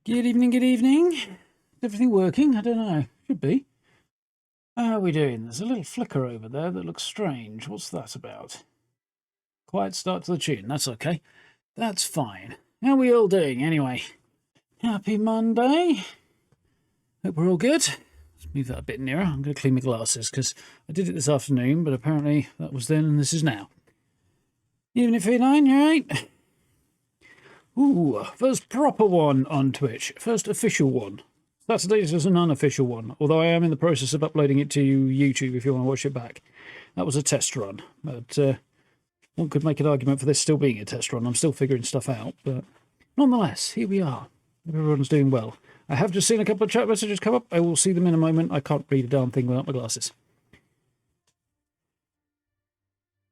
Good evening, good evening. Is everything working? I don't know. Should be. How are we doing? There's a little flicker over there that looks strange. What's that about? Quiet start to the tune. That's okay. That's fine. How are we all doing anyway? Happy Monday. Hope we're all good. Let's move that a bit nearer. I'm going to clean my glasses because I did it this afternoon, but apparently that was then and this is now. Evening, Feline, you alright? Ooh, first proper one on Twitch. First official one. Saturdays is an unofficial one, although I am in the process of uploading it to YouTube if you want to watch it back. That was a test run, but one could make an argument for this still being a test run. I'm still figuring stuff out, but nonetheless, here we are. Everyone's doing well. I have just seen a couple of chat messages come up. I will see them in a moment. I can't read a darn thing without my glasses.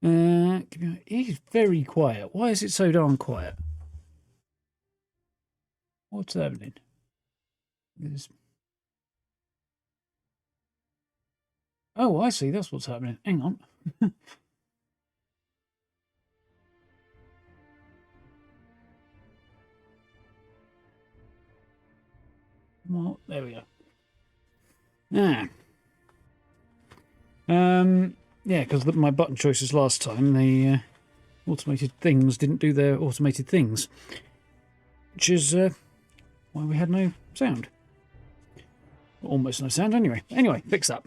It is very quiet. Why is it so darn quiet? What's happening? Oh, I see. That's what's happening. Hang on. Well, there we go. Yeah, because my button choices last time, the automated things didn't do their automated things, which is why we had no sound. Almost no sound, anyway. Anyway, fix that.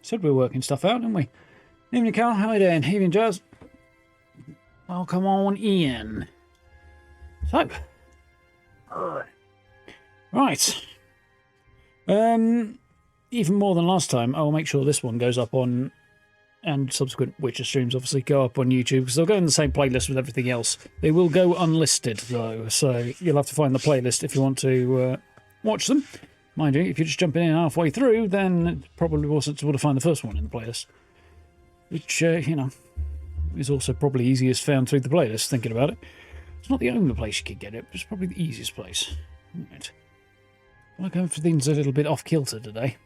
Said we were working stuff out, didn't we? Evening, Carl. How are you doing? Evening, Jazz. Welcome on in. So, right. Even more than last time, I will make sure this one goes up on, and subsequent Witcher streams obviously go up on YouTube, because they'll go in the same playlist with everything else. They will go unlisted, though, so you'll have to find the playlist if you want to watch them. Mind you, if you're just jumping in halfway through, then it's probably more sensible to find the first one in the playlist. Which, you know, is also probably easiest found through the playlist, thinking about it. It's not the only place you could get it, but it's probably the easiest place. Right. I'm going for things a little bit off-kilter today.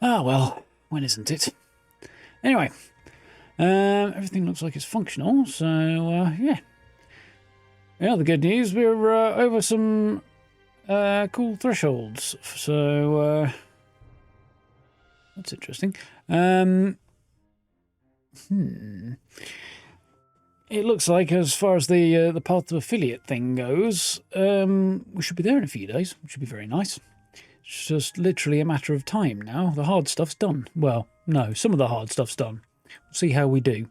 Ah, well, when isn't it? Anyway, everything looks like it's functional, so, yeah. Yeah, the good news, we're over some cool thresholds, so that's interesting. It looks like, as far as the path to affiliate thing goes, we should be there in a few days, which should be very nice. It's just literally a matter of time now. The hard stuff's done. Well, no, some of the hard stuff's done. We'll see how we do.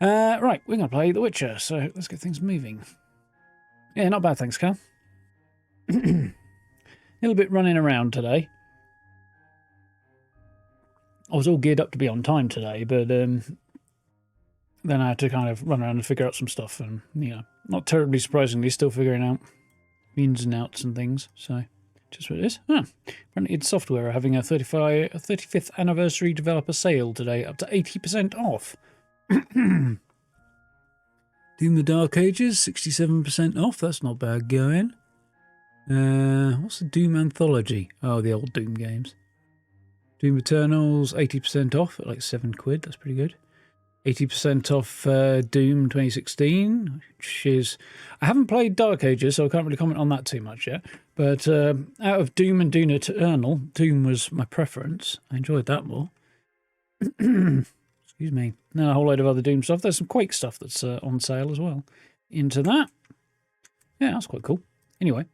Right, we're going to play The Witcher, so let's get things moving. Yeah, not bad, thanks, Carl. A little bit running around today. I was all geared up to be on time today, but then I had to kind of run around and figure out some stuff, and, you know, not terribly surprisingly, still figuring out the ins and outs and things, so just what it is. Apparently id Software are having a 35th anniversary developer sale today, up to 80% off. Doom the Dark Ages, 67% off. That's not bad going. What's the Doom Anthology? Oh, the old Doom games. Doom Eternals, 80% off at like £7. That's pretty good. 80% off Doom 2016, which is... I haven't played Dark Ages, so I can't really comment on that too much yet. But out of Doom and Doom Eternal, Doom was my preference. I enjoyed that more. Excuse me. Now a whole load of other Doom stuff. There's some Quake stuff that's on sale as well. Into that. Yeah, that's quite cool. Anyway,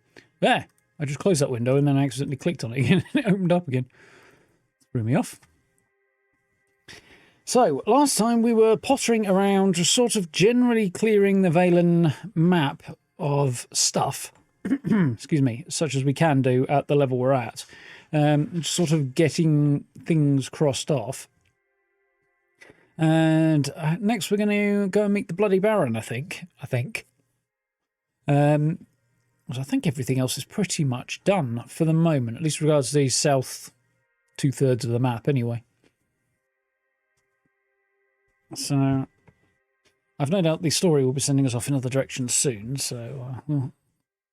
there. I just closed that window and then I accidentally clicked on it again and it opened up again. Threw me off. So, last time we were pottering around, just sort of generally clearing the Valen map of stuff, excuse me, such as we can do at the level we're at, sort of getting things crossed off. And next we're going to go and meet the Bloody Baron, I think. I think everything else is pretty much done for the moment, at least regards to the south 2/3 of the map anyway. So, I've no doubt the story will be sending us off in other directions soon, so we'll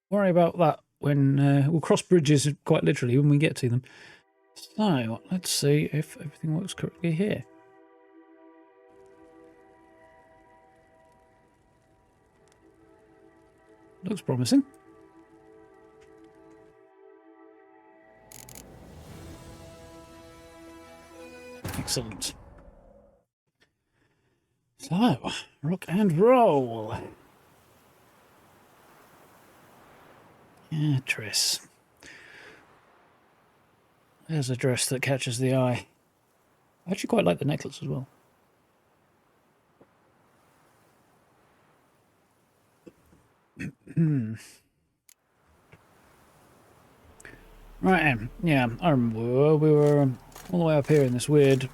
worry about that when we'll cross bridges quite literally when we get to them. So, let's see if everything works correctly here. Looks promising. Excellent. So, rock and roll. Yeah, dress. There's a dress that catches the eye. I actually quite like the necklace as well. Right, yeah, I remember we were all the way up here in this weird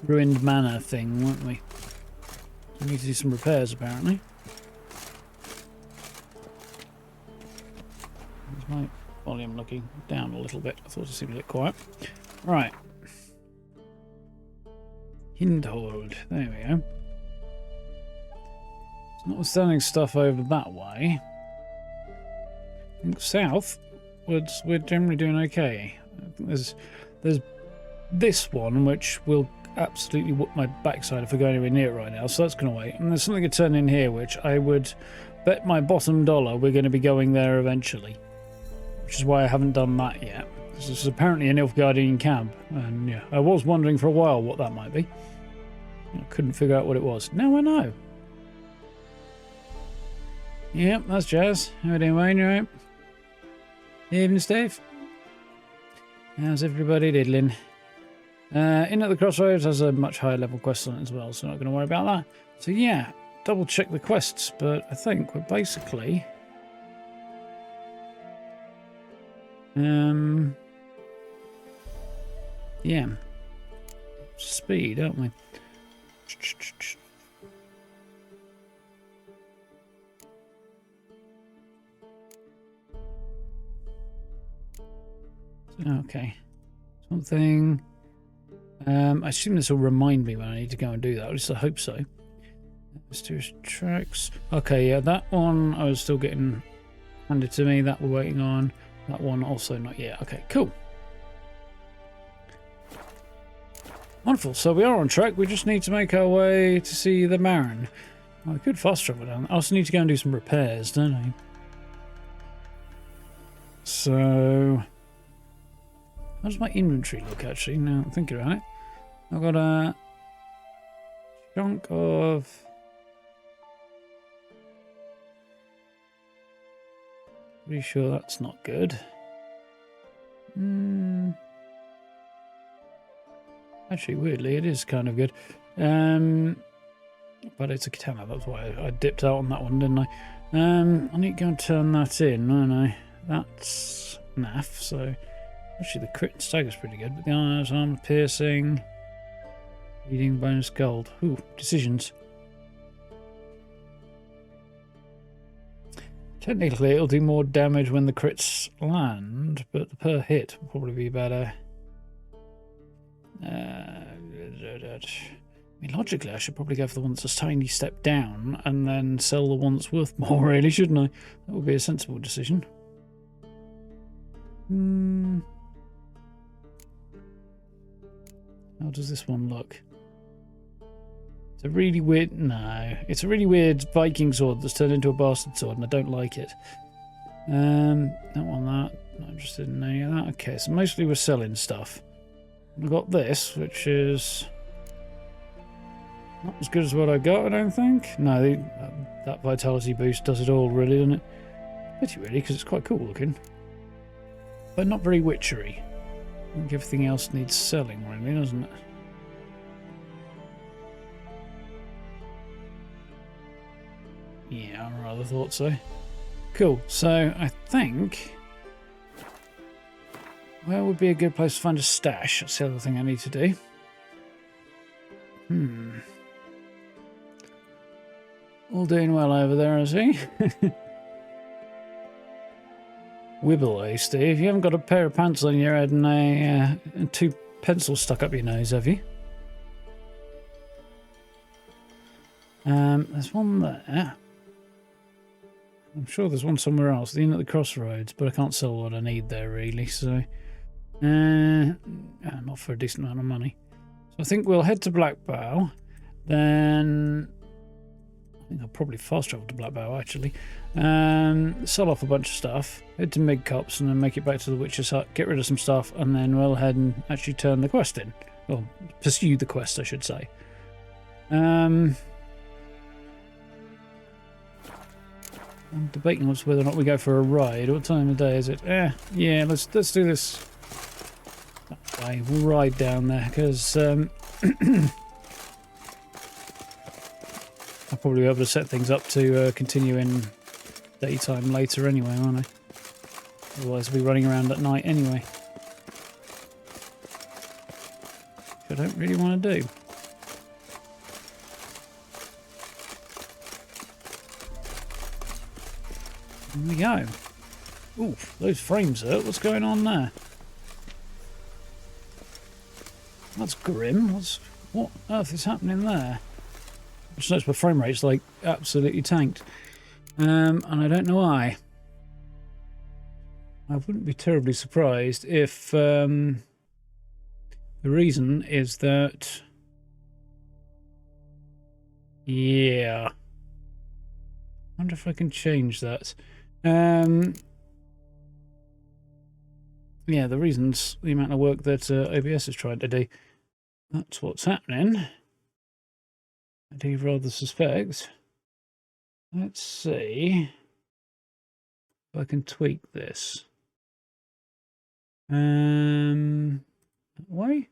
ruined manor thing, weren't we? We need to do some repairs, apparently. Is my volume looking down a little bit? I thought it seemed a bit quiet. Right. Hindhold. There we go. Notwithstanding stuff over that way, I think south, we're generally doing okay. I think there's this one which will absolutely whoop my backside if I go anywhere near it right now, so that's going to wait. And there's something to turn in here which I would bet my bottom dollar we're going to be going there eventually, which is why I haven't done that yet. This is apparently an Nilfgaardian camp, and yeah, I was wondering for a while what that might be. I couldn't figure out what it was. Now I know. Yep, that's Jazz. How are you doing, Wayne? You alright? Evening, Steve. How's everybody diddling? In at the Crossroads has a much higher level quest on it as well, so I'm not going to worry about that. So yeah, double check the quests, but I think we're basically... yeah. Speed, aren't we? Okay. Something... I assume this will remind me when I need to go and do that. At least I hope so. Mysterious tracks. Okay, yeah, that one I was still getting handed to me. That we're waiting on. That one also not yet. Okay, cool. Wonderful. So we are on track. We just need to make our way to see the Marin. Well, I could fast travel down. I also need to go and do some repairs, don't I? So... how does my inventory look, actually, now I'm thinking about it? I've got a chunk of... pretty sure that's not good. Actually, weirdly, it is kind of good. But it's a katana, that's why I dipped out on that one, didn't I? I need to go and turn that in, don't I? That's naff, so... actually, the crit and stagger's pretty good, but the eyes, armor piercing, reading bonus gold. Ooh, decisions. Technically, it'll do more damage when the crits land, but the per hit will probably be better. I mean, logically, I should probably go for the one that's a tiny step down and then sell the one that's worth more, really, shouldn't I? That would be a sensible decision. How does this one look? It's a really weird... no. It's a really weird Viking sword that's turned into a bastard sword, and I don't like it. Don't want that. Not interested in any of that. Okay, so mostly we're selling stuff. We've got this, which is... not as good as what I got, I don't think. No, that vitality boost does it all, really, doesn't it? Pity, really, because it's quite cool looking. But not very witchery. I think everything else needs selling, really, doesn't it? Yeah, I rather thought so. Cool, so I think... where would be a good place to find a stash? That's the other thing I need to do. All doing well over there, is he? Wibble, eh, Steve? You haven't got a pair of pants on your head and two pencils stuck up your nose, have you? There's one there. I'm sure there's one somewhere else. The inn at the Crossroads, but I can't sell what I need there, really, so... not for a decent amount of money. So I think we'll head to Blackbow, then... I think I'll probably fast travel to Black Bow actually. Sell off a bunch of stuff, head to Mid-Cops and then make it back to the Witch's Hut, get rid of some stuff, and then we'll head and actually turn the quest in. Or pursue the quest, I should say. I'm debating as whether or not we go for a ride. What time of day is it? Yeah, let's do this. That way. We'll ride down there because I'll probably be able to set things up to continue in daytime later anyway, won't I? Otherwise, I'll be running around at night anyway. Which I don't really want to do. There we go. Oof, those frames hurt. What's going on there? That's grim. What on earth is happening there? I just noticed my frame rate's like absolutely tanked. And I don't know why. I wouldn't be terribly surprised if the reason is that... Yeah. I wonder if I can change that. Yeah, the reason's the amount of work that OBS is trying to do. That's what's happening. I do rather suspect. Let's see if I can tweak this. That way?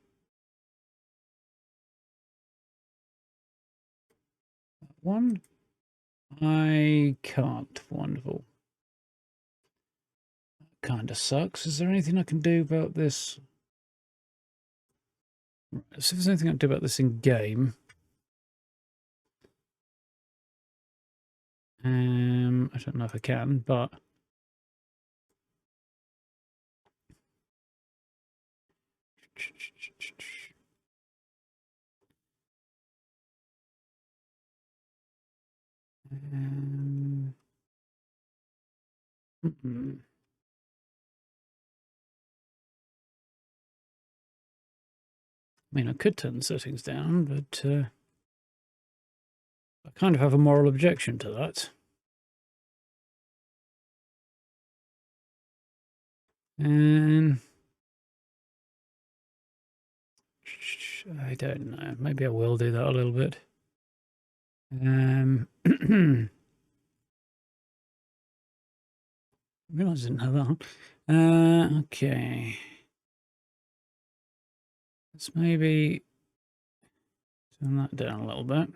That one? I can't. Wonderful. That kind of sucks. Is there anything I can do about this? Let's see if there's anything I can do about this in game. I don't know if I can, but I mean, I could turn the settings down, but I kind of have a moral objection to that. And I don't know. Maybe I will do that a little bit. I realised I didn't have that. Okay. Let's maybe turn that down a little bit.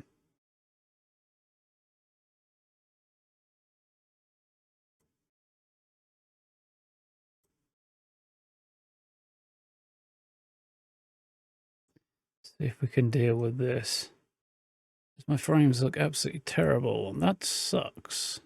See if we can deal with this. My frames look absolutely terrible, and that sucks.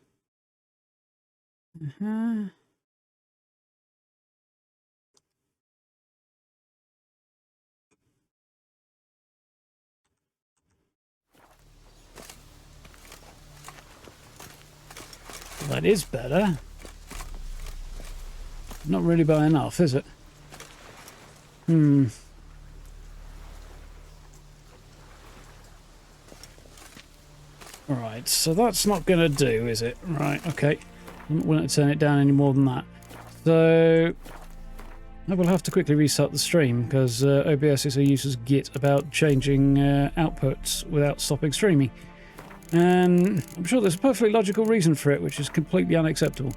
That is better. Not really by enough, is it? Right, so that's not going to do, is it? Right, okay. I'm not willing to turn it down any more than that. So I will have to quickly restart the stream because OBS is a user's git about changing outputs without stopping streaming. And I'm sure there's a perfectly logical reason for it, which is completely unacceptable.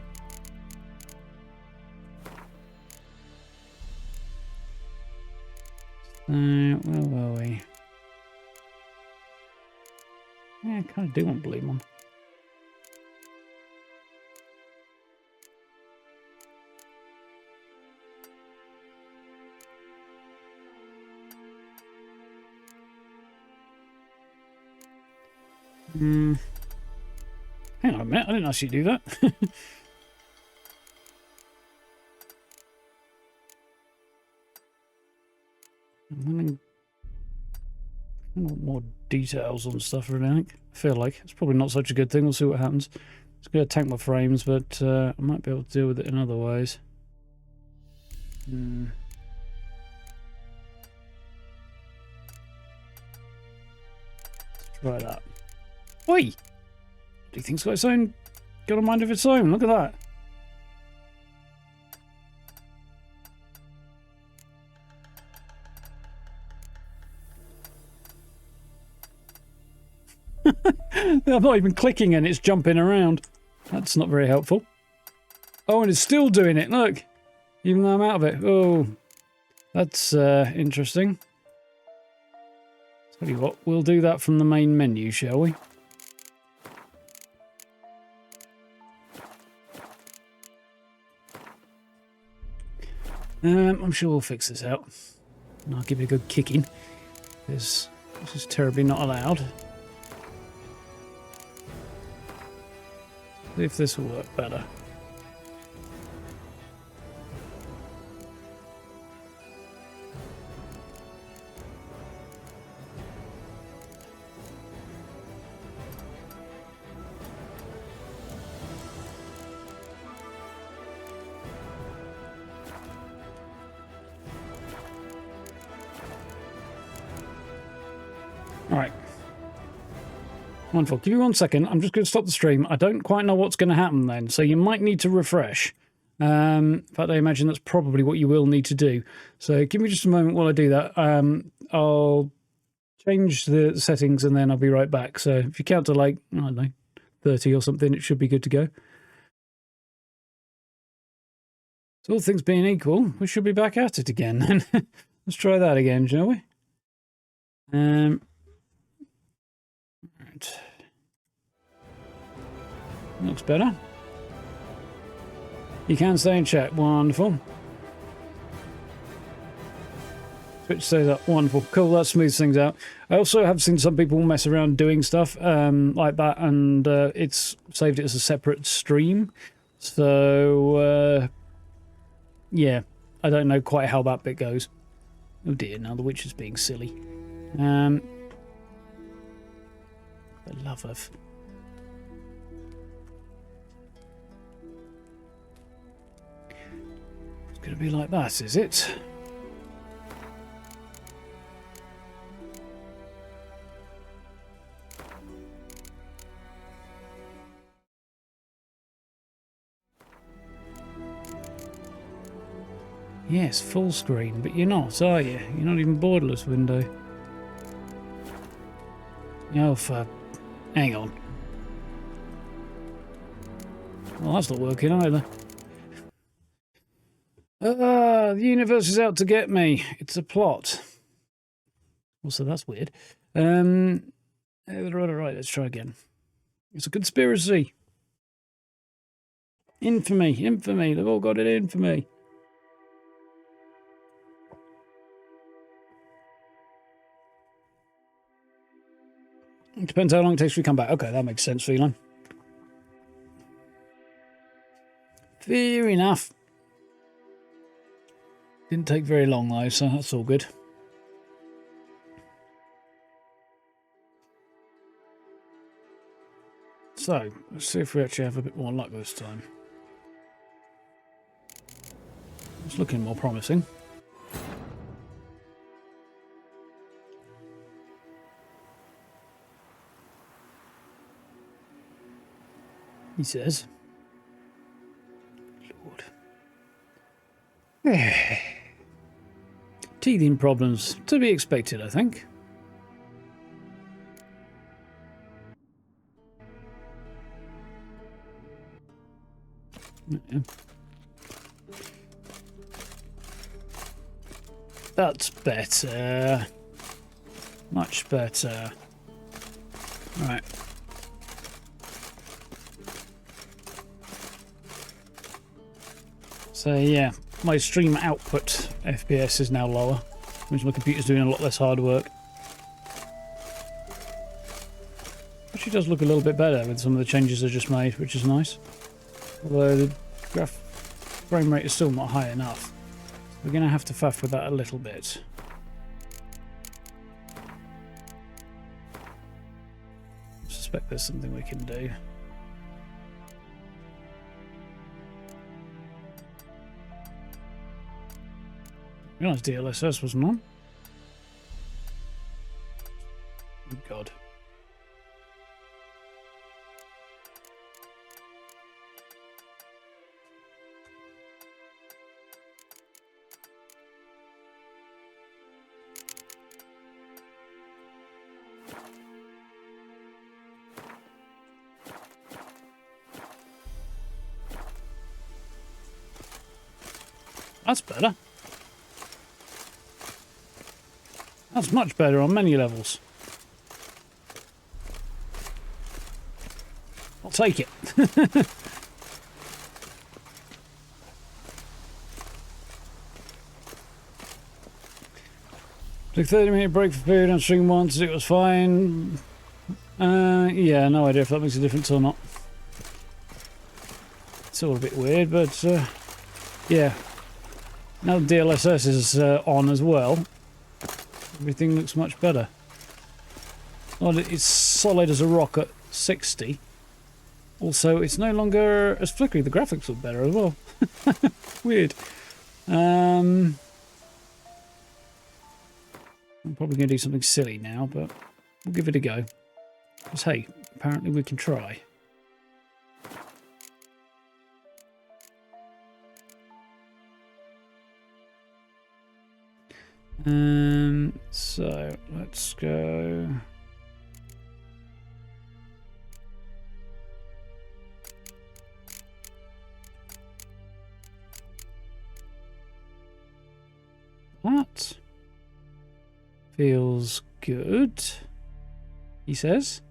Where were we? Yeah, I kind of do want blue one. Hang on a minute, I didn't actually do that. I want more details on stuff or anything. I feel like it's probably not such a good thing. We'll see what happens. It's going to tank my frames, but I might be able to deal with it in other ways. Let's try that. Oi! bloody thing's got got a mind of its own. Look at that. I'm not even clicking and it's jumping around. That's not very helpful. Oh, and it's still doing it. Look. Even though I'm out of it. Oh, that's interesting. Tell you what, we'll do that from the main menu, shall we? I'm sure we'll fix this out. And I'll give it a good kicking. Because this is terribly not allowed. See if this will work better. Alright. Wonderful. Give me 1 second. I'm just going to stop the stream. I don't quite know what's going to happen then, so you might need to refresh. In fact, I imagine that's probably what you will need to do. So give me just a moment while I do that. I'll change the settings and then I'll be right back. So if you count to like, I don't know, 30 or something, it should be good to go. So all things being equal, we should be back at it again then. Let's try that again, shall we? Right. Looks better. You can stay in chat. Wonderful. Switch stays up. Wonderful. Cool. That smooths things out. I also have seen some people mess around doing stuff like that, and it's saved it as a separate stream. So, yeah. I don't know quite how that bit goes. Oh dear, now the witch is being silly. The love of... It's going to be like that, is it? Yes, full screen, but you're not, are you? You're not even borderless window. Oh, for... Hang on. Well, that's not working either. The universe is out to get me. It's a plot. Also, that's weird. Right, let's try again. It's a conspiracy. Infamy, infamy. They've all got it in for me. It depends how long it takes to come back. Okay, that makes sense, Phelan. Fair enough. Didn't take very long though, so that's all good. So, let's see if we actually have a bit more luck this time. It's looking more promising. He says. Lord. Teething problems. To be expected, I think. That's better. Much better. Right. So yeah, my stream output FPS is now lower, which my computer's doing a lot less hard work. Actually does look a little bit better with some of the changes I just made, which is nice. Although the frame rate is still not high enough. We're going to have to faff with that a little bit. I suspect there's something we can do. I realised DLSS wasn't on. Oh God. That's better. That's much better on many levels. I'll take it. Took 30-minute break for food on string once. It was fine. Yeah, no idea if that makes a difference or not. It's all a bit weird, but yeah. Now the DLSS is on as well. Everything looks much better. Well, it's solid as a rock at 60. Also, it's no longer as flickery. The graphics look better as well. Weird. I'm probably going to do something silly now, but we'll give it a go. Because, hey, apparently we can try. So, let's go... That feels good, he says.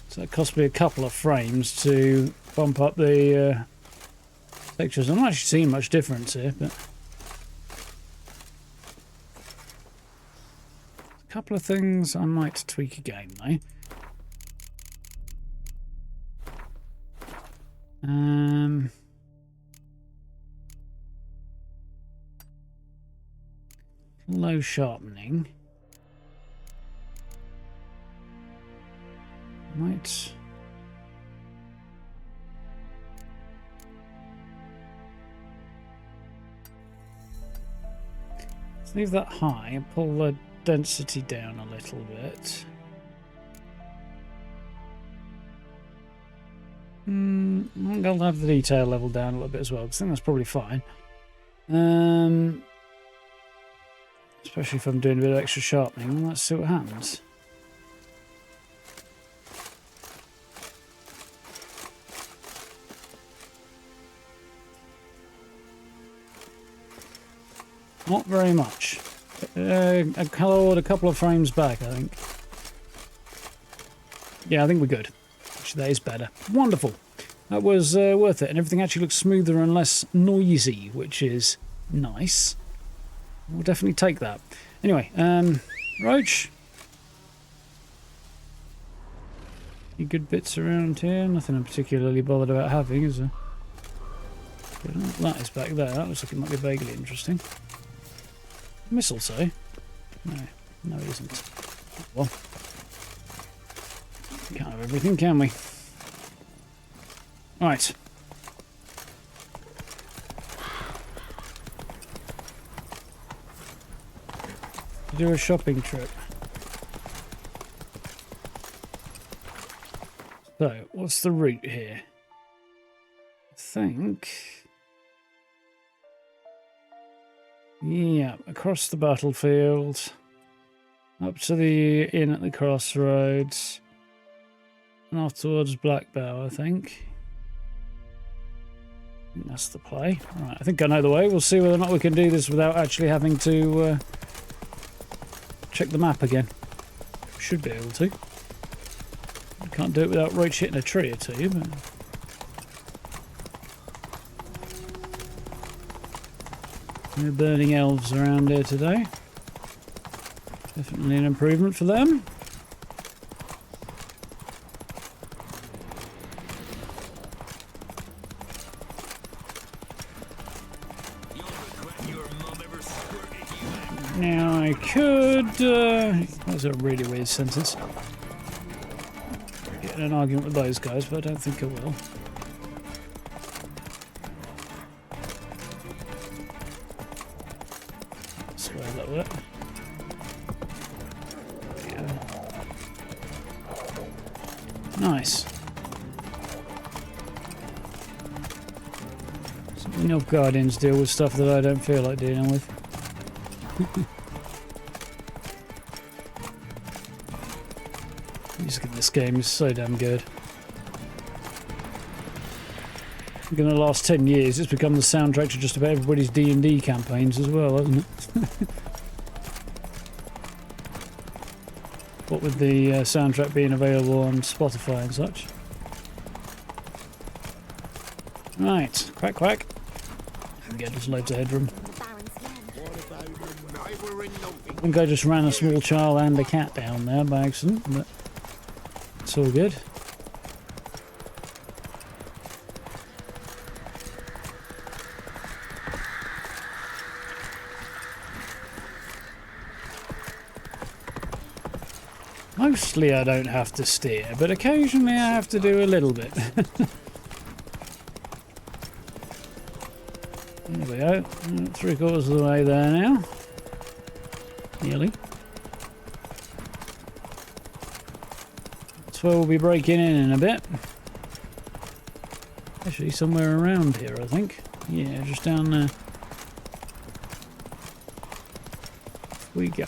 So it cost me a couple of frames to bump up the textures. I'm not actually seeing much difference here, but a couple of things I might tweak again though. Low sharpening. Might let's leave that high and pull the density down a little bit. I'm going to have the detail level down a little bit as well, because I think that's probably fine. Especially if I'm doing a bit of extra sharpening. Let's see what happens. Not very much. A couple of frames back, I think. Yeah, I think we're good. Actually, that is better. Wonderful. That was worth it. And everything actually looks smoother and less noisy, which is nice. We'll definitely take that. Anyway, Roach. Any good bits around here? Nothing I'm particularly bothered about having, is there? That is back there. That looks like it might be vaguely interesting. Mistletoe? No, it isn't. Well, we can't have everything, can we? Right. Do a shopping trip. So, what's the route here? I think... yeah, across the battlefield, up to the inn at the crossroads, and off towards Blackbow, I think. That's the play. Right, I think I know the way. We'll see whether or not we can do this without actually having to check the map again. Should be able to. I can't do it without Roach hitting a tree or two, but... no burning elves around here today. Definitely an improvement for them. Now I could... that was a really weird sentence. Get in an argument with those guys, but I don't think I will. Sway a little bit. Yeah. Nice. Some Nilfgaardians deal with stuff that I don't feel like dealing with. Music in this game is so damn good. In the last 10 years, it's become the soundtrack to just about everybody's D&D campaigns as well, hasn't it? What with the soundtrack being available on Spotify and such. Right, quack quack. Again, there's loads of headroom. I think I just ran a small child and a cat down there by accident, but it's all good. Mostly I don't have to steer, but occasionally I have to do a little bit. There we go. 3/4 of the way there now. Nearly. That's where we'll be breaking in a bit. Actually, somewhere around here, I think. Yeah, just down there. Off we go.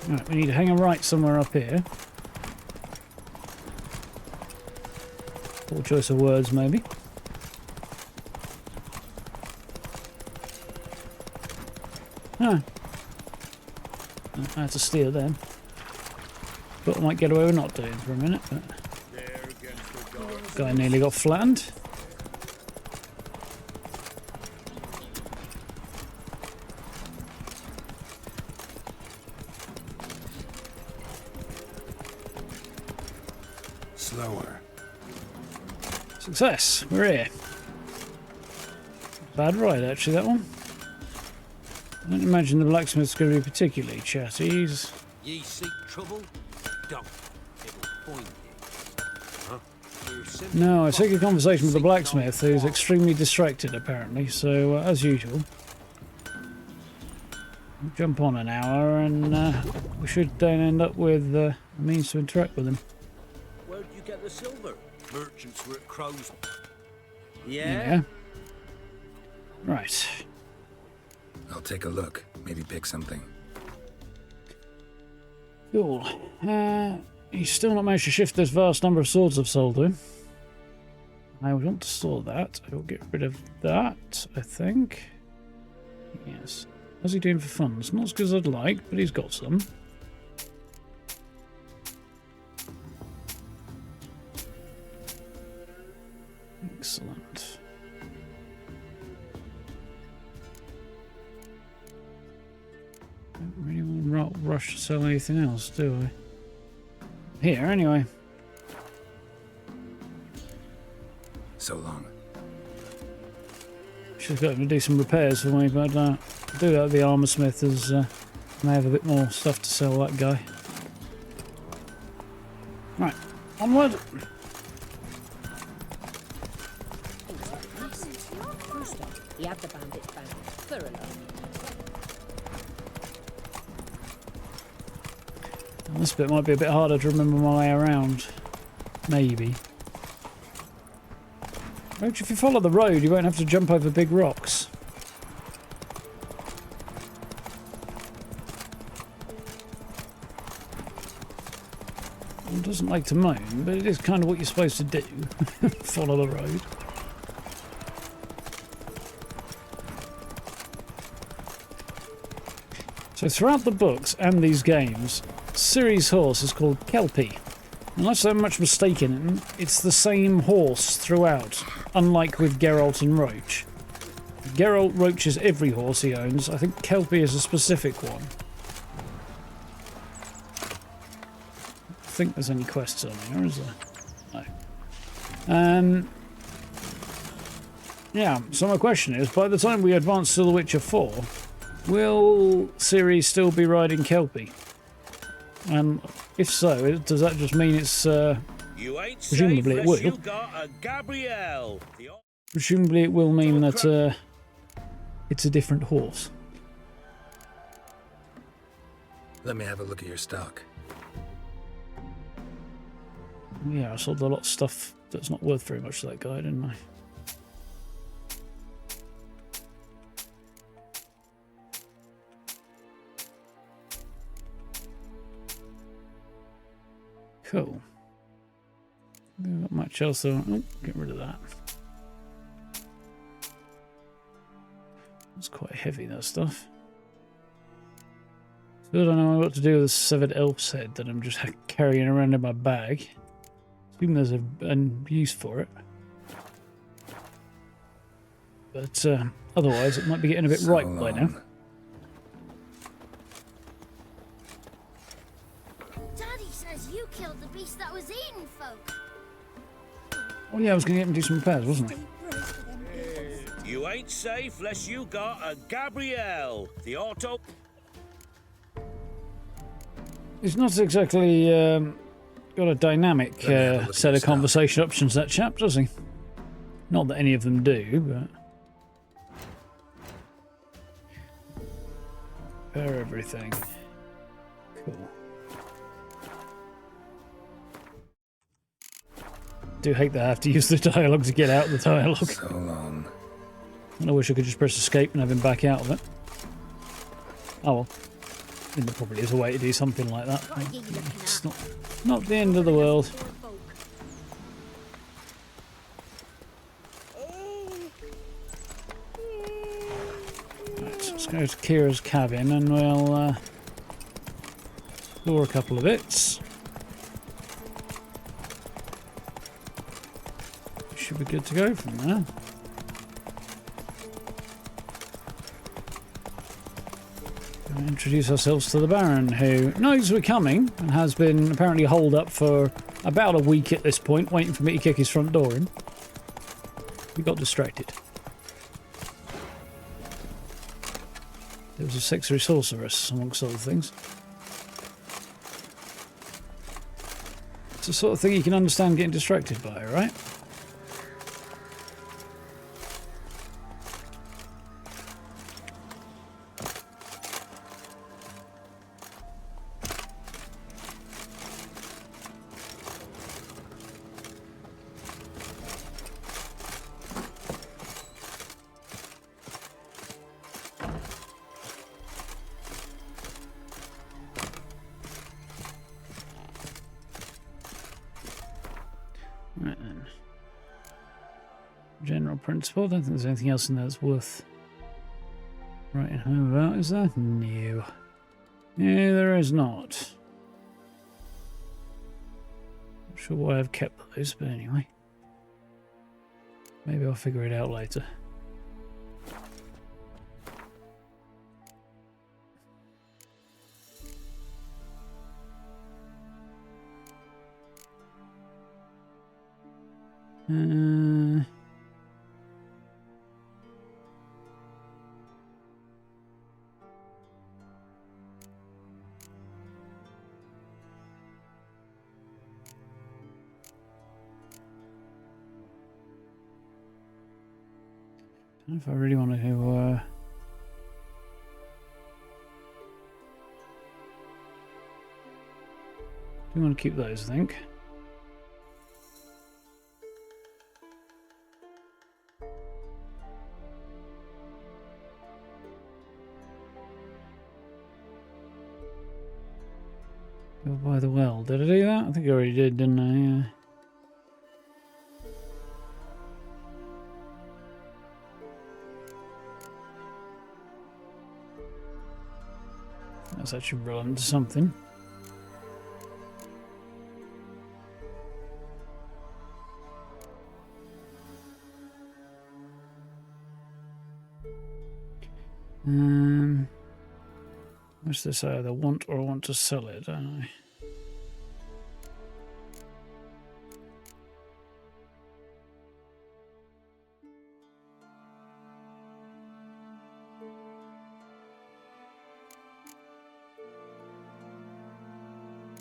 Right, we need to hang a right somewhere up here. Poor choice of words, maybe. Ah. I had to steer then. Thought I might get away with not doing for a minute, but... Guy nearly got flattened. Slower. Success! We're here. Bad ride, actually, that one. I don't imagine the blacksmith's going to be particularly chatty. He's... Ye seek trouble? Don't. It'll find you. Huh? No, I take a conversation with the blacksmith, who's extremely distracted, apparently. So, as usual, we'll jump on an hour, and we should then end up with a means to interact with him. Where'd you get the silver? Merchants were at Crow's. Yeah. Right. I'll take a look. Maybe pick something. Cool. He's still not managed to shift this vast number of swords I've sold to him. I want to store that. I will get rid of that, I think. Yes. How's he doing for funds? Not as good as I'd like, but he's got some. Excellent. Don't really want to rush to sell anything else, do I? Here, anyway. So long. She's got to do some repairs for me, but do that at the armour smith as may have a bit more stuff to sell that guy. Right, onward. He had the bandits bound. Thorough. This bit might be a bit harder to remember my way around. Maybe. Which, if you follow the road, you won't have to jump over big rocks. It doesn't like to moan, but it is kind of what you're supposed to do. Follow the road. So throughout the books and these games, Ciri's horse is called Kelpie. Unless I'm much mistaken, it's the same horse throughout, unlike with Geralt and Roach. Geralt roaches every horse he owns. I think Kelpie is a specific one. I think there's any quests on here, is there? No. Yeah, so my question is, by the time we advance to The Witcher 4, will Ciri still be riding Kelpie? And if so, does that just mean it's presumably it will. Presumably it will mean that it's a different horse. Let me have a look at your stock. Yeah, I sold a lot of stuff that's not worth very much to that guy, didn't I? Cool. Not much else, so oh, get rid of that. It's quite heavy, that stuff. Still don't know what to do with the severed elf's head that I'm just carrying around in my bag. Assume there's a use for it. But otherwise, it might be getting a bit ripe by now. Daddy says you killed the beast that was eating folk. Oh yeah, I was going to get him to do some repairs, wasn't I? You ain't safe unless you got a Gabrielle, the auto. He's not exactly got a dynamic set of conversation options, that chap, does he? Not that any of them do, but... Repair everything. Cool. Do hate that I have to use the dialogue to get out the dialogue. So long. I wish I could just press escape and have him back out of it. Oh well. I think there probably is a way to do something like that. It's not the end of the world. Right, so let's go to Kira's cabin and we'll explore a couple of bits. Should be good to go from there. Introduce ourselves to the Baron, who knows we're coming and has been apparently holed up for about a week at this point, waiting for me to kick his front door in. We got distracted. There was a sexy sorceress, amongst other things. It's the sort of thing you can understand getting distracted by, right? Right then. General principle. I don't think there's anything else in there that's worth writing home about, is there? No. Yeah, there is not. Not sure why I've kept those, but anyway. Maybe I'll figure it out later. Don't know if I really want to do want to keep those, I think. Go by the well. Did I do that? I think I already did, didn't I? Yeah. That's actually relevant to something. What's this? Either want or want to sell it, don't I?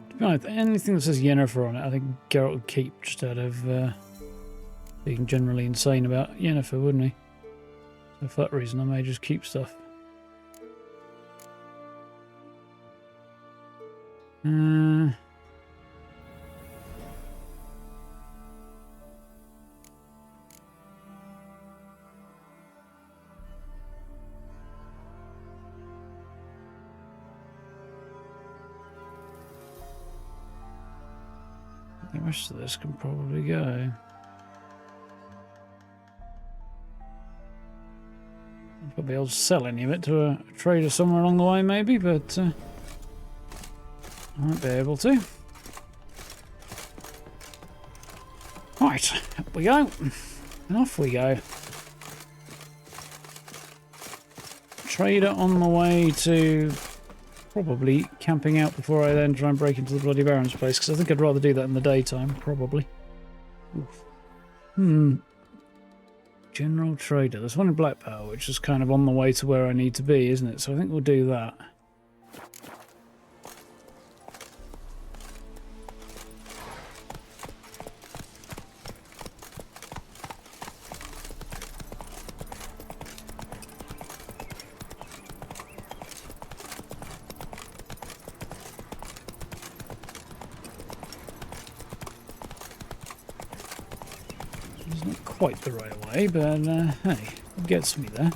To be honest, anything that says Yennefer on it, I think Geralt would keep just out of being generally insane about Yennefer, wouldn't he? So for that reason, I may just keep stuff. The rest of this can probably go. I'll probably be able to sell any of it to a trader somewhere along the way, maybe, but I won't be able to. Right, up we go. And off we go. Trader on the way to probably camping out before I then try and break into the Bloody Baron's place, because I think I'd rather do that in the daytime, probably. Oof. General Trader. There's one in Black Power, which is kind of on the way to where I need to be, isn't it? So I think we'll do that. It's not quite the right way, but hey, it gets me there.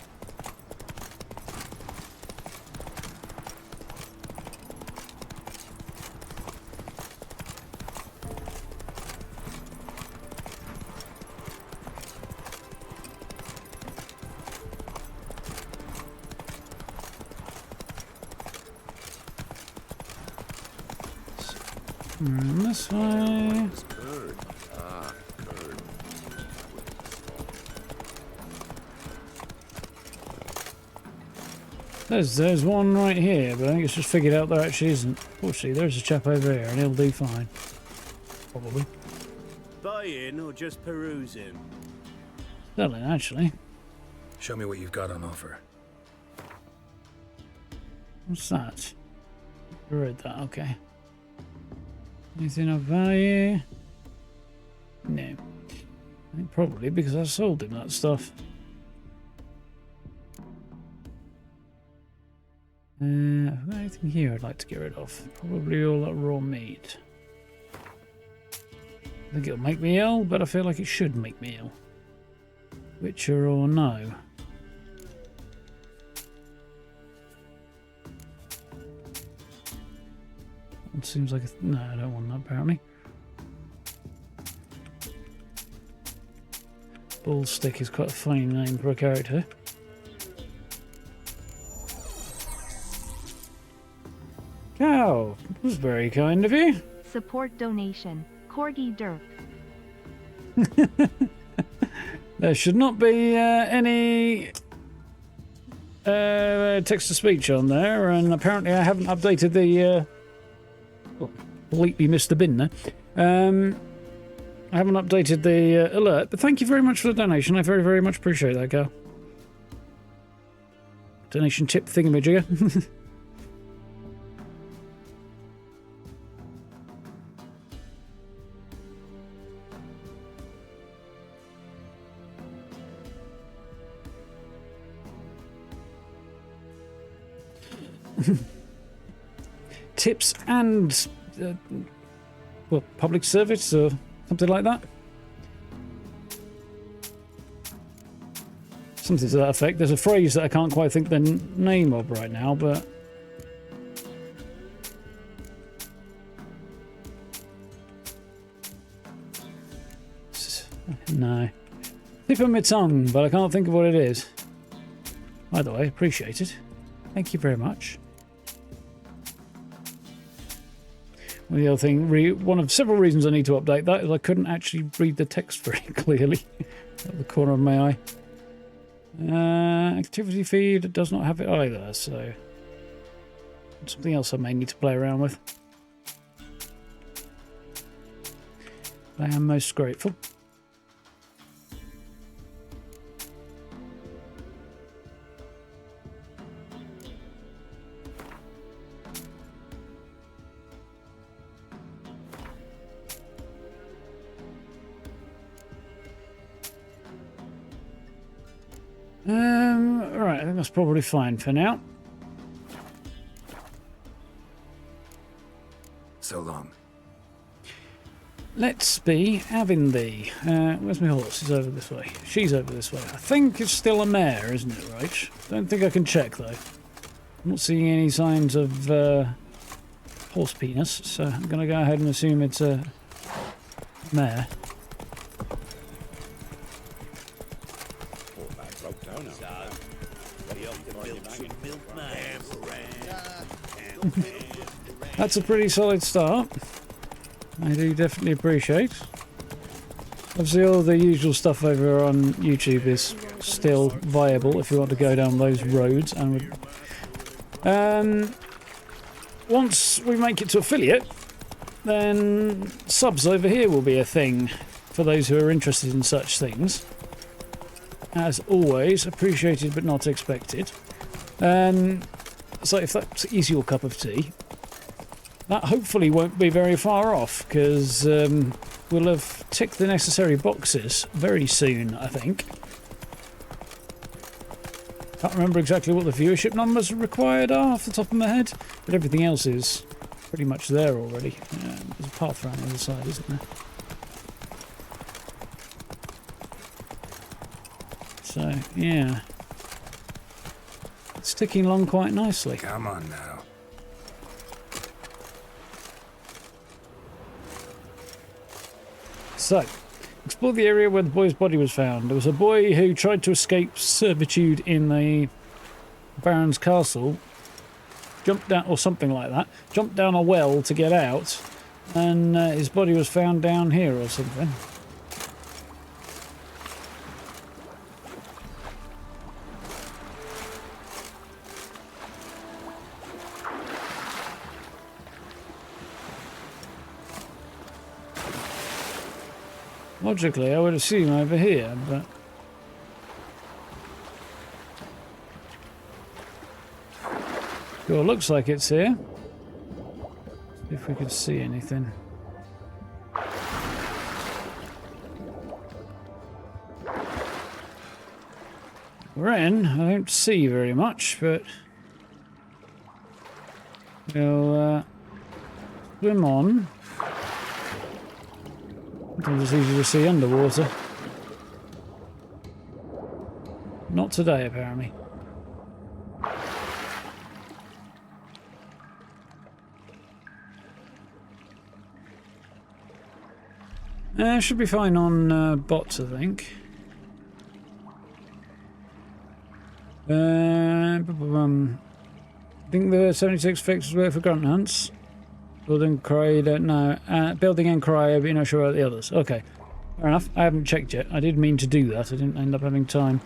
This way. There's one right here, but I think it's just figured out there actually isn't. Fortunately, there's a chap over here, and he'll do fine. Probably. Buying or just perusing? Selling, actually. Show me what you've got on offer. What's that? I read that, okay. Anything of value? No. I think probably because I sold him that stuff. I've got anything here I'd like to get rid of. Probably all that raw meat. I think it'll make me ill, but I feel like it should make me ill. Witcher or no? It seems like no, I don't want that apparently. Bullstick is quite a funny name for a character. Cow, that was very kind of you. Support donation. Corgi Dirk. There should not be any text-to-speech on there, and apparently I haven't updated the... completely missed the bin there. I haven't updated the alert, but thank you very much for the donation. I very, very much appreciate that, girl. Donation tip thingamajigger. Tips and well, public service or something like that. Something to that effect. There's a phrase that I can't quite think the name of right now, but no. Tip of my tongue, but I can't think of what it is. Either way, appreciate it. Thank you very much. Well, the other thing, one of several reasons I need to update that is I couldn't actually read the text very clearly at the corner of my eye. Activity feed does not have it either, so something else I may need to play around with. I am most grateful. Alright, I think that's probably fine for now. So long. Let's be having thee. Where's my horse? He's over this way. She's over this way. I think it's still a mare, isn't it, Rach? Don't think I can check, though. I'm not seeing any signs of horse penis, so I'm going to go ahead and assume it's a There. That's a pretty solid start. I do definitely appreciate. Obviously all the usual stuff over on YouTube is still viable if you want to go down those roads. And once we make it to affiliate, then subs over here will be a thing for those who are interested in such things. As always, appreciated but not expected. So if that is your cup of tea, that hopefully won't be very far off, because we'll have ticked the necessary boxes very soon, I think. Can't remember exactly what the viewership numbers required are off the top of my head, but everything else is pretty much there already. There's a path around the other side, isn't there? So, yeah. It's ticking along quite nicely. Come on now. So, explore the area where the boy's body was found. There was a boy who tried to escape servitude in the Baron's castle, jumped down, or something like that, jumped down a well to get out, and his body was found down here or something. Logically, I would assume over here, but... Sure, looks like it's here. See if we can see anything. We're in. I don't see very much, but... We'll swim on. Sometimes it's easy to see underwater. Not today, apparently. Should be fine on bots, I think. I think the 76 fixes work for grunt hunts. Building Cry, don't know. Building and Cry, but you're not sure about the others. Okay, fair enough. I haven't checked yet. I did mean to do that. I didn't end up having time.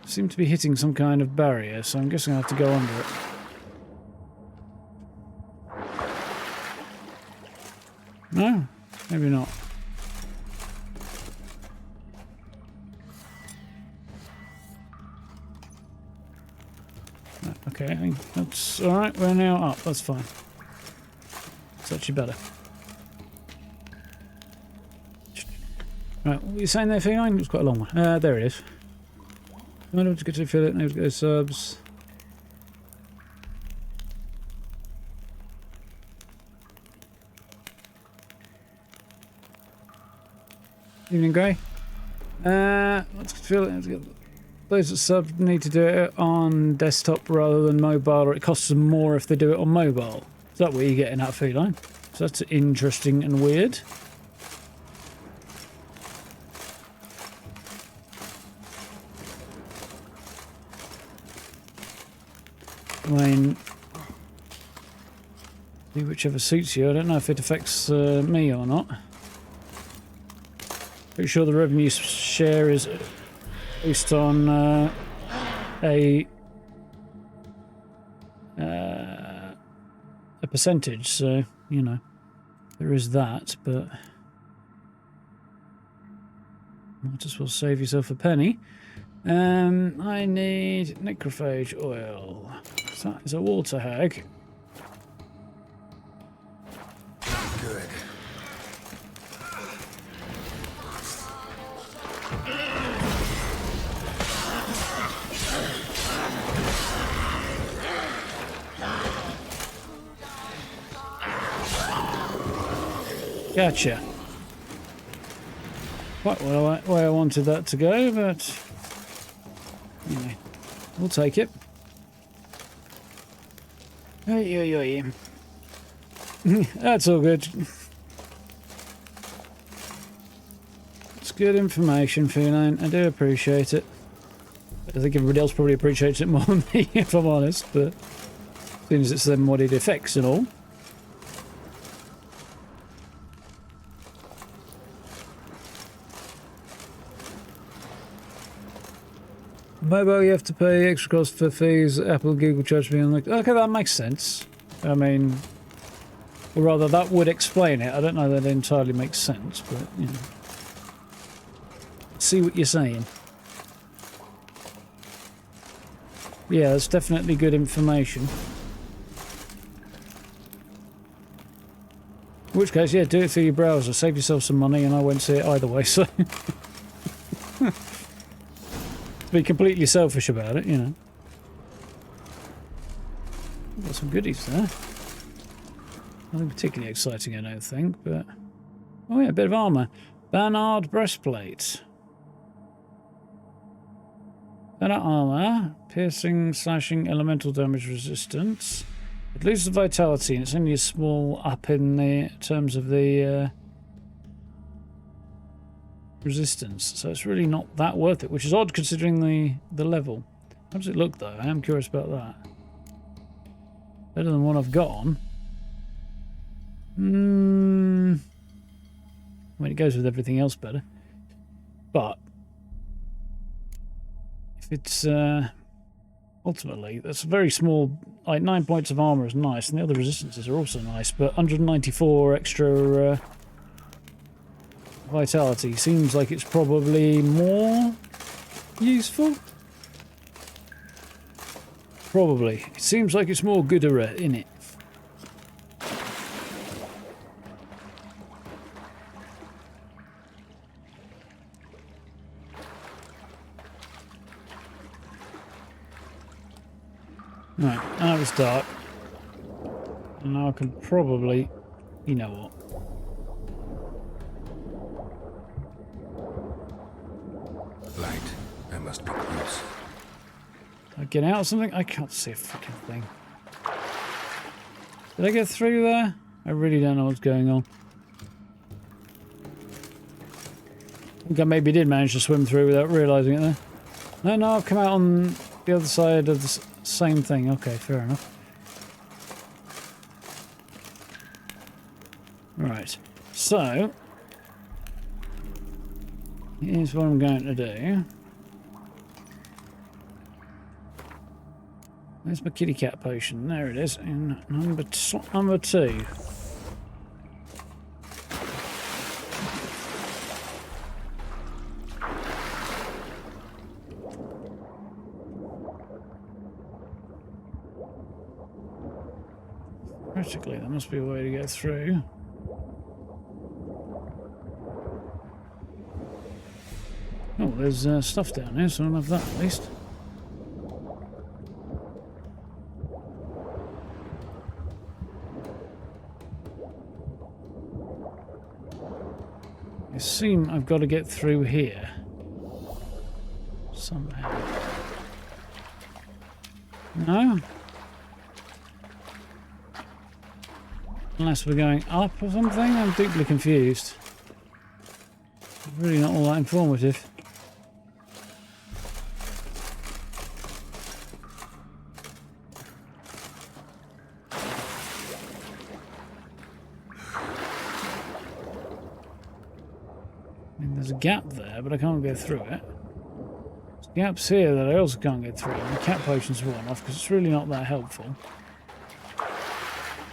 Seem to be hitting some kind of barrier, so I'm guessing I have to go under it. No, maybe not. Okay, I think that's alright, we're now up, that's fine. It's actually better. Right, what were you saying there, Feline? It was quite a long one. There it is. I don't want to get to affiliate, now to go to subs. Evening Grey. Let's feel it. Those that sub need to do it on desktop rather than mobile, or it costs them more if they do it on mobile. Is that what you're getting at, Feline? So that's interesting and weird. I mean, do whichever suits you. I don't know if it affects me or not. Pretty sure the revenue share is based on a percentage, so you know there is that, but might as well save yourself a penny. I need necrophage oil. So that is a water hag. Good. Gotcha. Quite well the way I wanted that to go, but anyway, we'll take it. That's all good. It's good information, Feline. I do appreciate it. I think everybody else probably appreciates it more than me, if I'm honest, but seeing as it's them what it affects and all. Mobile, you have to pay extra cost for fees. Apple and Google charge me. Like, okay, that makes sense. I mean, or rather, that would explain it. I don't know that it entirely makes sense, but you know, see what you're saying. Yeah, that's definitely good information. In which case, yeah, do it through your browser. Save yourself some money, and I won't see it either way. So, to be completely selfish about it, you know. Got some goodies there. Nothing particularly exciting, I don't think, but... Oh yeah, a bit of armour. Barnard breastplate. Better armour. Piercing, slashing, elemental damage resistance. It loses vitality, and it's only a small up in the terms of the resistance. So it's really not that worth it, which is odd considering the level. How does it look, though? I am curious about that. Better than what I've got on. I mean, it goes with everything else better. But if it's ultimately, that's a very small, like 9 points of armor is nice, and the other resistances are also nice, but 194 extra vitality seems like it's probably more useful. Probably. It seems like it's more gooder in it. Right, that was dark. And now I can probably... You know what? Light. I must be close. Did I get out of something? I can't see a freaking thing. Did I get through there? I really don't know what's going on. I think I maybe did manage to swim through without realising it there. No, I've come out on the other side of the same thing. Okay, fair enough. Right, so here's what I'm going to do. There's my kitty cat potion. There it is, in number two. Practically, there must be a way to get through. Oh, there's stuff down here, so I'll have that at least. I assume I've got to get through here somehow. No? Unless we're going up or something? I'm deeply confused. It's really not all that informative. I mean, there's a gap there, but I can't go through it. There's gaps here that I also can't get through. And the cat potion's worn off because it's really not that helpful.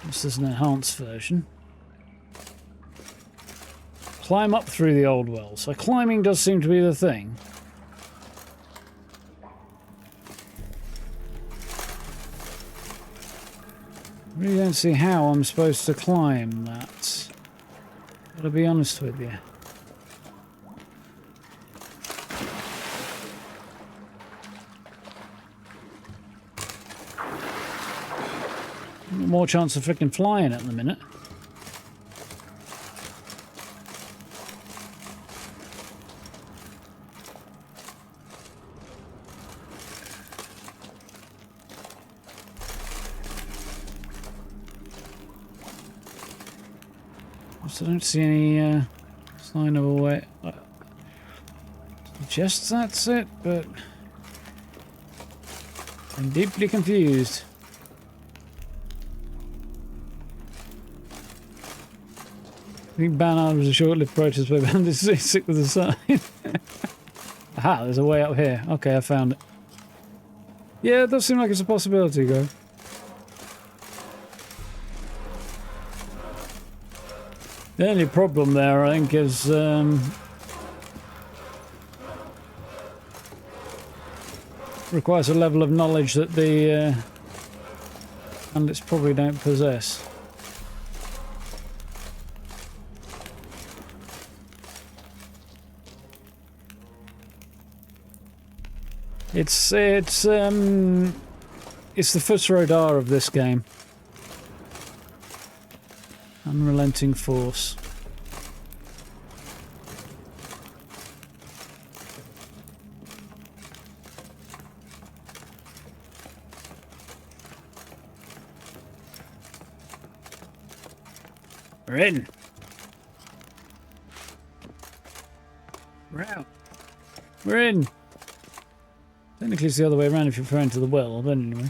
This is an enhanced version. Climb up through the old well. So climbing does seem to be the thing. I really don't see how I'm supposed to climb that. Gotta be honest with you. More chance of freaking flying at the minute. So I don't see any sign of a way. Suggests that's it, but I'm deeply confused. I think Banard was a short-lived protest, but Banard is sick with the sign. Aha, there's a way up here. Okay, I found it. Yeah, it does seem like it's a possibility, though. The only problem there, I think, is requires a level of knowledge that the bandits probably don't possess. It's the foot radar of this game. Unrelenting force. We're in. We're out. We're in. Technically it's the other way around if you're referring to the well, but anyway.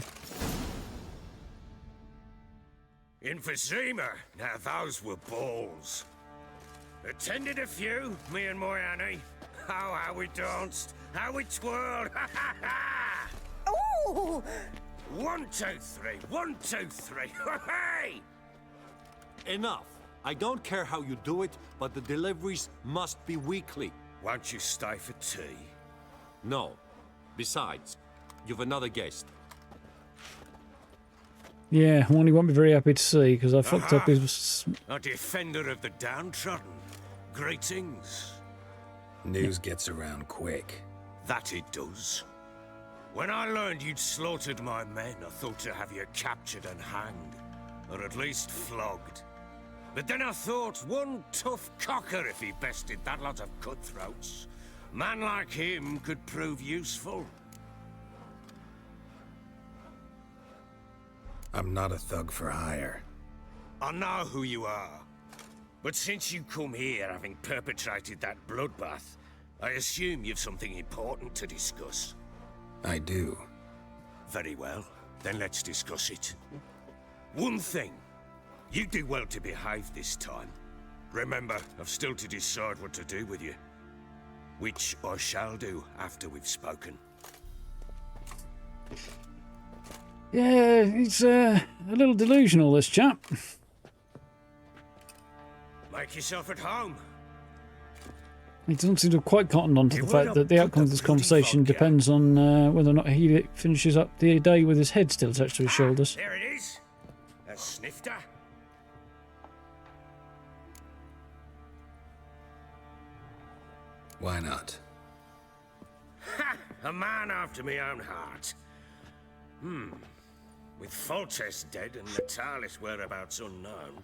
Emphysema. Now those were balls. Attended a few, me and my Annie. Oh, how we danced, how we twirled. Ha ha ha! Ooh! 1, 2, 3. 1, 2, 3. Hey! Enough. I don't care how you do it, but the deliveries must be weekly. Won't you stay for tea? No. Besides, you've another guest. Yeah, one he won't be very happy to see because I fucked up his... A defender of the downtrodden. Greetings. News gets around quick. That it does. When I learned you'd slaughtered my men, I thought to have you captured and hanged. Or at least flogged. But then I thought, one tough cocker if he bested that lot of cutthroats. Man like him could prove useful. I'm not a thug for hire. I know who you are. But since you come here having perpetrated that bloodbath, I assume you've something important to discuss. I do. Very well, then let's discuss it. One thing. You do well to behave this time. Remember, I've still to decide what to do with you. Which I shall do after we've spoken. Yeah, he's a little delusional, this chap. Make yourself at home. He doesn't seem to have quite cottoned on to the fact that the outcome of this conversation depends on whether or not he finishes up the day with his head still attached to his shoulders. There it is. A snifter. Why not? Ha! A man after my own heart. With Foltest dead and Natalis whereabouts unknown.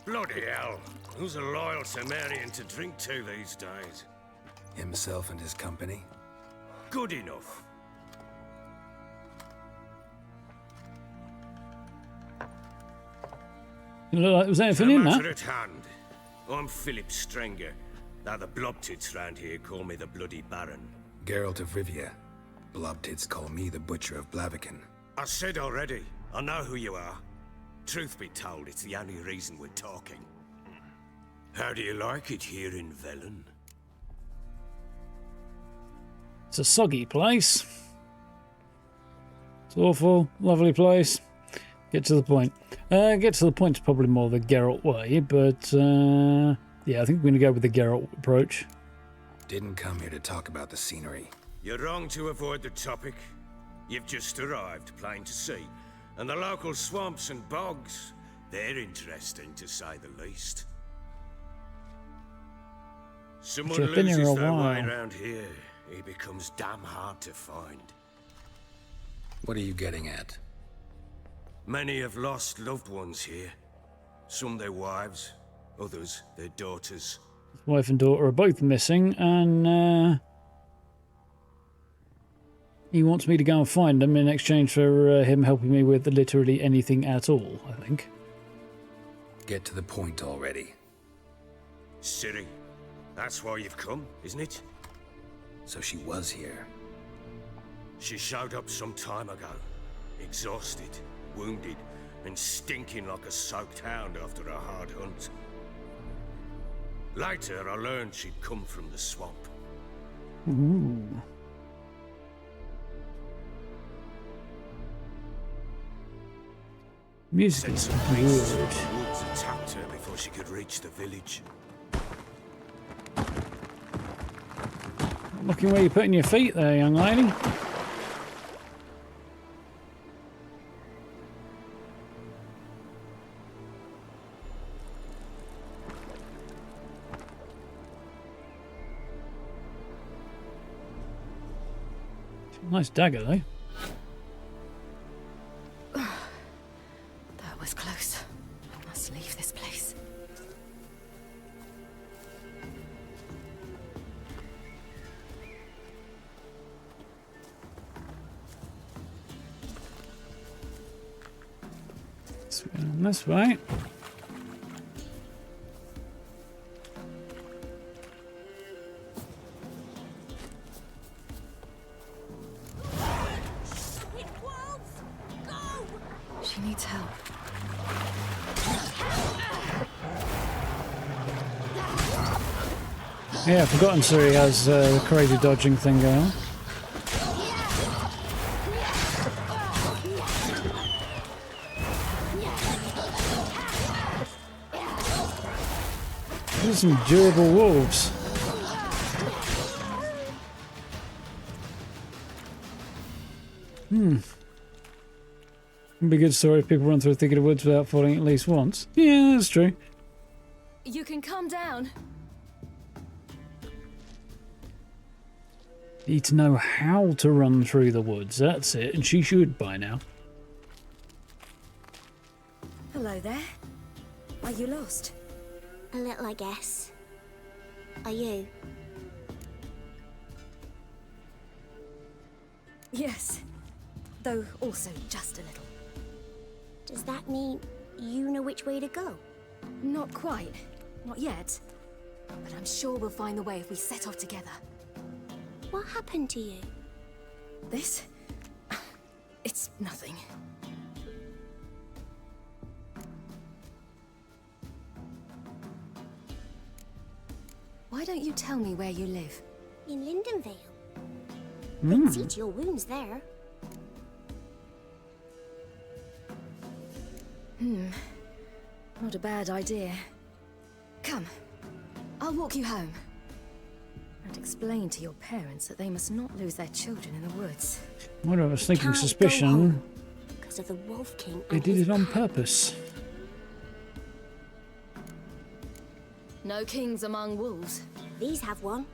Bloody hell. Who's a loyal Sumerian to drink to these days? Himself and his company? Good enough. It looked like there was anything in Matter that. at hand. I'm Philip Strenger. Now the blobtits round here call me the Bloody Baron. Geralt of Rivia. Blobtits call me the Butcher of Blaviken. I said already, I know who you are. Truth be told, it's the only reason we're talking. How do you like it here in Velen? It's a soggy place. It's awful, lovely place. Get to the point. Get to the point's probably more the Geralt way, but yeah, I think we're going to go with the Geralt approach. Didn't come here to talk about the scenery. You're wrong to avoid the topic. You've just arrived, plain to see. And the local swamps and bogs, they're interesting to say the least. Someone You've been here loses a their way while. around here, he becomes damn hard to find. What are you getting at? Many have lost loved ones here. Some their wives, others their daughters. His wife and daughter are both missing, and he wants me to go and find them in exchange for him helping me with literally anything at all, I think. Get to the point already. Ciri, that's why you've come, isn't it? So she was here. She showed up some time ago, exhausted, wounded, and stinking like a soaked hound after a hard hunt. Later, I learned she'd come from the swamp. Ooh. Music is Sent some beasts good. from the woods attacked her before she could reach the village. Looking where you're putting your feet there, young lady. Nice dagger, though. That was close. I must leave this place. Swing this way. She needs help. Yeah, I've forgotten Ciri has the crazy dodging thing going on. These are some durable wolves. It'd be a good story if people run through a thick of the woods without falling at least once. Yeah, that's true. You can calm down. Need to know how to run through the woods, that's it, and she should by now. Hello there. Are you lost? A little, I guess. Are you? Yes. Though also just a little. Does that mean you know which way to go? Not quite. Not yet. But I'm sure we'll find the way if we set off together. What happened to you? This? It's nothing. Why don't you tell me where you live? In Lindenvale. They'd see to your wounds there. Not a bad idea. Come. I'll walk you home. And explain to your parents that they must not lose their children in the woods. What I was thinking, Can't go suspicion, home because of the Wolf King. they and did his it on pack. purpose. No kings among wolves. These have one.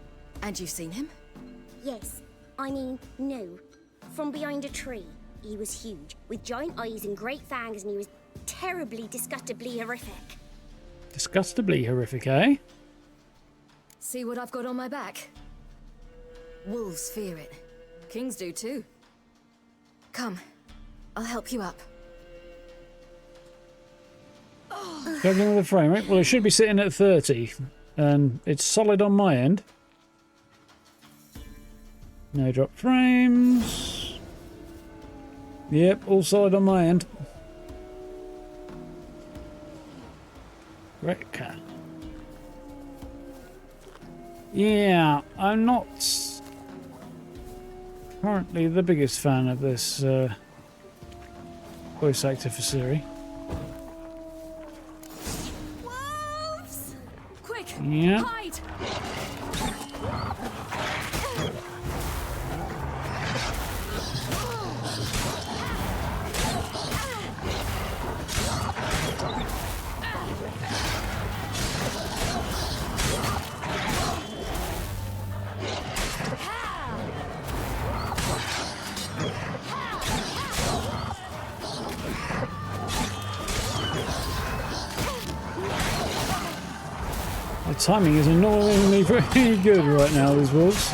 And you've seen him? Yes. I mean, no. From behind a tree. He was huge, with giant eyes and great fangs, and he was terribly, disgustingly horrific. Disgustingly horrific, eh? See what I've got on my back? Wolves fear it. Kings do too. Come. I'll help you up. Struggling with the frame rate? Well, it should be sitting at 30. And it's solid on my end. No drop frames. Yep, all solid on my end. Great cat. Yeah, I'm not currently the biggest fan of this voice actor for Ciri. Wolves! Quick! Yeah. Hide! The timing is annoyingly pretty good right now, these wolves.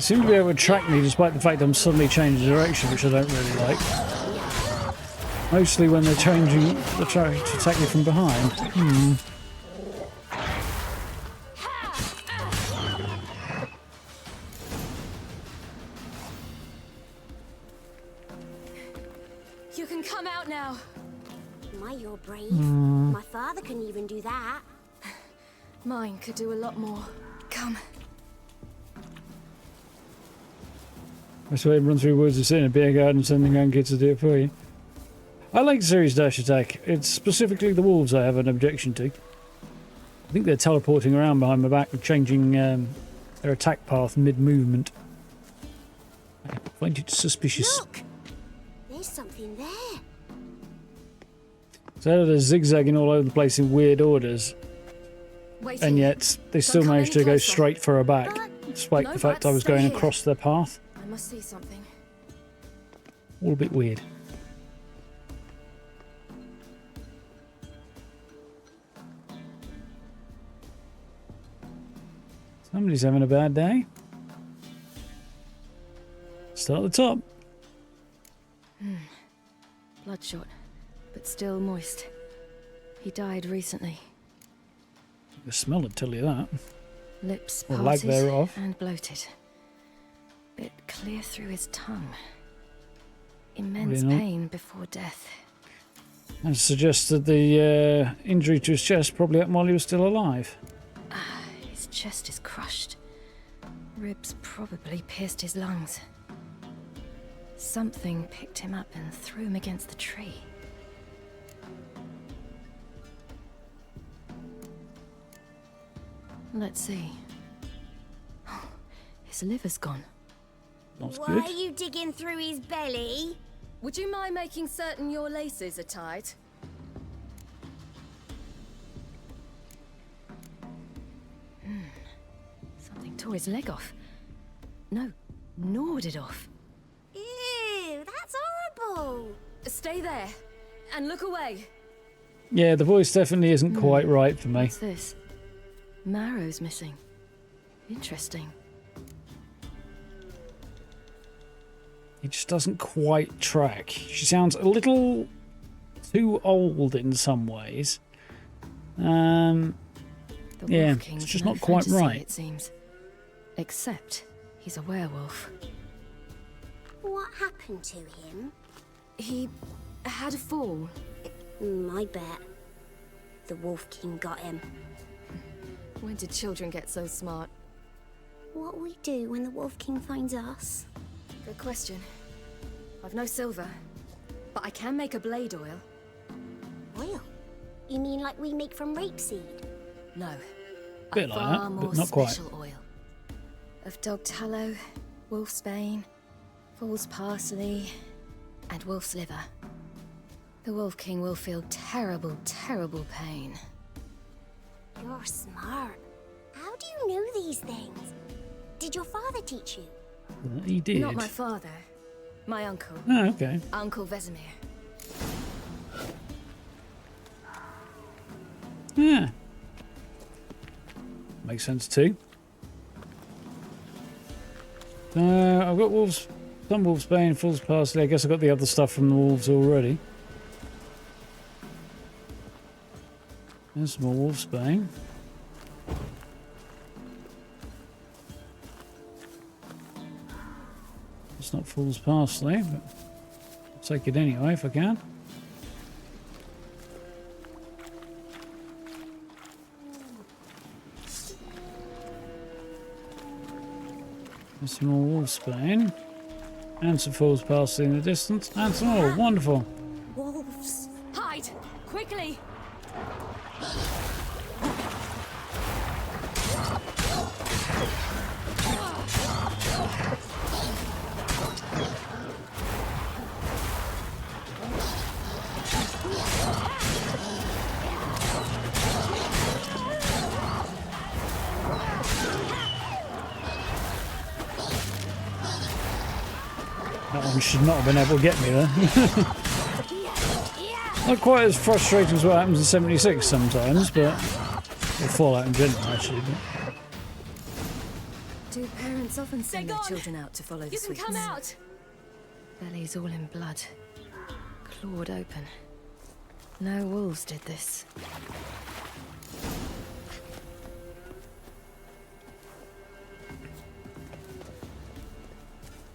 seem to be able to track me despite the fact I'm suddenly changing direction, which I don't really like. Mostly when they're changing the track to attack me from behind. You can come out now. My, you're brave. My father couldn't even do that. Mine could do a lot more. Come. I swear run through woods and sit in a beer garden sending young kids to do it for you. I like Ciri's dash attack. It's specifically the wolves I have an objection to. I think they're teleporting around behind my back and changing their attack path mid-movement. I find it suspicious. Look! There's something there. So they're zigzagging all over the place in weird orders, Wait and here. yet they still come managed any to go closer. straight for her back, despite No the fact I buts, was stay going here. across their path. I must see something. All a bit weird. Somebody's having a bad day. Start at the top. Bloodshot, but still moist. He died recently. The smell would tell you that. Lips Or lack parted thereof. and bloated. Bit clear through his tongue. Immense Really not. pain before death. That suggests that the injury to his chest probably happened while he was still alive. His chest is crushed. Ribs probably pierced his lungs. Something picked him up and threw him against the tree. Let's see. His liver's gone. That's Why good. are you digging through his belly? Would you mind making certain your laces are tied? Something tore his leg off. No, gnawed it off. Ew, that's horrible. Stay there and look away. Yeah, the voice definitely isn't quite right for me. What's this? Marrow's missing. Interesting. It just doesn't quite track. She sounds a little too old in some ways. The Yeah, Wolf King's it's just no not quite fantasy, right. It seems. Except he's a werewolf. What happened to him? He had a fall. I bet. The Wolf King got him. When did children get so smart? What'll we do when the Wolf King finds us? Good question. I've no silver, but I can make a blade oil. Oil? You mean like we make from rapeseed? No. Bit a like far that, more but not quite. special oil. Of dog tallow, wolf's bane, fool's parsley, and wolf's liver. The Wolf King will feel terrible, terrible pain. You're smart. How do you know these things? Did your father teach you? He did. Not my father. My uncle. Oh, okay. Uncle Vesemir. Yeah. Makes sense too. I've got wolves, some wolf's bane, fool's parsley. I guess I got the other stuff from the wolves already. There's some more wolf's bane. It's not fool's parsley, but I'll take it anyway if I can. There's some more wolf's bane. And some fool's parsley in the distance. And some more. Wonderful. Wolves. Hide! Quickly! That one should not have been able to get me there. Not quite as frustrating as what happens in 76 sometimes, but... Or Fallout in general, actually. But... Do parents often send They're their gone. children out to follow the You can sweetness? come out. Bellies all in blood. Clawed open. No wolves did this.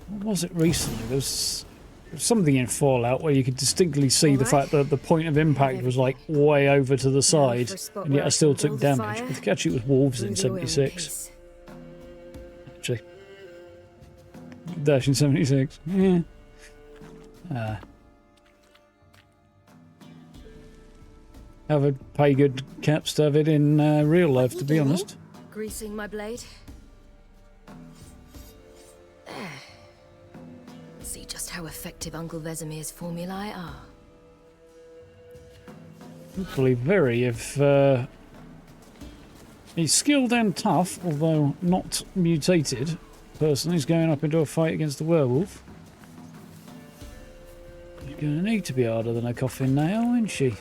What was it recently? There was something in Fallout where you could distinctly see the fact that the point of impact was like way over to the side, and yet I still took damage. I think actually it was wolves in 76. Actually. Dash in 76. Yeah. I would pay good caps to have it in real life, to be honest. Greasing my blade. There. See just how effective Uncle Vesemir's formulae are. Hopefully very if he's skilled and tough, although not mutated. Person who's going up into a fight against the werewolf. She's going to need to be harder than a coffin nail, isn't she?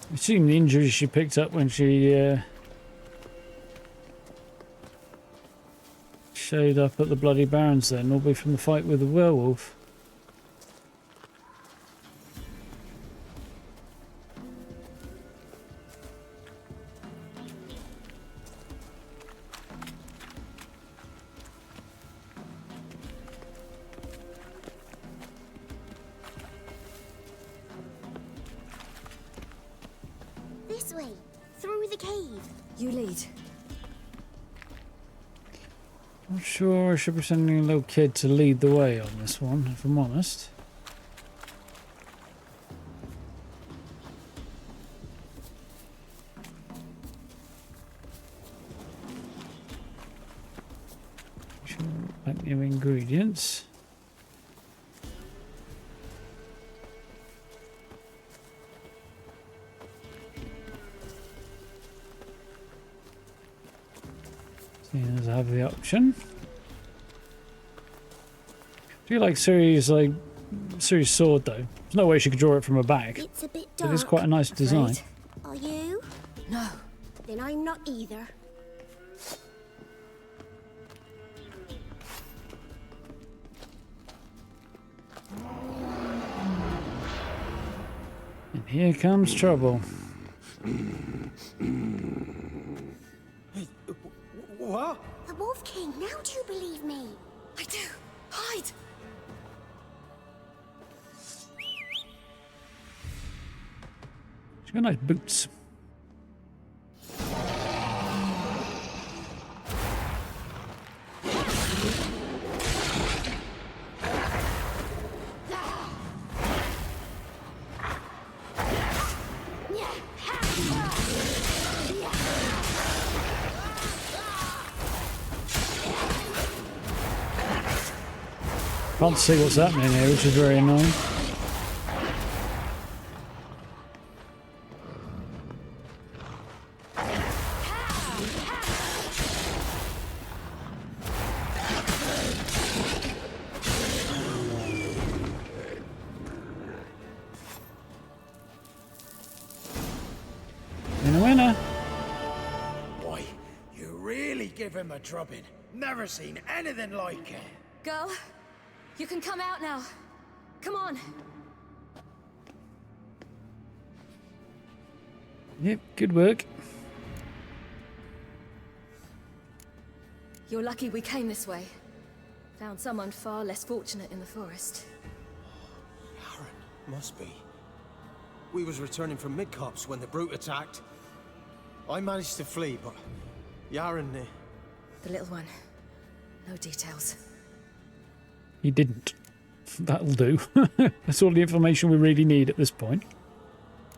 I assume the injuries she picked up when she showed up at the Bloody Barrens then will be from the fight with the werewolf. This way, through the cave. You lead. Not sure I should be sending a little kid to lead the way on this one, if I'm honest. Plenty of ingredients. Seeing as I have the option. Do you like Ciri's sword though? There's no way she could draw it from her back. It's a bit dark. It is quite a nice design. Afraid? Are you? No. Then I'm not either. And here comes trouble. What? The Wolf King, now do you believe me? I do. Hide. She's got nice boots. Can't see what's happening here, which is very annoying. Winner. Boy, you really give him a drubbing. Never seen anything like it. Girl, you can come out now. Come on. Yep, good work. You're lucky we came this way. Found someone far less fortunate in the forest. Aaron, must be. We was returning from Midcops when the brute attacked. I managed to flee, but Yaren... The little one. No details. He didn't. That'll do. That's all the information we really need at this point.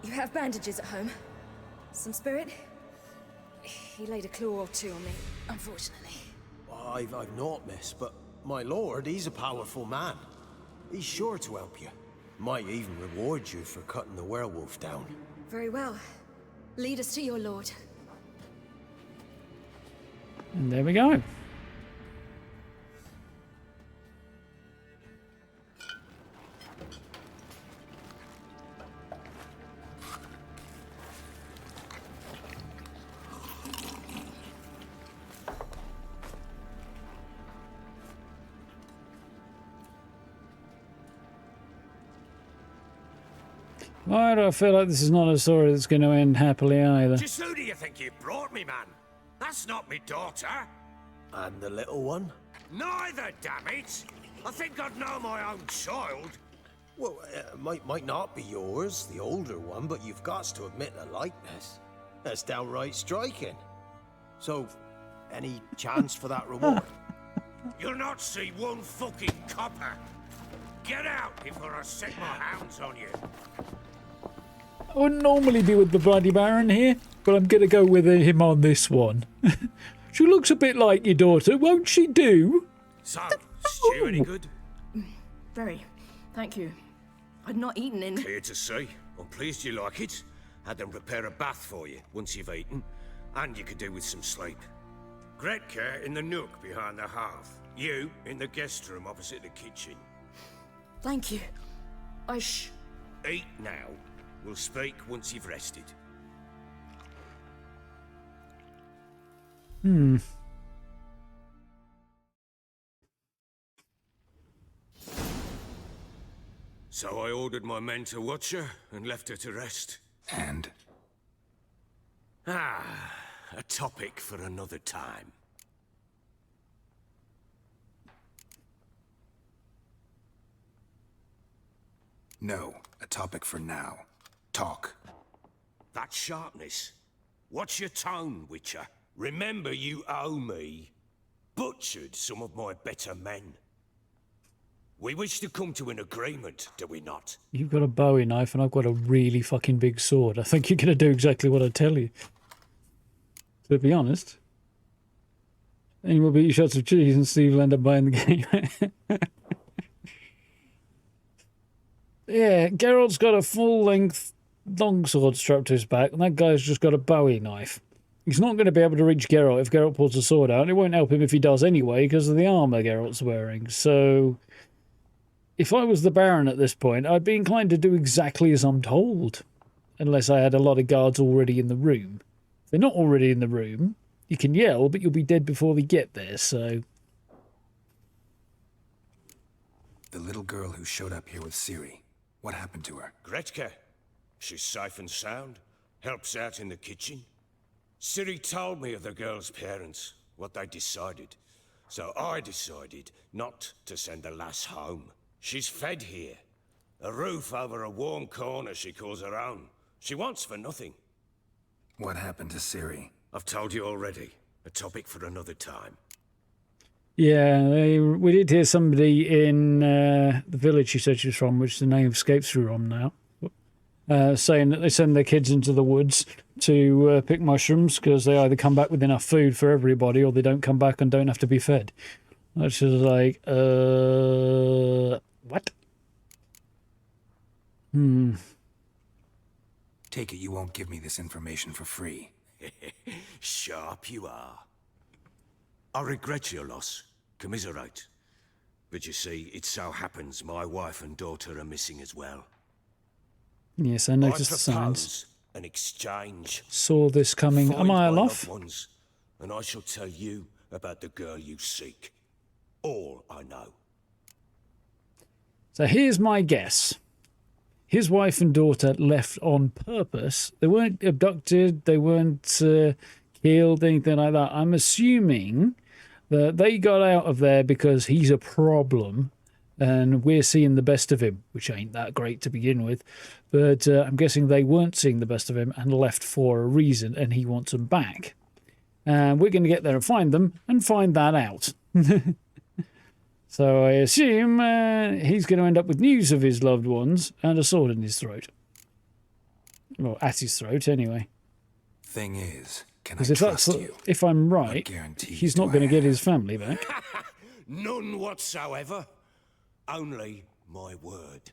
You have bandages at home? Some spirit? He laid a claw or two on me, unfortunately. I've not, miss, but my lord, he's a powerful man. He's sure to help you. Might even reward you for cutting the werewolf down. Very well. Lead us to your lord. And there we go. Why do I feel like this is not a story that's going to end happily either? Just who do you think you brought me, man? That's not me daughter. And the little one? Neither, damn it! I think I'd know my own child. Well, might not be yours, the older one, but you've got to admit the likeness. That's downright striking. So, any chance for that reward? You'll not see one fucking copper. Get out before I set my hounds on you. I wouldn't normally be with the bloody Baron here, but I'm going to go with him on this one. She looks a bit like your daughter, won't she do? So, stew any good? Very. Thank you. I'd not eaten in... Clear to see. I'm pleased you like it. Had them prepare a bath for you once you've eaten, and you could do with some sleep. Gretka in the nook behind the hearth. You in the guest room opposite the kitchen. Thank you. Eat now. We'll speak once you've rested. So I ordered my men to watch her and left her to rest. And? A topic for another time. No, a topic for now. Talk. That sharpness. What's your tone, Witcher? Remember you owe me. Butchered some of my better men. We wish to come to an agreement, do we not? You've got a Bowie knife and I've got a really fucking big sword. I think you're going to do exactly what I tell you. To be honest. And we'll beat you shots of cheese and Steve will end up buying the game. Yeah, Geralt's got a full-length longsword strapped to his back, and that guy's just got a Bowie knife. He's not going to be able to reach Geralt if Geralt pulls a sword out, and it won't help him if he does anyway, because of the armour Geralt's wearing. So, if I was the Baron at this point, I'd be inclined to do exactly as I'm told, unless I had a lot of guards already in the room. If they're not already in the room, you can yell, but you'll be dead before they get there, so... The little girl who showed up here with Ciri. What happened to her? Gretka. She's safe and sound. Helps out in the kitchen. Ciri told me of the girl's parents, what they decided. So I decided not to send the lass home. She's fed here. A roof over a warm corner she calls her own. She wants for nothing. What happened to Ciri? I've told you already. A topic for another time. Yeah, we did hear somebody in the village she said she was from, which the name escapes through on now, saying that they send their kids into the woods to pick mushrooms because they either come back with enough food for everybody or they don't come back and don't have to be fed. Which is like, what? Take it you won't give me this information for free. Sharp you are. I regret your loss. Commiserate. But you see, it so happens my wife and daughter are missing as well. Yes, I noticed the I signs. propose an exchange. Saw this coming a Find mile my off. loved ones, and I shall tell you about the girl you seek. All I know. So here's my guess. His wife and daughter left on purpose. They weren't abducted. They weren't killed, anything like that. I'm assuming that they got out of there because he's a problem and we're seeing the best of him, which ain't that great to begin with. But I'm guessing they weren't seeing the best of him and left for a reason, and he wants them back. And we're going to get there and find them and find that out. So I assume he's going to end up with news of his loved ones and a sword in his throat. Well, at his throat, anyway. Thing is, can I Because if trust that's, you? if I'm right, guarantees he's do not I going to get have? his family back. None whatsoever. Only my word.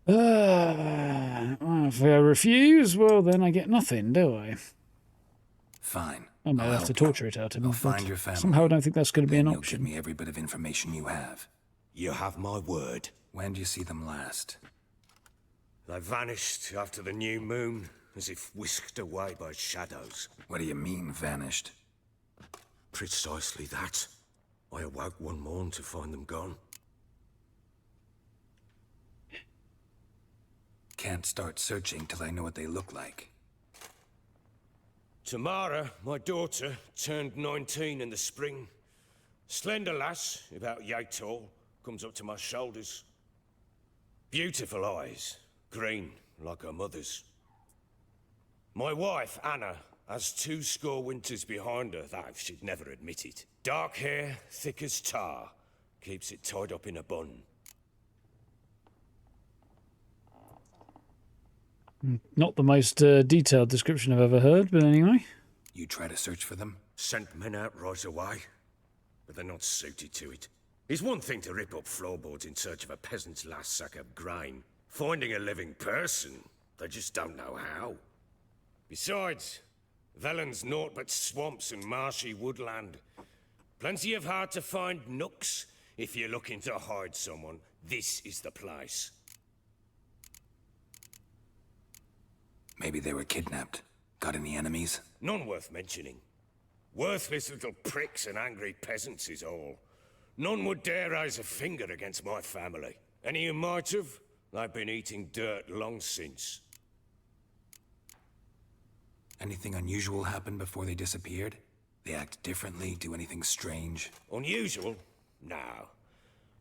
Well, if I refuse, well, then I get nothing, do I? Fine. I may I'll have to help you. torture it out of him, I'll but find your family. somehow I don't think that's going to be Then an you'll give option. me every bit of information you have. You have my word. When do you see them last? They vanished after the new moon, as if whisked away by shadows. What do you mean, vanished? Precisely that. I awoke one morn to find them gone. Can't start searching till I know what they look like. Tamara, my daughter, turned 19 in the spring. Slender lass, about yay tall, comes up to my shoulders. Beautiful eyes, green like her mother's. My wife, Anna, has 20 winters behind her, though she'd never admit it. Dark hair, thick as tar, keeps it tied up in a bun. Not the most detailed description I've ever heard, but anyway. You try to search for them? Sent men out right away, but they're not suited to it. It's one thing to rip up floorboards in search of a peasant's last sack of grain. Finding a living person, they just don't know how. Besides, Velen's naught but swamps and marshy woodland. Plenty of hard-to-find nooks. If you're looking to hide someone, this is the place. Maybe they were kidnapped. Got any enemies? None worth mentioning. Worthless little pricks and angry peasants is all. None would dare raise a finger against my family. Any who might have, they've been eating dirt long since. Anything unusual happen before they disappeared? They act differently, do anything strange? Unusual? No.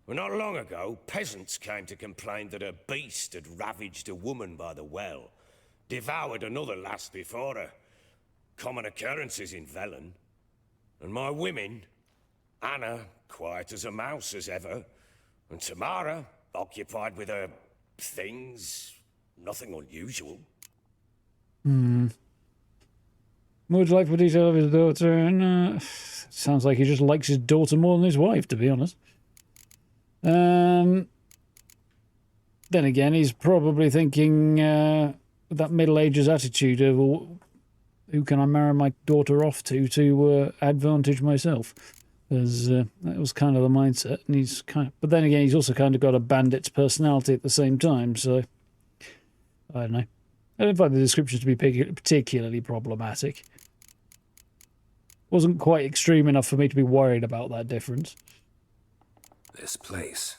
Well, not long ago, peasants came to complain that a beast had ravaged a woman by the well. Devoured another lass before her. Common occurrences in Velen. And my women, Anna, quiet as a mouse as ever, and Tamara, occupied with her things, nothing unusual. More delightful detail of his daughter, and sounds like he just likes his daughter more than his wife, to be honest. Then again, he's probably thinking that Middle Ages attitude of, well, who can I marry my daughter off to advantage myself? Because that was kind of the mindset, and he's but then again, he's also kind of got a bandit's personality at the same time. So I don't know. I don't find the description to be particularly problematic. Wasn't quite extreme enough for me to be worried about that difference. This place.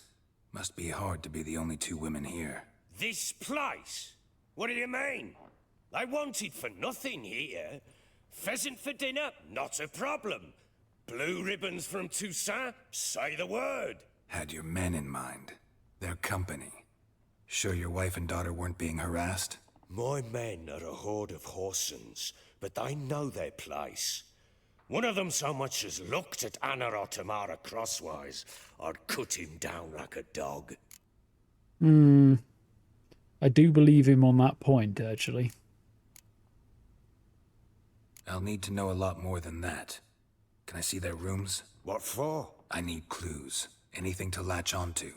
Must be hard to be the only two women here. This place? What do you mean? They wanted for nothing here. Pheasant for dinner? Not a problem. Blue ribbons from Toussaint? Say the word. Had your men in mind. Their company. Sure your wife and daughter weren't being harassed? My men are a horde of whoresons, but they know their place. One of them so much as looked at Anna or Tamara crosswise, I'd cut him down like a dog. I do believe him on that point, actually. I'll need to know a lot more than that. Can I see their rooms? What for? I need clues. Anything to latch onto.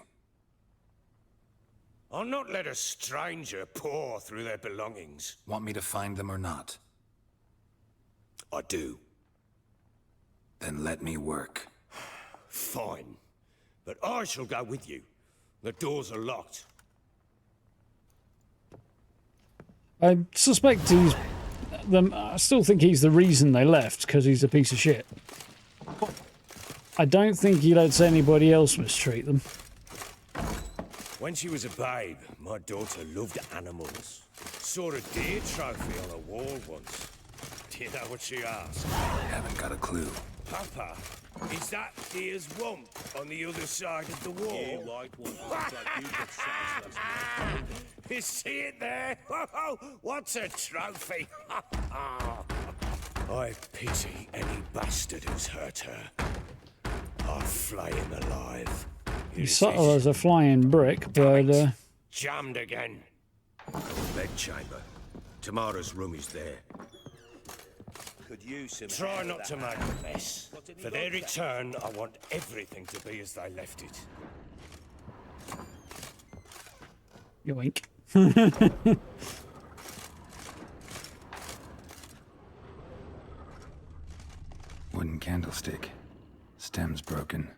I'll not let a stranger pore through their belongings. Want me to find them or not? I do. Then let me work. Fine. But I shall go with you. The doors are locked. I suspect he's... I still think he's the reason they left, because he's a piece of shit. I don't think he lets anybody else mistreat them. When she was a babe, my daughter loved animals. Saw a deer trophy on a wall once. Do you know what she asked? Haven't got a clue. Papa, is that deer's wump on the other side of the wall? Yeah, white one. Like you got size last night. You see it there? Oh, what's a trophy? I pity any bastard who's hurt her. I'll flay him alive. He's subtle as a flying brick, but... Jammed again. Bedchamber. Tamara's room is there. could use some Try help not with to that. make a mess. Got any For their vodka? return, I want everything to be as they left it. Yoink. Wooden candlestick. Stem's broken.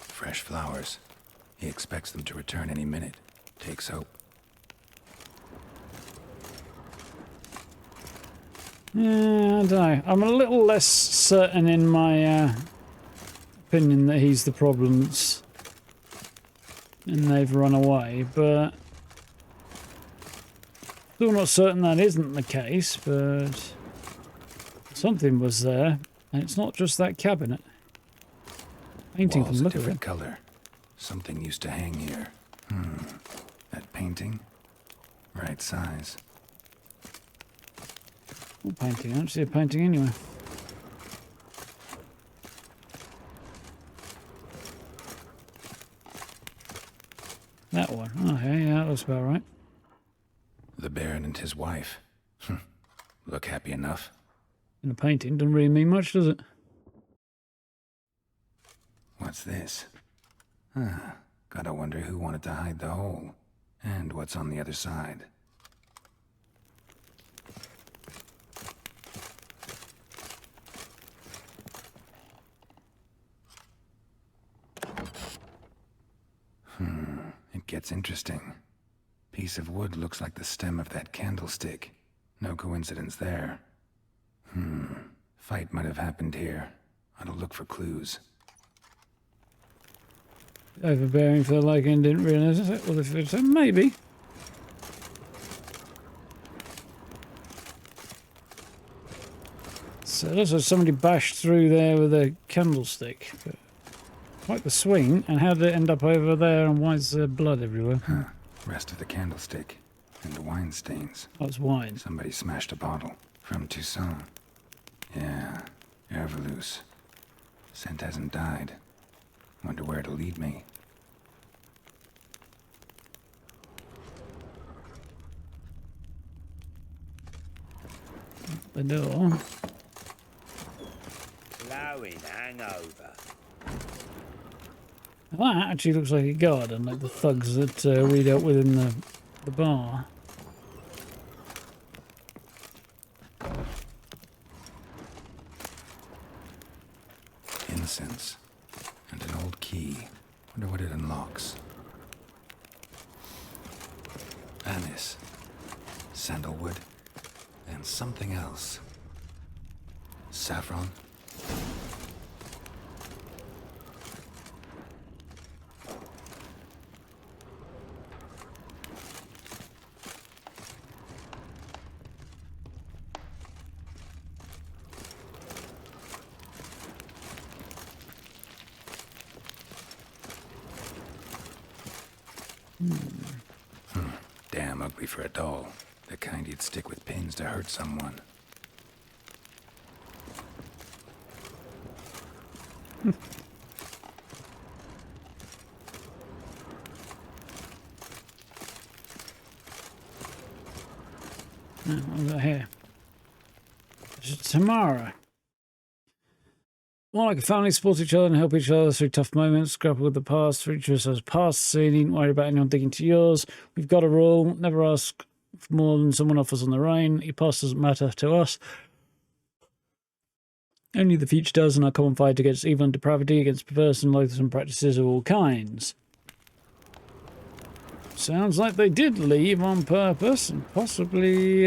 Fresh flowers. He expects them to return any minute. Takes hope. Yeah, I don't know. I'm a little less certain in my opinion that he's the problem and they've run away, but still not certain that isn't the case, but something was there, and it's not just that cabinet. Painting from Walls the a look of it. different color. Something used to hang here. That painting? Right size. What painting? I don't see a painting anywhere. That one. Okay, yeah, that looks about right. The Baron and his wife. Look happy enough. In a painting doesn't really mean much, does it? What's this? Gotta wonder who wanted to hide the hole. And what's on the other side. It gets interesting. Piece of wood looks like the stem of that candlestick. No coincidence there. Fight might have happened here. Ought to look for clues. Overbearing for the like and didn't realise it. Well, if it's maybe. So it looks like somebody bashed through there with a candlestick. But quite the swing. And how did it end up over there? And why is there blood everywhere? Rest of the candlestick. And wine stains. Oh, it's wine. Somebody smashed a bottle. From Toussaint. Yeah, Herveloos. Scent hasn't died. Wonder where it'll lead me. The door. Flowing hangover. That actually looks like a garden, like the thugs that we dealt with in the bar. Incense. And an old key. Wonder what it unlocks. Anise. Sandalwood. And something else. Saffron. Damn ugly for a doll. The kind you'd stick with pins to hurt someone. What was that here? It's Tamara. More like a family, support each other and help each other through tough moments, grapple with the past, for each of us has past, so you needn't worry about anyone digging to yours. We've got a rule, never ask for more than someone offers on the rain. Your past doesn't matter to us. Only the future does, and our common fight against evil and depravity, against perverse and loathsome practices of all kinds. Sounds like they did leave on purpose, and possibly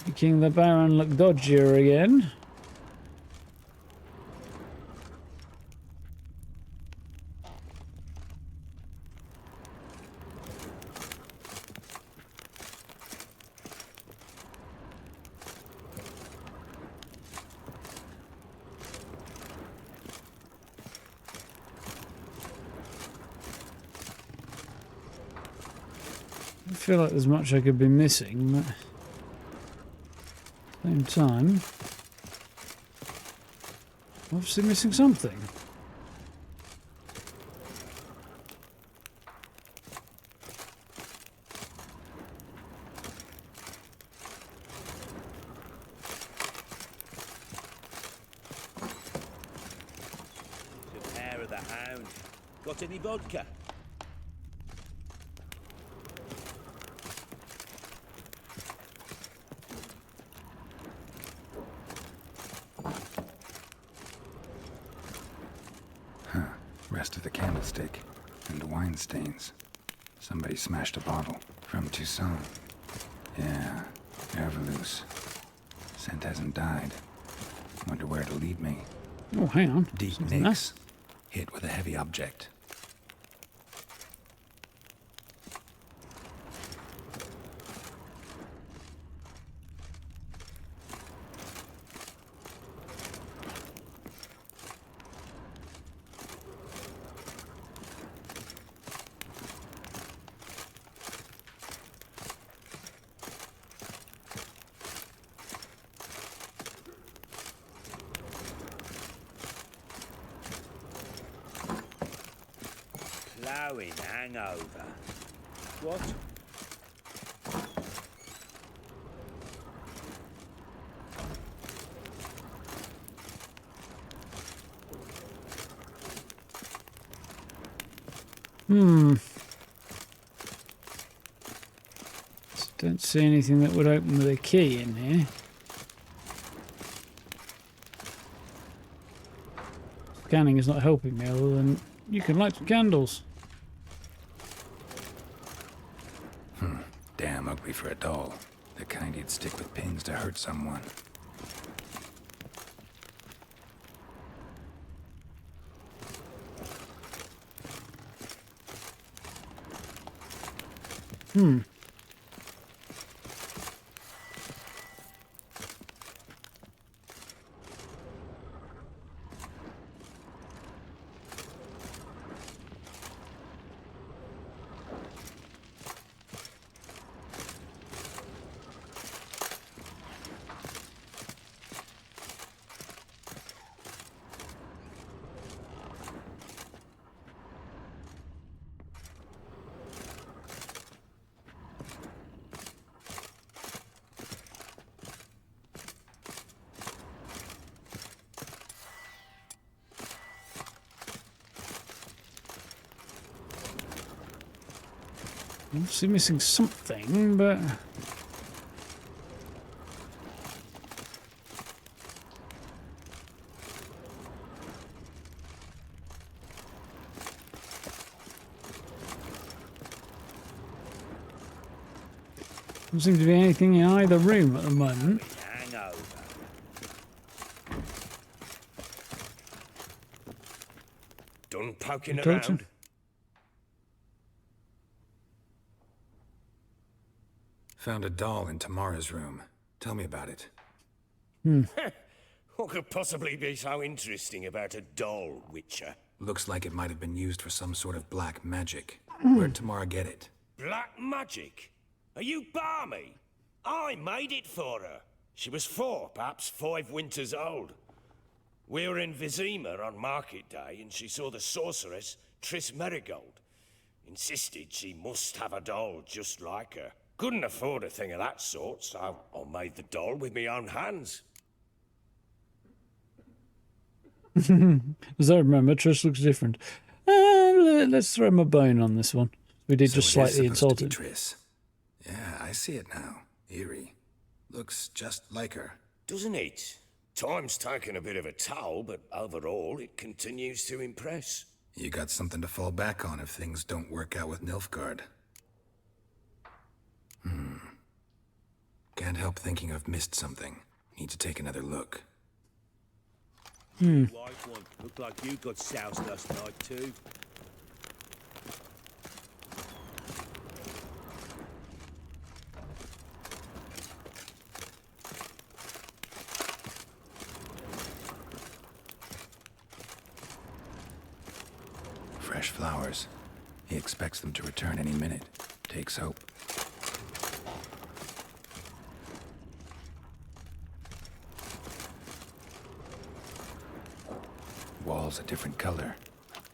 making the Baron look dodgier again. feel like there's much I could be missing, but at the same time, obviously missing something. The hair of the hound. Got any vodka? Rest of the candlestick and the wine stains. Somebody smashed a bottle from Tucson. Yeah, Everloose. Scent hasn't died. Wonder where it'll lead me. Oh, hang on. Deep Something nicks. Hit with a heavy object. Ploughing hangover. What? Don't see anything that would open with a key in here. Scanning is not helping me, other than you can light some candles. Damn ugly for a doll. The kind you'd stick with pins to hurt someone. Obviously missing something, but doesn't seem to be anything in either room at the moment. Hangover. Done poking Doctor? around? Found a doll in Tamara's room. Tell me about it. What could possibly be so interesting about a doll, Witcher? Looks like it might have been used for some sort of black magic. Where'd Tamara get it? Black magic? Are you balmy? I made it for her. She was 4, perhaps 5 winters old. We were in Vizima on market day, and she saw the sorceress, Triss Merigold. Insisted she must have a doll just like her. Couldn't afford a thing of that sort, so I made the doll with my own hands. As I remember, Trish looks different. Let's throw him a bone on this one. We did So just it is slightly supposed to insult be him. Triss. Yeah, I see it now. Eerie. Looks just like her. Doesn't it? Time's taken a bit of a toll, but overall it continues to impress. You got something to fall back on if things don't work out with Nilfgaard. Can't help thinking I've missed something. Need to take another look. White one. Looked like you got soused last night too. Fresh flowers. He expects them to return any minute. Takes hope. wall's a different color.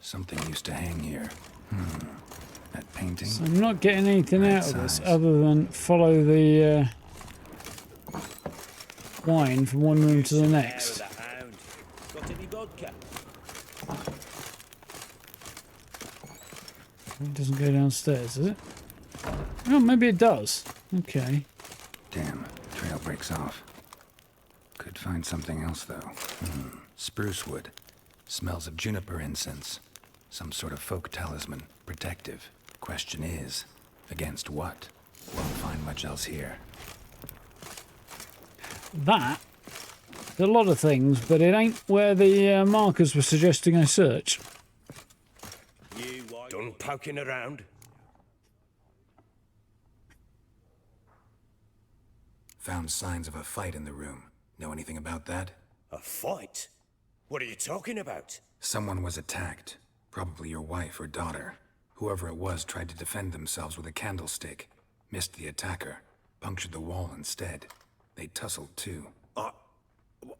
Something used to hang here. That painting? So I'm not getting anything Right out of this size. other than follow the wine from one room to the Hair of next. the hound. Got any vodka? It doesn't go downstairs, does it? Oh, maybe it does. Okay. Damn, trail breaks off. Could find something else, though. Spruce wood. Smells of juniper incense. Some sort of folk talisman. Protective. Question is, against what? Won't find much else here. That, a lot of things, but it ain't where the markers were suggesting I search. You white Done poking around? Found signs of a fight in the room. Know anything about that? A fight? What are you talking about? Someone was attacked. Probably your wife or daughter. Whoever it was tried to defend themselves with a candlestick. Missed the attacker. Punctured the wall instead. They tussled too. I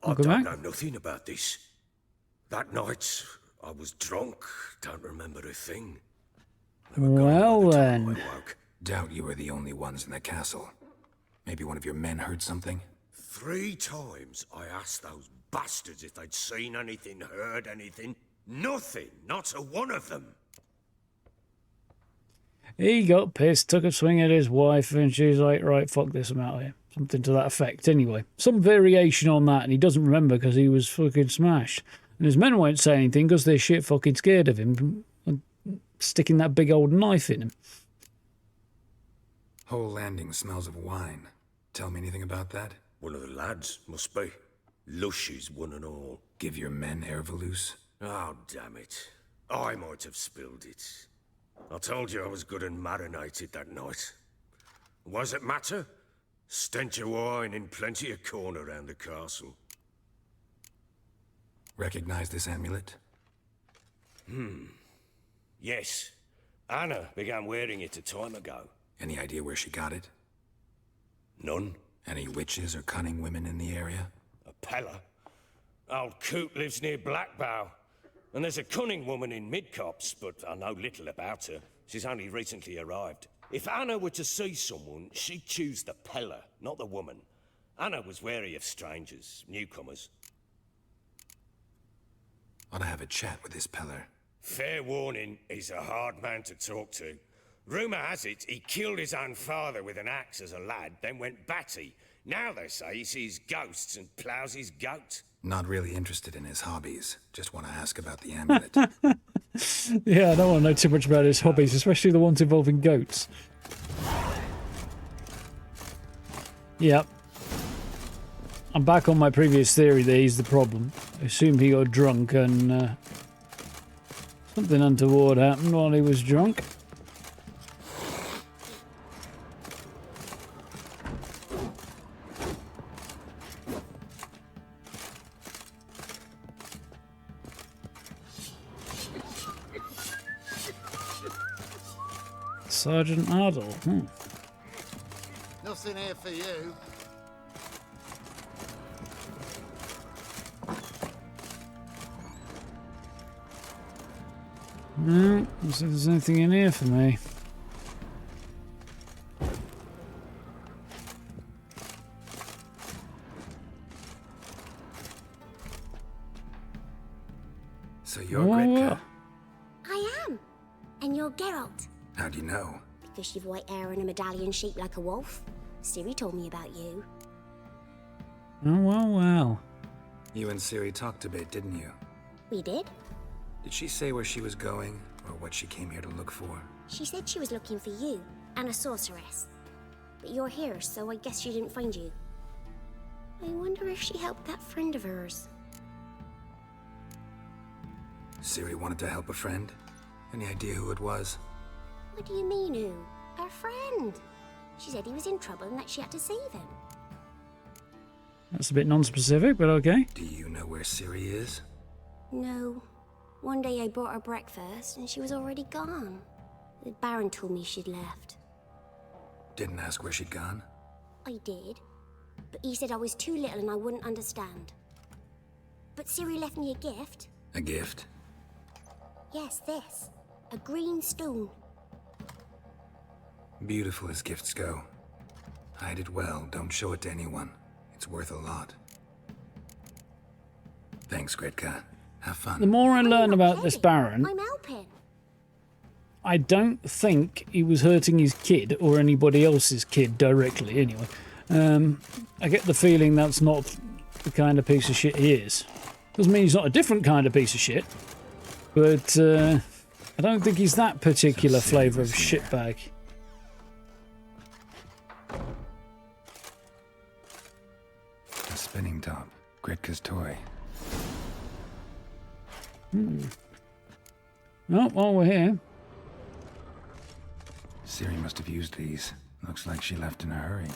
Welcome don't back. know nothing about this. That night, I was drunk. Don't remember a thing. Well I then. woke. Doubt you were the only ones in the castle. Maybe one of your men heard something? 3 times I asked those bastards if they'd seen anything, heard anything. Nothing. Not a one of them. He got pissed, took a swing at his wife, and she's like, right, fuck this, I'm out of here. Something to that effect, anyway. Some variation on that, and he doesn't remember because he was fucking smashed. And his men won't say anything because they're shit fucking scared of him sticking that big old knife in him. Whole landing smells of wine. Tell me anything about that? One of the lads, must be. Lushes, one and all. Give your men Ervalus? Oh, damn it. I might have spilled it. I told you I was good and marinated that night. What does it matter? Stench of wine in plenty of corn around the castle. Recognize this amulet? Yes. Anna began wearing it a time ago. Any idea where she got it? None. Any witches or cunning women in the area? A Pella. Old Coot lives near Blackbow. And there's a cunning woman in Midcops, but I know little about her. She's only recently arrived. If Anna were to see someone, she'd choose the Pella, not the woman. Anna was wary of strangers, newcomers. Ought to have a chat with this Peller. Fair warning, he's a hard man to talk to. Rumour has it he killed his own father with an axe as a lad, then went batty. Now they say he sees ghosts and ploughs his goat. Not really interested in his hobbies. Just want to ask about the amulet. Yeah, I don't want to know too much about his hobbies, especially the ones involving goats. Yep. I'm back on my previous theory that he's the problem. I assume he got drunk and something untoward happened while he was drunk. Sergeant Ardle. Nothing here for you. No, let's see if there's anything in here for me. So you're Oh, Gretka. I am. And you're Geralt. How do you know? Because you've white hair and a medallion shaped like a wolf. Ciri told me about you. Oh, well. You and Ciri talked a bit, didn't you? We did. Did she say where she was going, or what she came here to look for? She said she was looking for you and a sorceress. But you're here, so I guess she didn't find you. I wonder if she helped that friend of hers. Ciri wanted to help a friend? Any idea who it was? What do you mean, who? Our friend. She said he was in trouble and that she had to save him. That's a bit non-specific, but okay. Do you know where Ciri is? No. One day I brought her breakfast and she was already gone. The Baron told me she'd left. Didn't ask where she'd gone? I did. But he said I was too little and I wouldn't understand. But Ciri left me a gift. A gift? Yes, this. A green stone. Beautiful as gifts go. Hide it well, don't show it to anyone. It's worth a lot. Thanks, Gretka. Have fun. The more I learn about this Baron, I'm helping. I don't think he was hurting his kid or anybody else's kid directly, anyway. I get the feeling that's not the kind of piece of shit he is. Doesn't mean he's not a different kind of piece of shit, but I don't think he's that particular flavour of shitbag. A spinning top. Gretka's toy. Oh, while we're here. Ciri must have used these. Looks like she left in a hurry.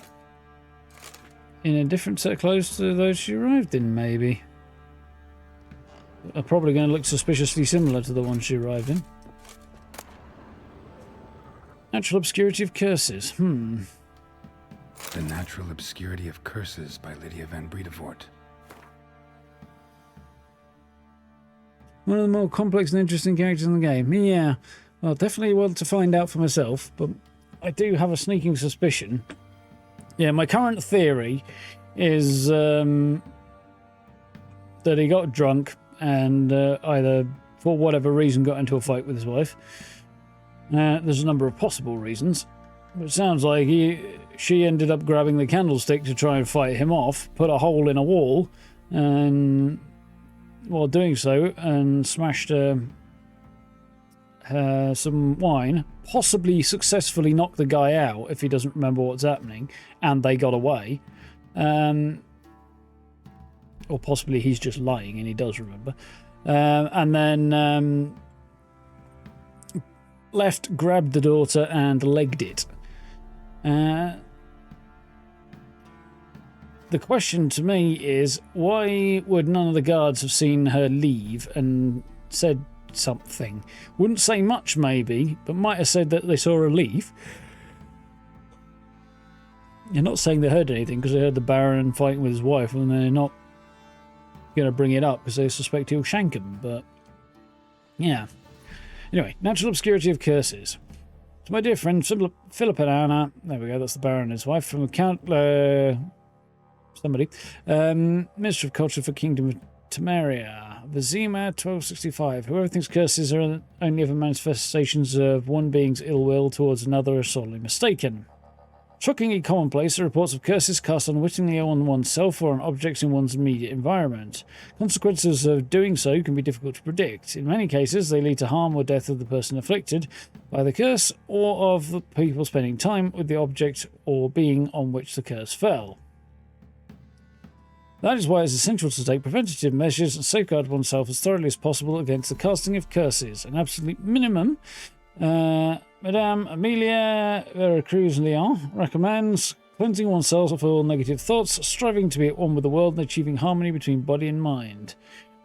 In a different set of clothes to those she arrived in, maybe. Are probably going to look suspiciously similar to the one she arrived in. Natural obscurity of curses. The Natural Obscurity of Curses by Lydia van Bredevoort. One of the more complex and interesting characters in the game. Yeah, well, definitely want to find out for myself, but I do have a sneaking suspicion. Yeah, my current theory is that he got drunk and either, for whatever reason, got into a fight with his wife. There's a number of possible reasons. But it sounds like she ended up grabbing the candlestick to try and fight him off, put a hole in a wall, and while doing so, and smashed some wine, possibly successfully knocked the guy out if he doesn't remember what's happening, and they got away. Or possibly he's just lying and he does remember. And then left, grabbed the daughter and legged it. The question to me is, why would none of the guards have seen her leave and said something? Wouldn't say much, maybe, but might have said that they saw her leave. You're not saying they heard anything because they heard the Baron fighting with his wife, and they're not going to bring it up because they suspect he'll shank him, but yeah. Anyway, natural obscurity of curses. So my dear friend Philip and Anna, there we go, that's the Baron and his wife, from Minister of Culture for Kingdom of Temeria, Vizima 1265. Whoever thinks curses are only ever manifestations of one being's ill will towards another are sorely mistaken. Shockingly commonplace are reports of curses cast unwittingly on oneself or on objects in one's immediate environment. Consequences of doing so can be difficult to predict. In many cases, they lead to harm or death of the person afflicted by the curse or of the people spending time with the object or being on which the curse fell. That is why it's essential to take preventative measures and safeguard oneself as thoroughly as possible against the casting of curses. An absolute minimum, Madame Amelia Veracruz Leon recommends cleansing oneself of all negative thoughts, striving to be at one with the world and achieving harmony between body and mind.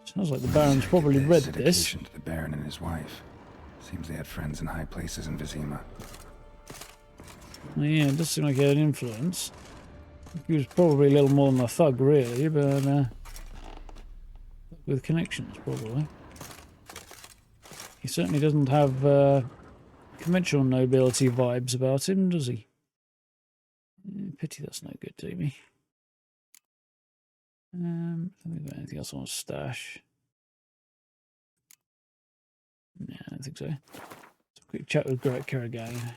Sounds like the Baron's probably read this. To the Baron and his wife. Seems they had friends in high places in Vizima. Well, yeah, it does seem like he had an influence. He was probably a little more than a thug, really, but with connections, probably. He certainly doesn't have conventional nobility vibes about him, does he? Pity that's no good to me. I don't think we've got anything else on stash. Yeah, I don't think so. Let's have a quick chat with Gretka again.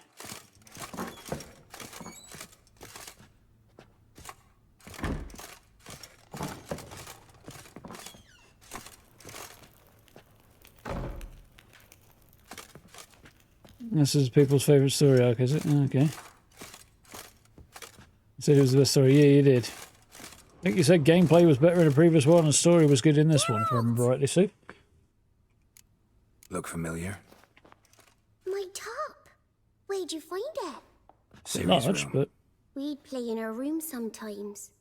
This is people's favourite story arc, is it? Okay. You said it was the best story. Yeah, you did. I think you said gameplay was better in the previous one and story was good in this one, if I remember rightly, Sue. Look familiar? My top. Where'd you find it? Ciri's Large, room. but We'd play in her room sometimes.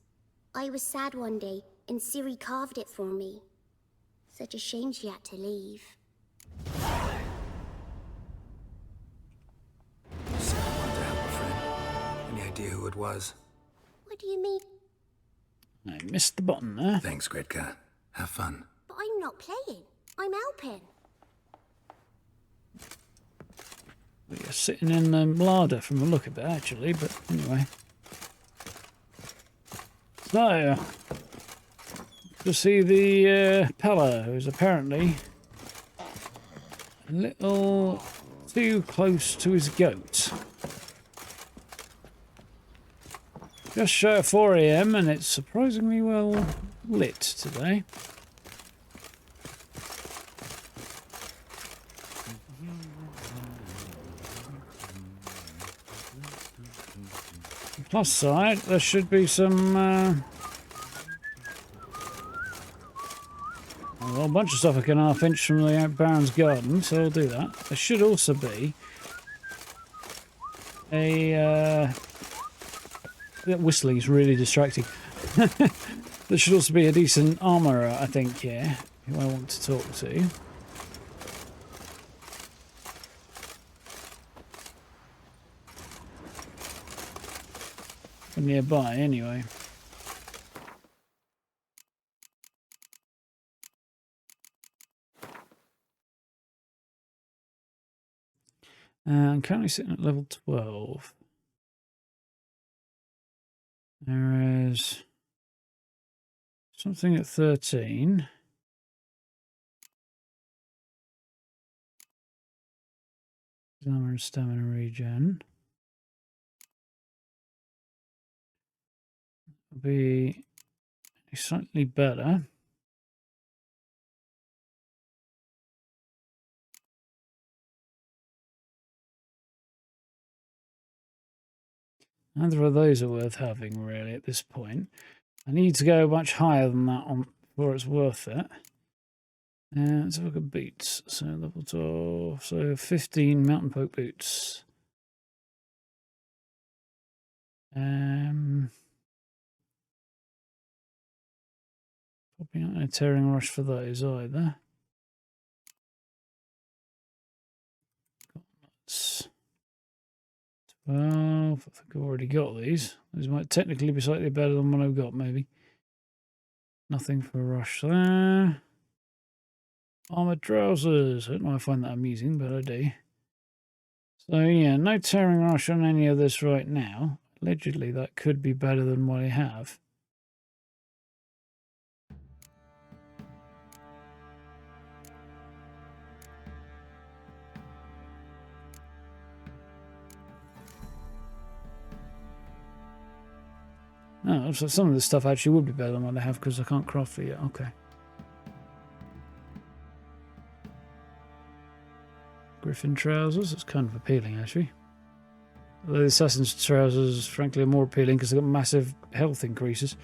I was sad one day, and Ciri carved it for me. Such a shame she had to leave. Wanted to help a friend. Any idea who it was? What do you mean? I missed the button there. Thanks, Gretka. Have fun. But I'm not playing. I'm helping. You're sitting in the larder from the look of it, actually, but anyway. So, to see the Pella, who's apparently a little too close to his goat. Just shy of 4 AM and it's surprisingly well lit today. Plus side, there should be some well, a bunch of stuff I can half-inch from the Baron's garden, so I'll do that. There should also be a that whistling is really distracting. There should also be a decent armourer, I think, here, who I want to talk to. Nearby, anyway. I'm currently sitting at level 12. There is something at 13. Armor and stamina regen. Will be slightly better. Neither of those are worth having, really, at this point. I need to go much higher than that before it's worth it. Let's have a look at boots. So level 12, so 15 mountain poke boots. Probably not a tearing rush for those either. Gauntlets. 12, I think I've already got these. These might technically be slightly better than what I've got, maybe. Nothing for a rush there. Armoured trousers. I don't know if I find that amusing, but I do. So yeah, no tearing rush on any of this right now. Allegedly, that could be better than what I have. Oh, so some of this stuff actually would be better than what I have because I can't craft it yet. Okay. Griffin trousers. It's kind of appealing, actually. Although the assassin's trousers, frankly, are more appealing because they've got massive health increases.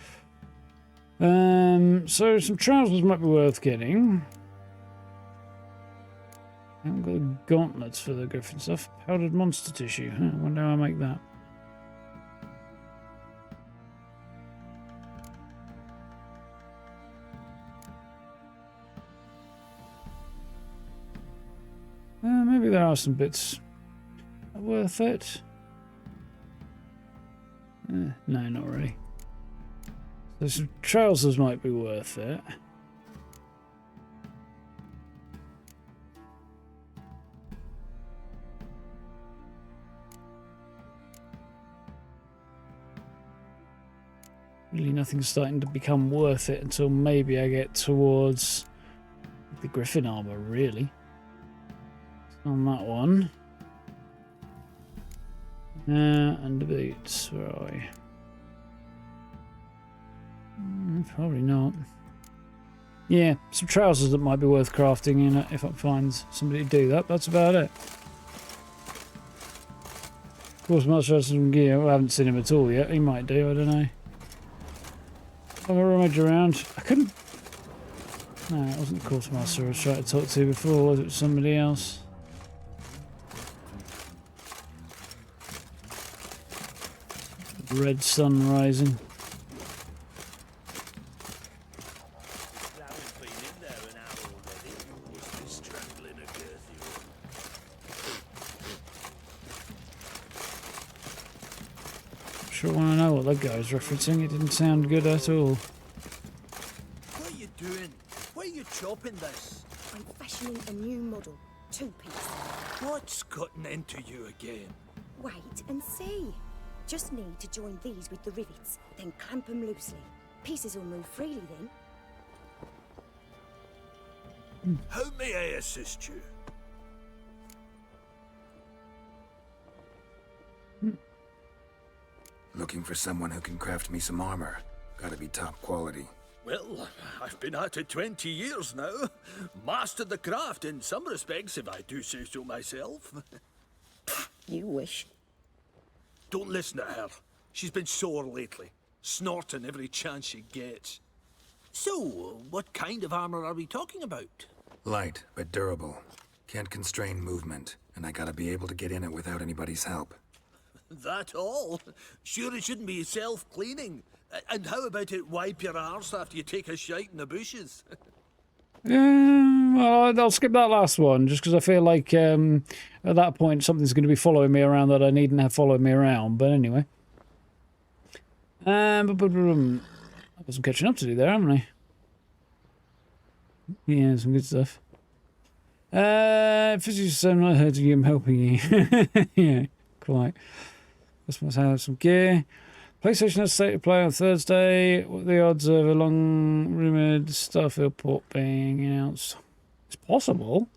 So some trousers might be worth getting. I haven't got the gauntlets for the Griffin stuff. Powdered monster tissue. I wonder how I make that. Maybe there are some bits worth it. No, not really. So some trousers might be worth it. Really nothing's starting to become worth it until maybe I get towards the Griffin armor, really. On that one. And the boots, where are we? Probably not. Yeah, some trousers that might be worth crafting in if I find somebody to do that. That's about it. Of course, much less some gear. I haven't seen him at all yet. He might do, I don't know. Have a rummage around. I couldn't... No, it wasn't the course master I was trying to talk to before, was it somebody else? Red sun rising. Sure want to know what that guy's referencing. It didn't sound good at all. What are you doing? Why are you chopping this? I'm fashioning a new model. 2-piece. What's gotten into you again? Wait and see. Just need to join these with the rivets, then clamp them loosely. Pieces will move freely then. How may I assist you? Looking for someone who can craft me some armor. Gotta be top quality. Well, I've been at it 20 years now. Mastered the craft in some respects, if I do say so myself. You wish. Don't listen to her. She's been sore lately, snorting every chance she gets. So, what kind of armor are we talking about? Light, but durable. Can't constrain movement, and I gotta be able to get in it without anybody's help. That all? Sure it shouldn't be self-cleaning. And how about it wipe your arse after you take a shite in the bushes? Well, I'll skip that last one, just because I feel like at that point something's going to be following me around that I needn't have following me around. But anyway. I've got some catching up to do there, haven't I? Yeah, some good stuff. Physics, I'm not hurting you, I'm helping you. Yeah, quite. This must have some gear. PlayStation has state of play on Thursday. What are the odds of a long-rumoured Starfield port being announced? It's possible.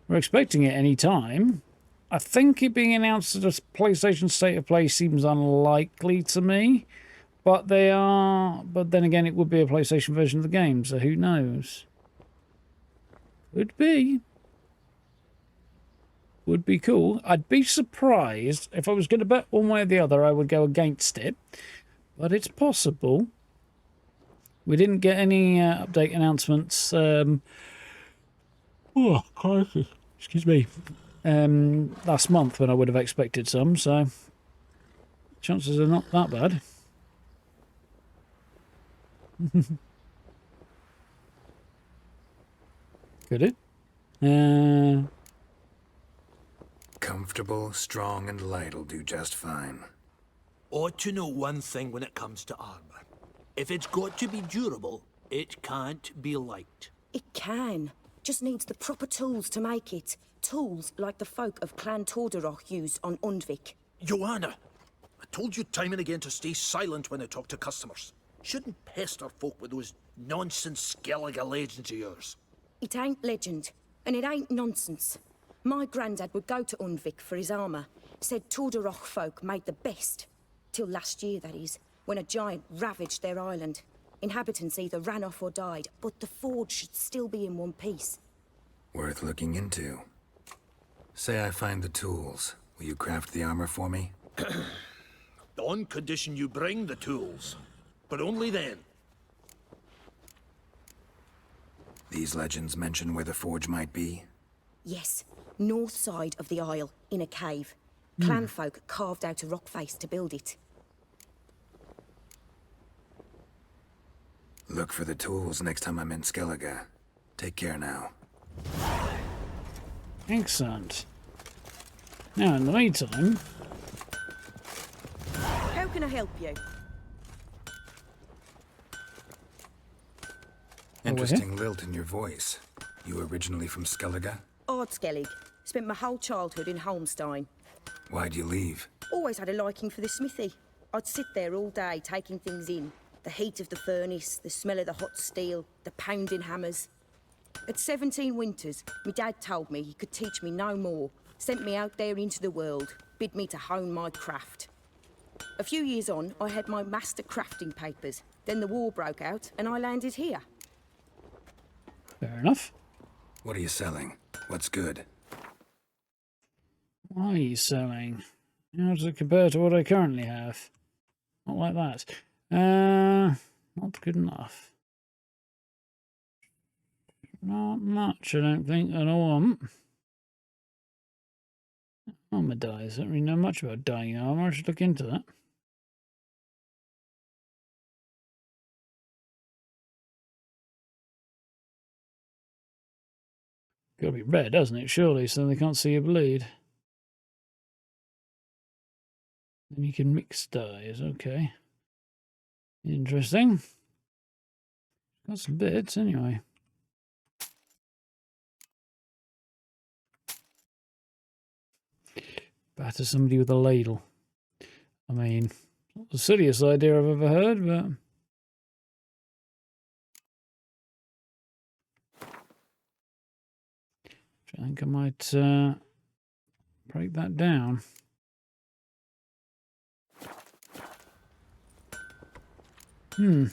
We're expecting it any time. I think it being announced at a PlayStation state of play seems unlikely to me. But they are... But then again, it would be a PlayStation version of the game, so who knows? Could be. Would be cool. I'd be surprised if I was going to bet one way or the other, I would go against it. But it's possible. We didn't get any update announcements. Oh, crikey. Excuse me. Last month when I would have expected some, so chances are not that bad. Could it? Comfortable, strong, and light'll do just fine. Ought to know one thing when it comes to armor. If it's got to be durable, it can't be light. It can. Just needs the proper tools to make it. Tools like the folk of Clan Tordarroch used on Undvik. Joanna, I told you time and again to stay silent when I talk to customers. Shouldn't pester folk with those nonsense Skellige legends of yours. It ain't legend, and it ain't nonsense. My granddad would go to Undvik for his armour. Said Tordarroch folk made the best. Till last year, that is, when a giant ravaged their island. Inhabitants either ran off or died, but the forge should still be in one piece. Worth looking into. Say I find the tools. Will you craft the armor for me? On condition you bring the tools. But only then. These legends mention where the forge might be? Yes, north side of the isle, in a cave. Clan folk carved out a rock face to build it. Look for the tools next time I'm in Skellige. Take care now. Excellent. Now, in the meantime... How can I help you? Interesting lilt in your voice. You originally from Skellige? Ardskellig. Spent my whole childhood in Holmstein. Why'd you leave? Always had a liking for the smithy. I'd sit there all day taking things in. The heat of the furnace, the smell of the hot steel, the pounding hammers. At 17 winters, my dad told me he could teach me no more. Sent me out there into the world, bid me to hone my craft. A few years on, I had my master crafting papers. Then the war broke out and I landed here. Fair enough. What are you selling? What's good? What are you selling? How does it compare to what I currently have? Not like that. Not good enough. Not much, I don't think, that I want. Armor dyes. I don't really know much about dyeing armor. I should look into that. Got to be red, doesn't it? Surely, so they can't see you bleed. Then you can mix dyes. Okay. Interesting. Got some bits anyway. Batter somebody with a ladle. I mean, not the silliest idea I've ever heard, but... I think I might break that down.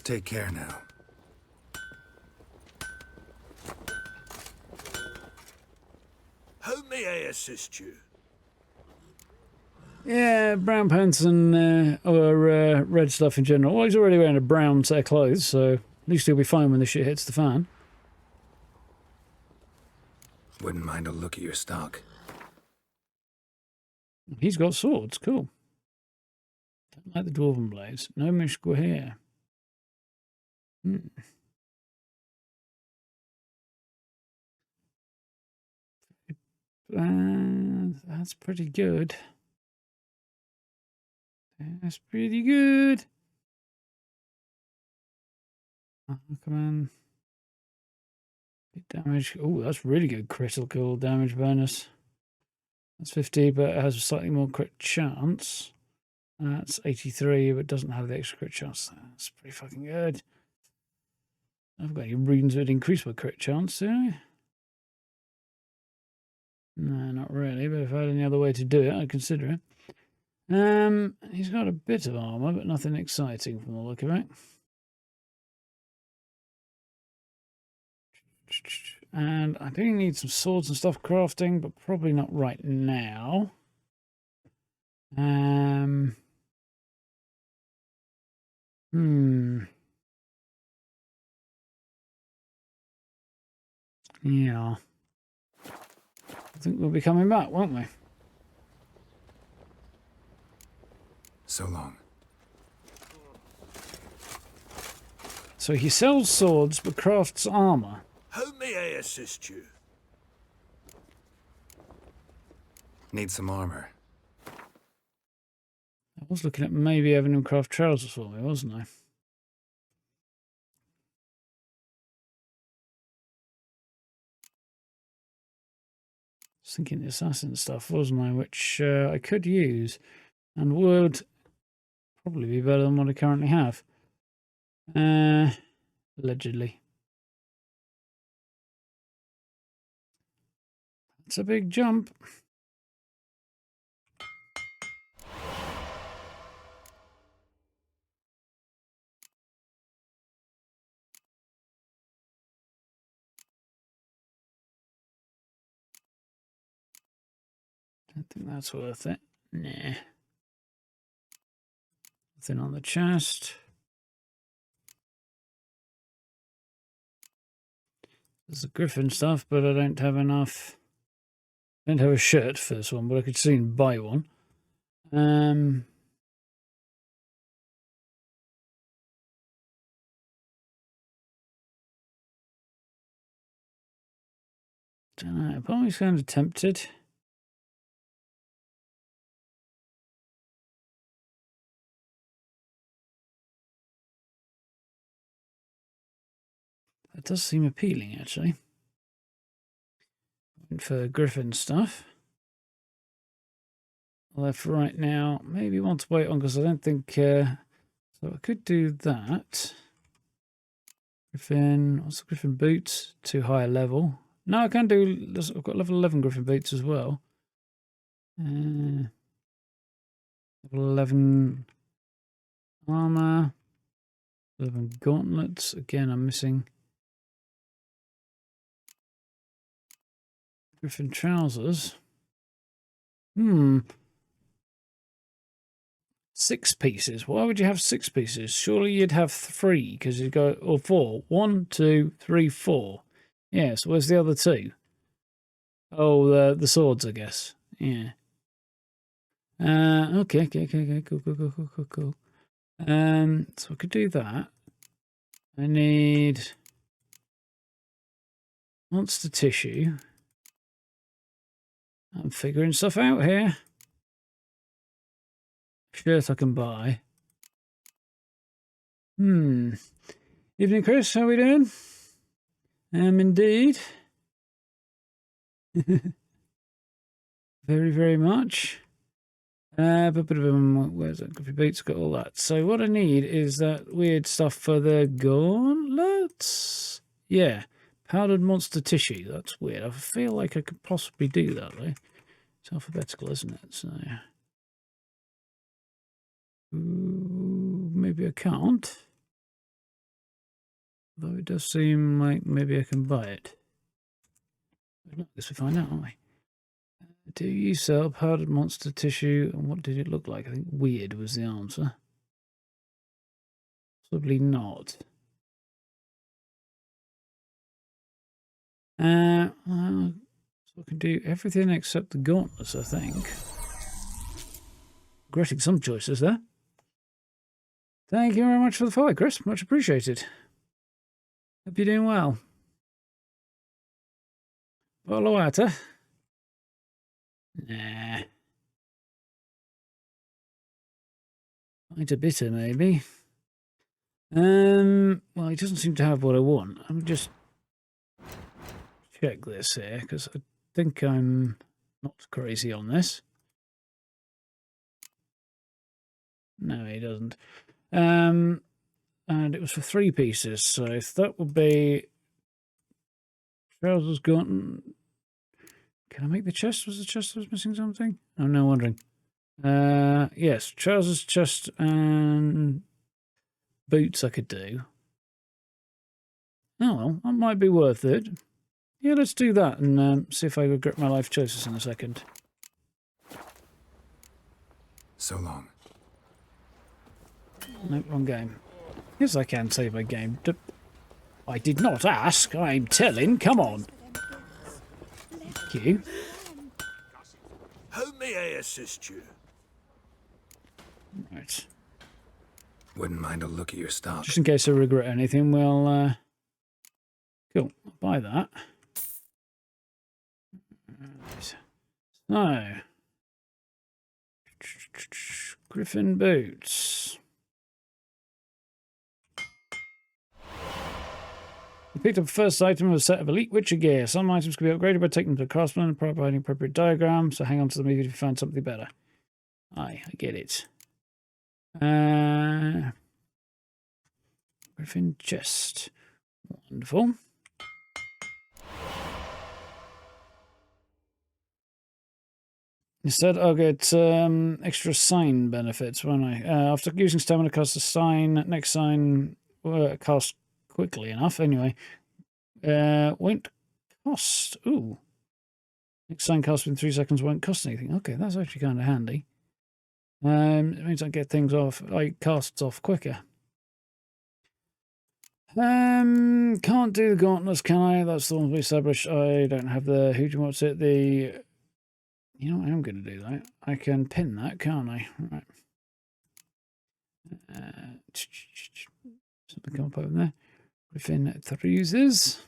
Take care now. How may I assist you? Yeah, brown pants and or red stuff in general. Well, he's already wearing a brown set of clothes, so at least he'll be fine when the shit hits the fan. Wouldn't mind a look at your stock. He's got swords, cool. Don't like the dwarven blades. No Mishkwa here. That's pretty good. That's pretty good. Oh, come on. Hit damage. Oh, that's really good critical damage bonus. That's 50, but it has a slightly more crit chance. That's 83, but doesn't have the extra crit chance. That's pretty fucking good. I've got any runes that would increase my crit chance, do I? No, not really, but if I had any other way to do it, I'd consider it. He's got a bit of armor, but nothing exciting from the look of it. And I do need some swords and stuff crafting, but probably not right now. Yeah. I think we'll be coming back, won't we? So long. So he sells swords but crafts armor. How may I assist you? Need some armor. I was looking at maybe having him craft trousers for me, wasn't I? I was thinking the assassin stuff, wasn't I? Which I could use and would probably be better than what I currently have. Allegedly. It's a big jump. Don't think that's worth it. Nah. Nothing on the chest. There's the griffin stuff, but I don't have enough. I don't have a shirt for this one, but I could soon buy one. Don't know. I'm probably kind of tempted. That does seem appealing, actually. Went for griffin stuff. Although for right now, maybe want to wait on because I don't think. So I could do that. Griffin. What's the griffin boots? Too high a level. No, I can do. I've got level 11 griffin boots as well. Level 11 armor. 11 gauntlets. Again, I'm missing. Griffin trousers. 6 pieces. Why would you have 6 pieces? Surely you'd have 3 because you'd go, or 4. 1, 2, 3, 4. Yeah, so where's the other 2? Oh, the swords, I guess. Yeah. Okay. Cool. So I could do that. I need monster tissue. I'm figuring stuff out here. Shirt I can buy. Evening, Chris. How are we doing? Indeed. Very, very much. Where's that? Coffee boots, got all that. So what I need is that weird stuff for the gauntlets. Yeah, powdered monster tissue. That's weird. I feel like I could possibly do that though. It's alphabetical, isn't it? So maybe I can't. Though it does seem like maybe I can buy it. I guess we find out, aren't we? Do you sell powdered monster tissue? And what did it look like? I think weird was the answer. Probably not. So I can do everything except the gauntlets, I think. Regretting some choices there. Thank you very much for the follow, Chris. Much appreciated. Hope you're doing well. Bottle of water. Nah. Quite a bitter, maybe. Well, he doesn't seem to have what I want. I'm just check this here because I think I'm not crazy on this. No, he doesn't. And it was for 3 pieces, so that would be trousers, gauntlet. Can I make the chest? Was the chest was missing something? I'm now wondering. Yes, trousers, chest, and boots I could do. Oh well, that might be worth it. Yeah, let's do that and see if I regret my life choices in a second. So long. Nope, wrong game. Yes, I can save my game. I did not ask. I'm telling. Come on. Thank you. How may I assist you? Right. Wouldn't mind a look at your stock. Just in case I regret anything, well, cool. I'll buy that. So, Griffin boots. You picked up the first item of a set of elite Witcher gear. Some items can be upgraded by taking them to the craftsman and providing appropriate diagram, so hang on to them even if you find something better. Aye, I get it. Griffin chest. Wonderful. Instead, I'll get extra sign benefits, won't I? After using stamina, cast a sign. Next sign cast quickly enough. Anyway, won't cost. Ooh. Next sign cast within 3 seconds won't cost anything. Okay, that's actually kind of handy. It means I get things off, like casts off quicker. Can't do the gauntlets, can I? That's the one we established. I don't have the what's it? The you know what, I am going to do that. I can pin that, can't I? Right. Something come up over there. Griffin Thruses.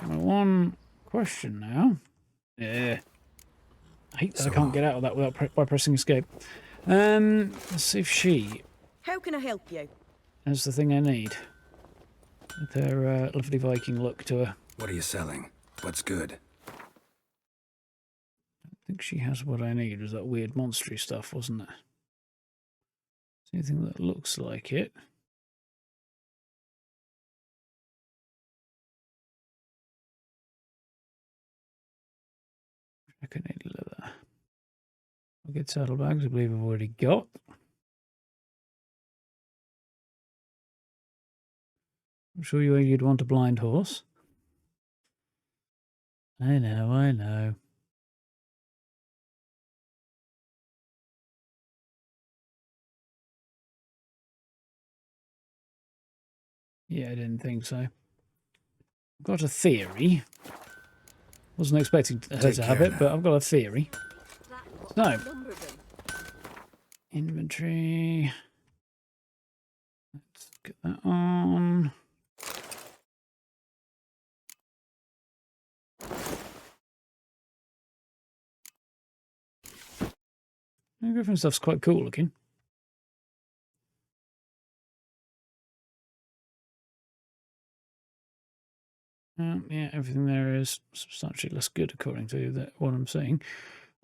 My one question now. Yeah. I hate that I can't get out of that without by pressing escape. Let's see if she How can I help you? has the thing I need. With her lovely Viking look to her. What are you selling? What's good? I think she has what I need. It was that weird monstery stuff, wasn't it? Anything that looks like it. I can need leather. I'll get saddlebags, I believe I've already got. I'm sure you'd want a blind horse. I know, I know. Yeah, I didn't think so. I've got a theory. Wasn't expecting her to have it, but I've got a theory. So, inventory. Let's get that on. The Griffin stuff's quite cool looking. Yeah, everything there is substantially less good according to what I'm seeing.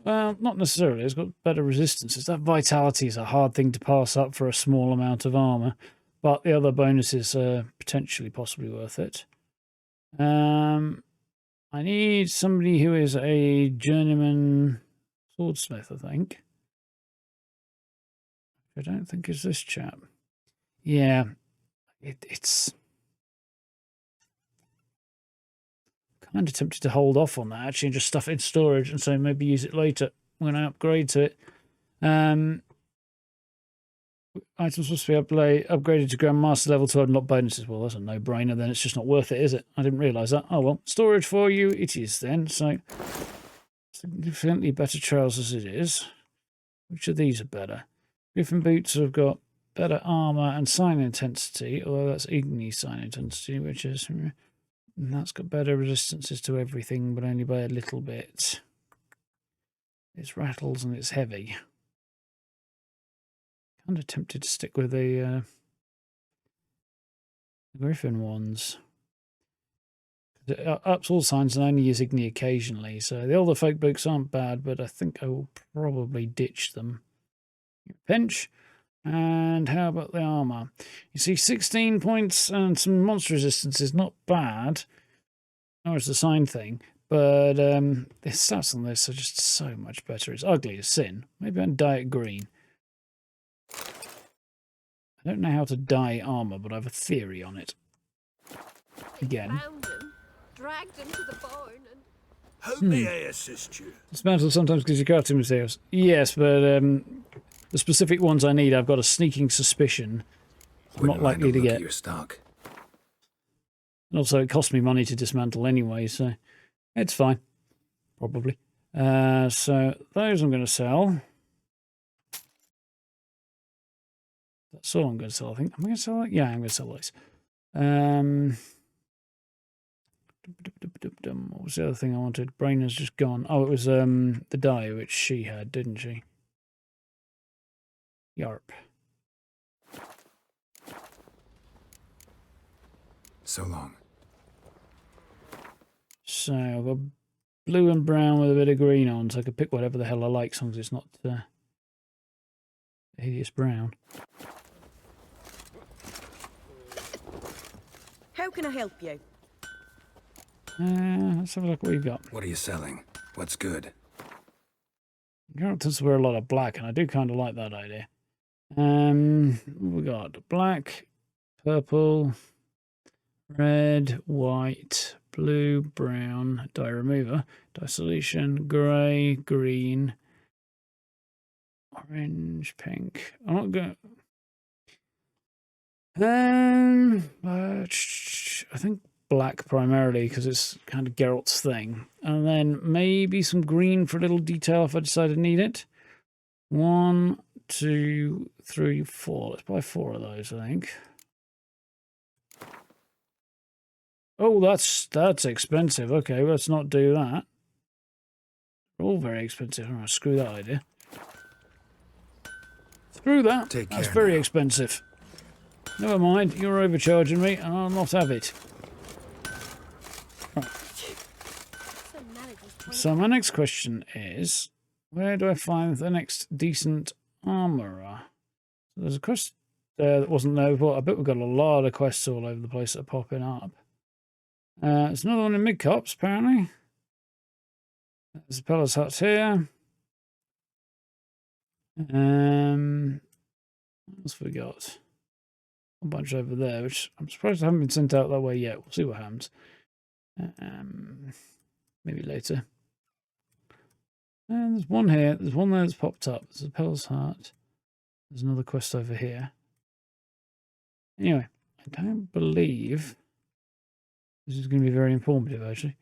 Well, not necessarily. It's got better resistances. That vitality is a hard thing to pass up for a small amount of armor, but the other bonuses are potentially possibly worth it. I need somebody who is a journeyman swordsmith, I think. I don't think it's this chap. Yeah, it's kind of tempted to hold off on that actually and just stuff it in storage and say maybe use it later when I upgrade to it. Items supposed to be upgraded to Grandmaster level to unlock bonuses. Well, that's a no-brainer. Then it's just not worth it, is it? I didn't realise that. Oh well, storage for you it is then. So significantly better trousers it is. Which of these are better? Griffin boots have got better armour and sign intensity, although that's Igni sign intensity, which is... And that's got better resistances to everything, but only by a little bit. It's rattles and it's heavy. Kind of tempted to stick with the Griffin ones. It ups all signs and only use Igni occasionally, so the older folk books aren't bad, but I think I will probably ditch them. Pinch. And how about the armour? You see 16 points and some monster resistance is not bad. Or it's the sign thing. But the stats on this are just so much better. It's ugly as sin. Maybe I'll dye it green. I don't know how to dye armour, but I have a theory on it. Again. Found him, dragged him to the barn, and... How may I assist you? Dismantle sometimes gives you crafting materials. Yes, but the specific ones I need, I've got a sneaking suspicion I'm not likely to get. Your stock. And also, it costs me money to dismantle anyway, so it's fine. Probably. So those I'm going to sell. That's all I'm going to sell, I think. Am I going to sell that? Yeah, I'm going to sell those. What was the other thing I wanted? Brain has just gone. Oh, it was the dye, which she had, didn't she? Yarp. So long. So I've got blue and brown with a bit of green on, so I could pick whatever the hell I like, as long as it's not hideous brown. How can I help you? Let's have a look what we've got. What are you selling? What's good? Geralt tends to wear a lot of black, and I do kind of like that idea. We got black, purple, red, white, blue, brown, dye remover, dye solution, grey, green, orange, pink. I'm not going. I think black primarily because it's kind of Geralt's thing, and then maybe some green for a little detail if I decide to need it. 1, 2, 3, 4. Let's buy 4 of those, I think. Oh, that's expensive. Okay, let's not do that. They're all very expensive. Oh, screw that idea. Screw that. That's very expensive. Never mind. You're overcharging me, and I'll not have it. Right. So my next question is, where do I find the next decent armourer? So there's a quest there that wasn't there before. I bet we've got a lot of quests all over the place that are popping up. There's another one in Mid-Cops, apparently. There's a Peller's Hut here. What else have we got? A bunch over there, which I'm surprised I haven't been sent out that way yet. We'll see what happens. Maybe later. And there's one here. There's one there that's popped up. There's a Peller's Hut. There's another quest over here. Anyway, I don't believe this is going to be very informative, actually.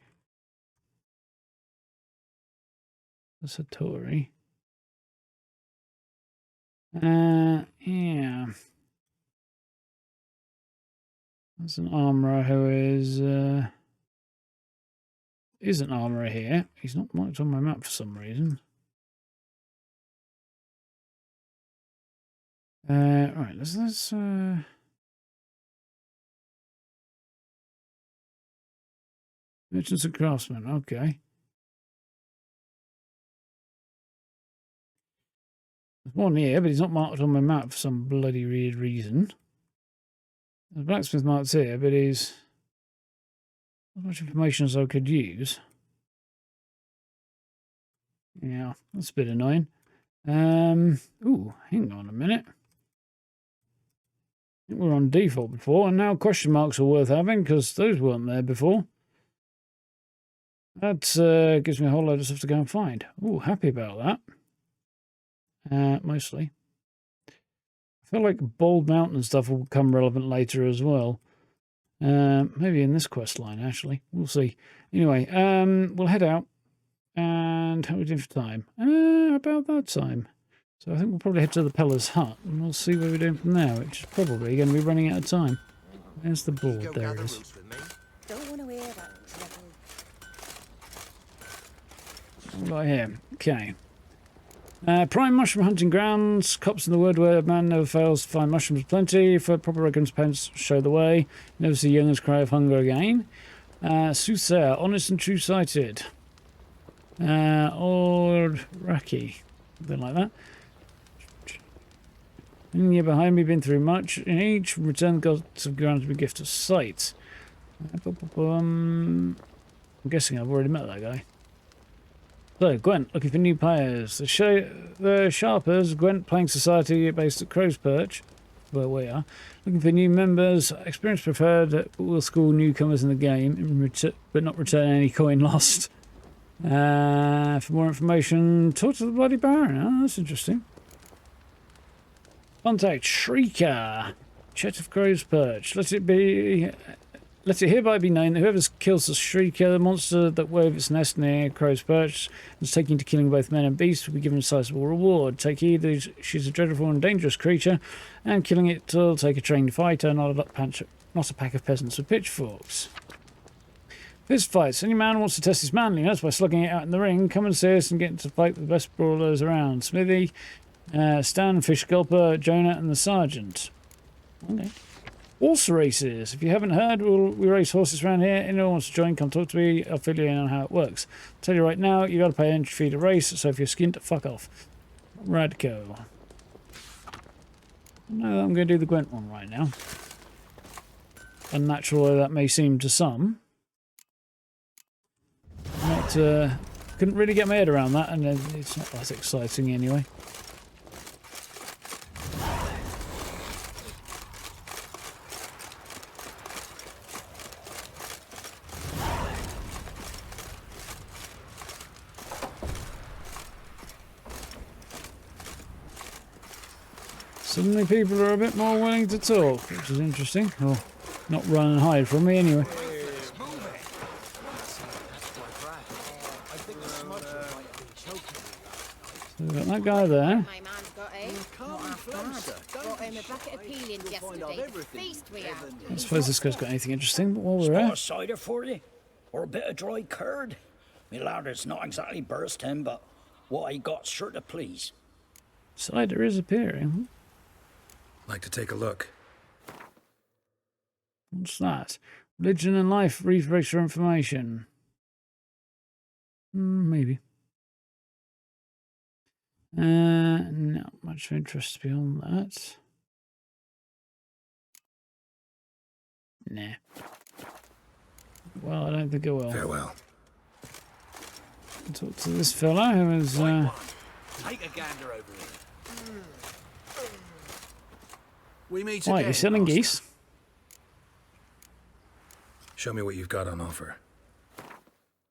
That's a Tory. Yeah. That's an armourer who is an armourer here. He's not marked on my map for some reason. Right, let's Merchants and craftsmen, okay. There's one here, but he's not marked on my map for some bloody weird reason. The blacksmith mark's here, but he's as much information as I could use. Yeah, that's a bit annoying. Ooh, hang on a minute. I think we were on default before, and now question marks are worth having because those weren't there before. That gives me a whole load of stuff to go and find. Ooh, happy about that. Mostly. I feel like Bald Mountain stuff will become relevant later as well. Maybe in this quest line, actually. We'll see. Anyway, we'll head out. And how are we doing for time? About that time. So I think we'll probably head to the Peller's hut and we'll see where we're doing from there, which is probably going to be running out of time. There's the board. There it is. Don't want to hear that. What do I hear? Okay. Prime mushroom hunting grounds. Cops in the wood where man never fails to find mushrooms plenty. For proper recompense, show the way. Never see youngers cry of hunger again. Soothsayer, honest and true-sighted. Old Raki. Something like that. In the year behind me, been through much. In each, return gods have granted me a gift of sight. I'm guessing I've already met that guy. So, Gwent, looking for new players. The Sharpers, Gwent playing society based at Crow's Perch, where we are. Looking for new members. Experience preferred. We'll school newcomers in the game, but not return any coin lost. For more information, talk to the Bloody Baron. Oh, that's interesting. Contact Shrieker, Chet of Crow's Perch. Let it hereby be known that whoever kills the Shrieker, the monster that wove its nest near Crow's Perch, and is taking to killing both men and beasts, will be given a sizable reward. Take heed that she's a dreadful and dangerous creature, and killing it will take a trained fighter, not a pack of peasants with pitchforks. Fist fights. Any man who wants to test his manliness by slugging it out in the ring, come and see us and get into fight with the best brawlers around. Smithy, Stan, Fish Gulper, Jonah, and the Sergeant. Okay. Horse races. If you haven't heard, we race horses around here. Anyone wants to join, come talk to me. I'll fill you in on how it works. I'll tell you right now, you got to pay entry fee to race, so if you're skint, fuck off. Radco. No, I'm going to do the Gwent one right now. Unnatural though that may seem to some. Couldn't really get my head around that, and it's not that exciting anyway. Suddenly people are a bit more willing to talk, which is interesting. Or not run and hide from me anyway. So we've got that guy there. My man's got him. Not half bad. Got him a bucket of peelings yesterday. Feast we had. I suppose this guy's got anything interesting, but while we're at... a cider for you? Or a bit of dry curd? Me lad, it's not exactly bursting, but what I got's sure to please. Cider is appearing. Like to take a look. What's that? Religion and life, brief extra information. Maybe. Not much interest beyond that. Nah. Well, I don't think it will. Farewell. I'll talk to this fella who is... Take a gander over here. We meet Why, again, you selling master. geese? Show me what you've got on offer.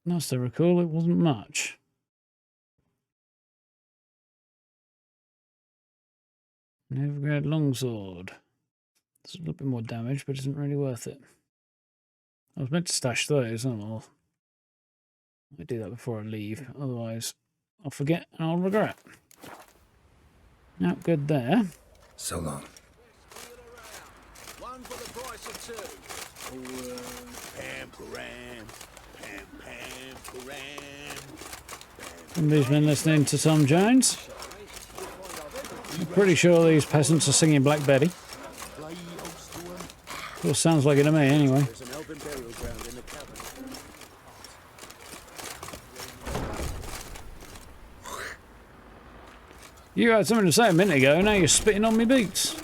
Last I recall, it wasn't much. Nevergrad longsword. It's a little bit more damage, but isn't really worth it. I was meant to stash those, I'll do that before I leave, otherwise I'll forget and I'll regret. Not good there. So long. One for the price of two. Pam, param, pam, pam, param. Somebody's been listening to Tom Jones. I'm pretty sure these peasants are singing Black Betty. Well, sounds like it to me anyway. There's an elven burial ground in the cavern. You had something to say a minute ago, now you're spitting on me boots.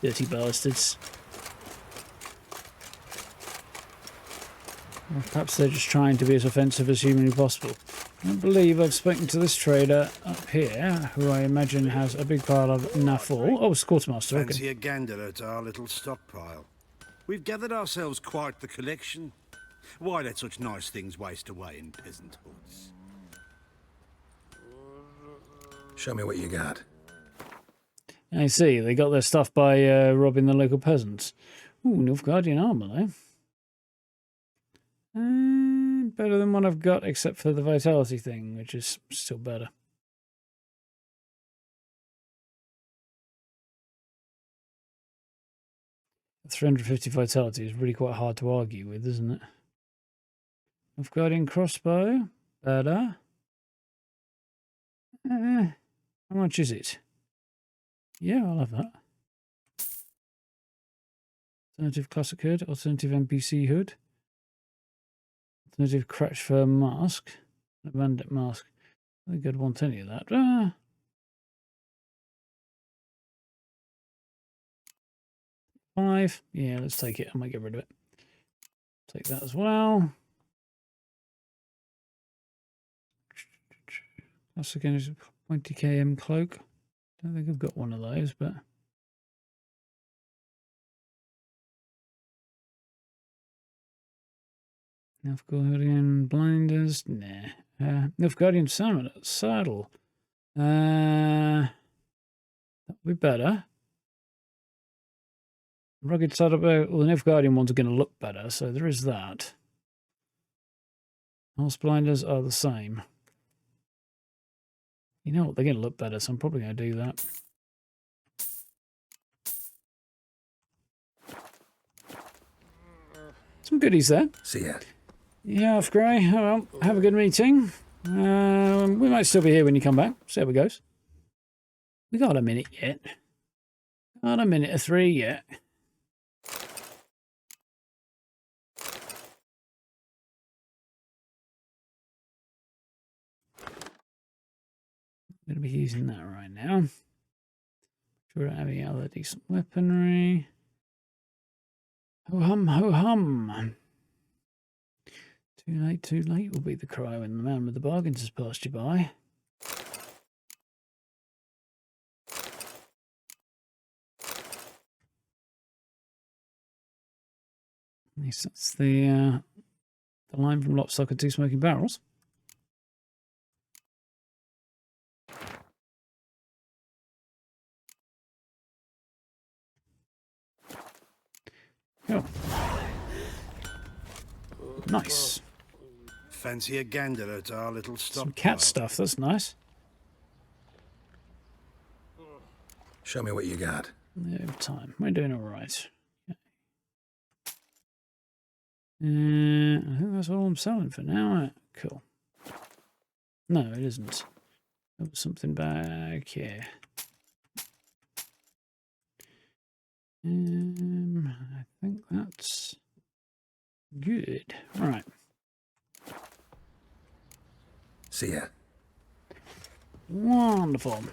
Dirty bastards. Or perhaps they're just trying to be as offensive as humanly possible. I don't believe I've spoken to this trader up here, who I imagine has a big pile of naffle. Oh, it's quartermaster, okay. Fancy a gander at our little stockpile. We've gathered ourselves quite the collection. Why let such nice things waste away in peasant hoods? Show me what you got. I see, they got their stuff by robbing the local peasants. Ooh, Nilfgaardian armour, though. Better than what I've got, except for the vitality thing, which is still better. The 350 vitality is really quite hard to argue with, isn't it? Nilfgaardian crossbow, better. How much is it? Yeah, I'll have that. Alternative classic hood, alternative NPC hood. Alternative crutch fur mask. A bandit mask. I think I'd want any of that. 5. Yeah, let's take it. I might get rid of it. Take that as well. That's again is a 20 km cloak. Don't think I've got one of those, but Nilfgaardian blinders, nah. Nilfgaardian saddle. That would be better. Rugged saddle. Well, the Nilfgaardian ones are going to look better, so there is that. Horse blinders are the same. You know what? They're going to look better, so I'm probably going to do that. Some goodies there. See ya. Yeah, off Grey. Oh, well, have a good meeting. We might still be here when you come back. See how it goes. We got a minute yet. Got a minute or 3 yet. I'm going to be using that right now. Sure, don't have any other decent weaponry. Ho hum, ho hum. Too late will be the cry when the man with the bargains has passed you by. At least that's the line from Lock, Stock and Two Smoking Barrels. Oh. Nice. Fancy a gander at our little stockpile. Some cat stuff, that's nice. Show me what you got. No time. We're doing all right. I think that's all I'm selling for now. Cool. No, it isn't. There was something back here. I think that's good. Right. See ya. Wonderful.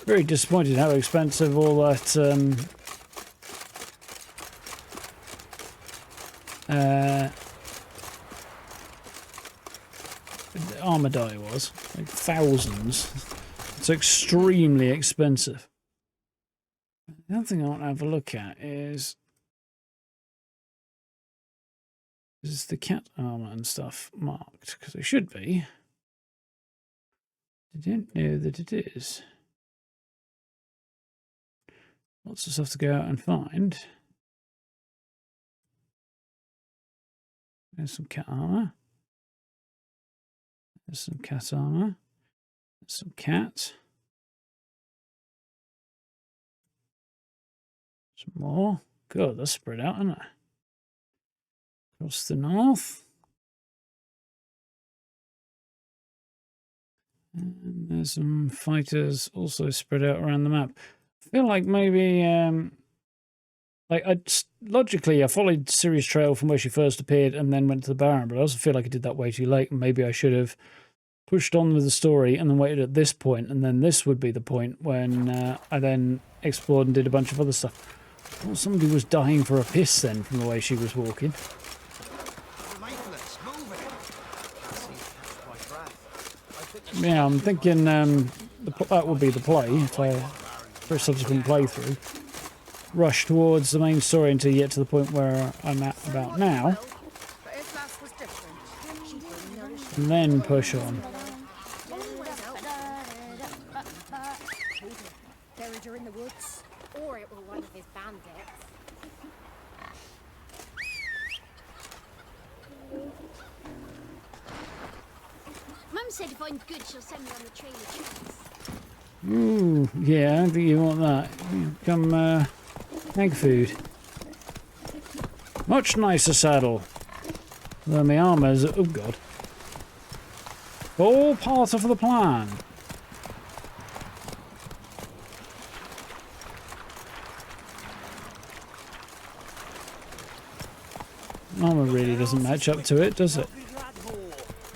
Very disappointed how expensive all that armor die was. Like thousands. It's extremely expensive. The other thing I want to have a look at is the cat armor and stuff marked? Because it should be. I don't know that it is. Lots of stuff to go out and find. There's some cat armor. There's some cat armor. There's some cat. Some more. Good, that's spread out, isn't it? Across the north. And there's some fighters also spread out around the map. I feel like maybe, logically, I followed Ciri's trail from where she first appeared and then went to the Baron, but I also feel like I did that way too late, and maybe I should have pushed on with the story and then waited at this point, and then this would be the point when I then explored and did a bunch of other stuff. Well, somebody was dying for a piss then from the way she was walking. Yeah, I'm thinking that would be the play for a subsequent playthrough. Rush towards the main story until you get to the point where I'm at about now, and then push on. Buried her in the woods, or it were one of his bandits. Mum said if I'm good, she'll send me on the trail of treats. Ooh, yeah, I think you want that. Come, egg food. Much nicer saddle than the armour's. Oh god. All part of the plan. Armour really doesn't match up to it, does it?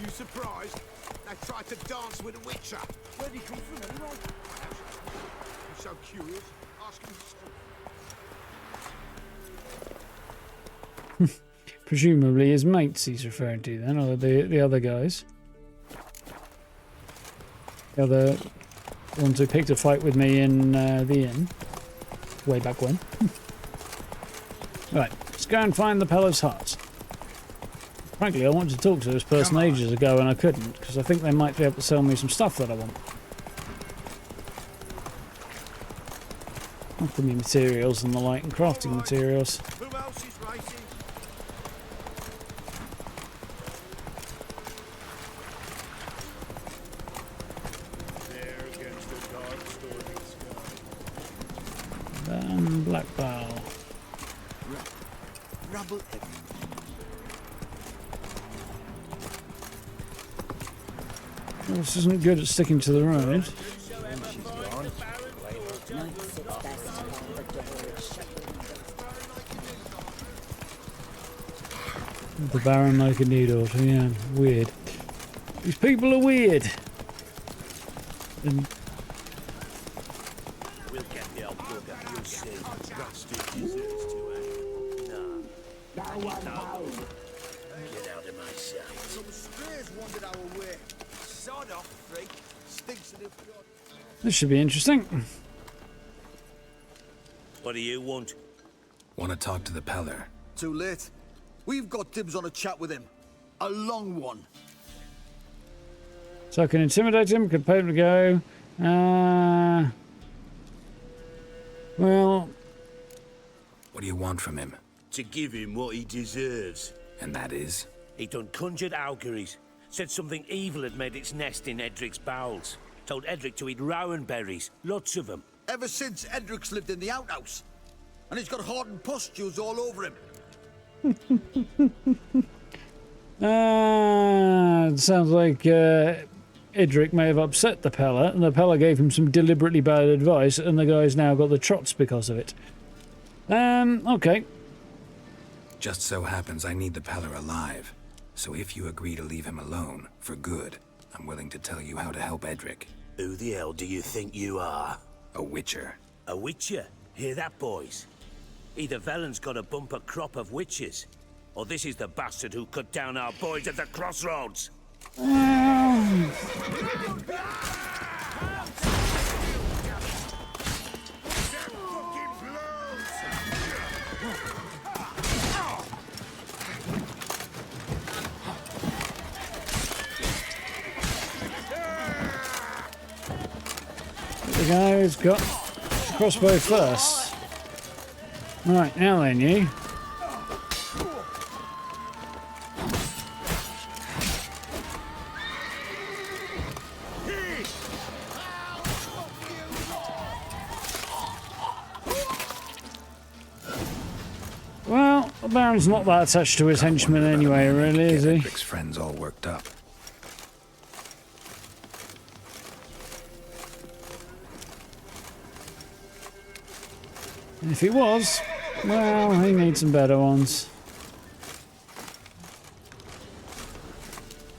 You surprised? They tried to dance with a witcher. Where'd he come from anyway? I'm so curious. Ask him. Presumably his mates he's referring to then, or the other guys. The other ones who picked a fight with me in the inn. Way back when. Right, let's go and find the Peller's hut. Frankly, I wanted to talk to this person ages ago and I couldn't, because I think they might be able to sell me some stuff that I want. Alchemy materials and the like, and crafting materials. Who else is racing? There against the dark stormy sky. And black bow. Rubble Well, this isn't good at sticking to the road. The Baron like a new daughter, yeah, weird. These people are weird. And We'll get the old bugger, you'll see. Rusty deserves to end. Nah. Get out of my sight. Some strays wandered our way. Sod off, freak. Stinks of the blood. this should be interesting. What do you want? Want to talk to the Peller? Too late. We've got dibs on a chat with him. A long one. So I can intimidate him, can pay him to go. Well... What do you want from him? To give him what he deserves. And that is? He done conjured auguries. Said something evil had made its nest in Edric's bowels. Told Edric to eat rowan berries. Lots of them. Ever since Edric's lived in the outhouse. And he's got hardened pustules all over him. It sounds like Edric may have upset the Peller, and the Peller gave him some deliberately bad advice, and the guy's now got the trots because of it. Okay. Just so happens I need the Peller alive. So if you agree to leave him alone, for good, I'm willing to tell you how to help Edric. Who the hell do you think you are? A witcher. A witcher? Hear that, boys? Either Velen's got a bumper crop of witches, or this is the bastard who cut down our boys at the crossroads. The guy who's got the crossbow first. Right, now then, you. Well, the Baron's not that attached to his henchmen anyway, really, is he? Edric's friends all worked up. If he was, well, he needs some better ones.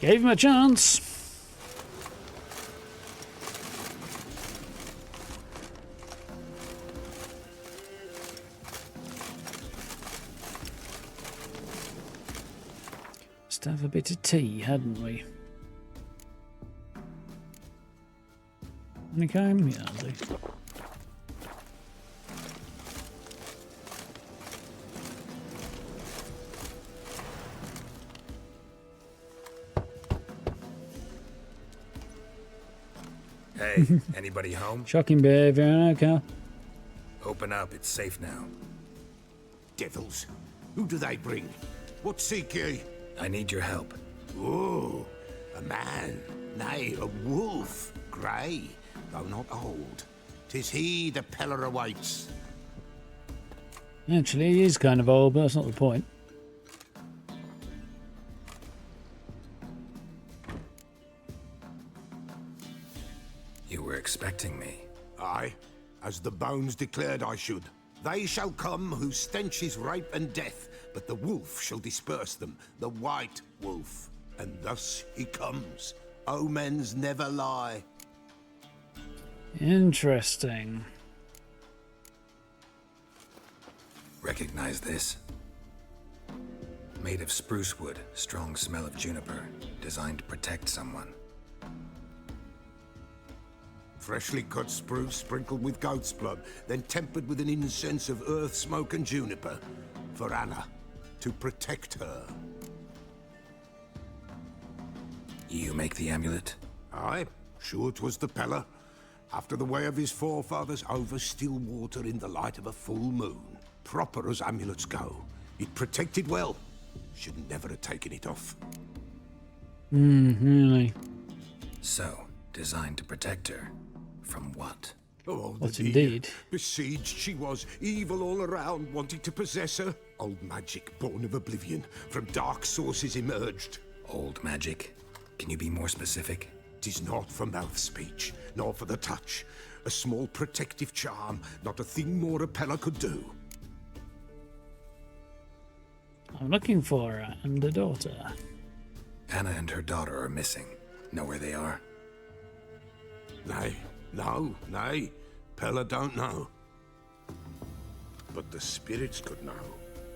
Gave him a chance. Just have a bit of tea, hadn't we? Honeycomb? Yeah, I'll do. Hey, anybody home? Shocking behaviour, okay. Open up, it's safe now. Devils. Who do they bring? What seek ye? I need your help. Oh, a man. Nay, a wolf. Grey, though not old. 'Tis he the Peller awaits. Actually, he is kind of old, but that's not the point. You were expecting me. Aye, as the bones declared I should. They shall come whose stench is rape and death, but the wolf shall disperse them, the white wolf. And thus he comes. Omens never lie. Interesting. Recognize this? Made of spruce wood, strong smell of juniper, designed to protect someone. Freshly cut spruce sprinkled with goat's blood, then tempered with an incense of earth, smoke and juniper. For Anna, to protect her. You make the amulet? Aye, sure 'twas the Peller. After the way of his forefathers, over still water in the light of a full moon. Proper as amulets go. It protected well. Should never have taken it off. Really? So, designed to protect her. From what? Oh, What the indeed? Besieged she was, evil all around, wanted to possess her. Old magic born of oblivion, from dark sources emerged. Old magic? Can you be more specific? 'Tis not for mouth speech, nor for the touch. A small protective charm, not a thing more a Peller could do. I'm looking for her and a daughter. Anna and her daughter are missing. Know where they are? Nay, nay. Peller don't know. But the spirits could know.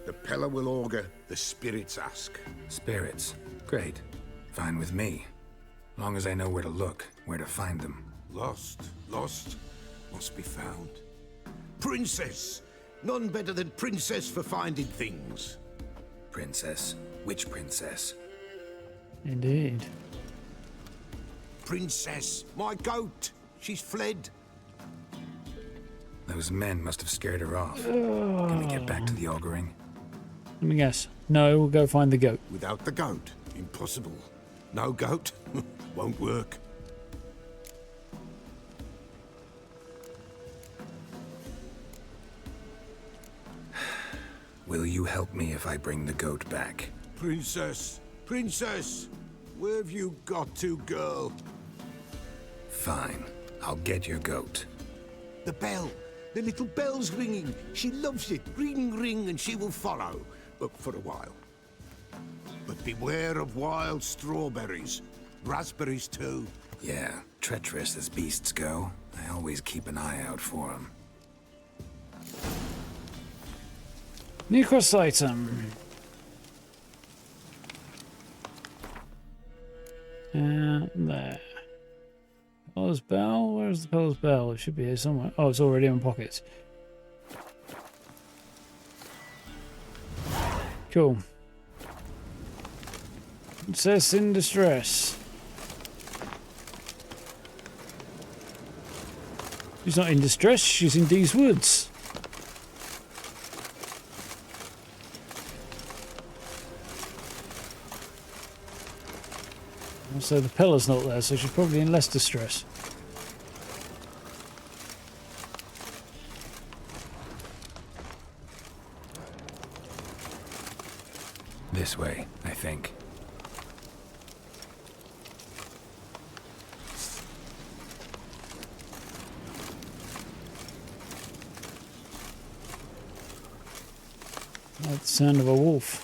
The Peller will augur, the spirits ask. Spirits? Great. Fine with me. Long as I know where to look, where to find them. Lost, must be found. Princess! None better than Princess for finding things. Princess? Which princess? Indeed. Princess, my goat! She's fled. Those men must have scared her off. Can we get back to the auguring? Let me guess. No, we'll go find the goat. Without the goat, impossible. No goat, won't work. Will you help me if I bring the goat back? Princess, where have you got to, girl? Fine. I'll get your goat. The bell. The little bell's ringing. She loves it. Ring, ring, and she will follow. But for a while. But beware of wild strawberries. Raspberries, too. Yeah, treacherous as beasts go. I always keep an eye out for them. New quest item. There. Peller's bell? Where's the Peller's bell? It should be here somewhere. Oh, it's already in my pockets. Cool. Princess in distress. She's not in distress, she's in these woods. So the Peller's not there, so she's probably in less distress. This way, I think. That's the sound of a wolf.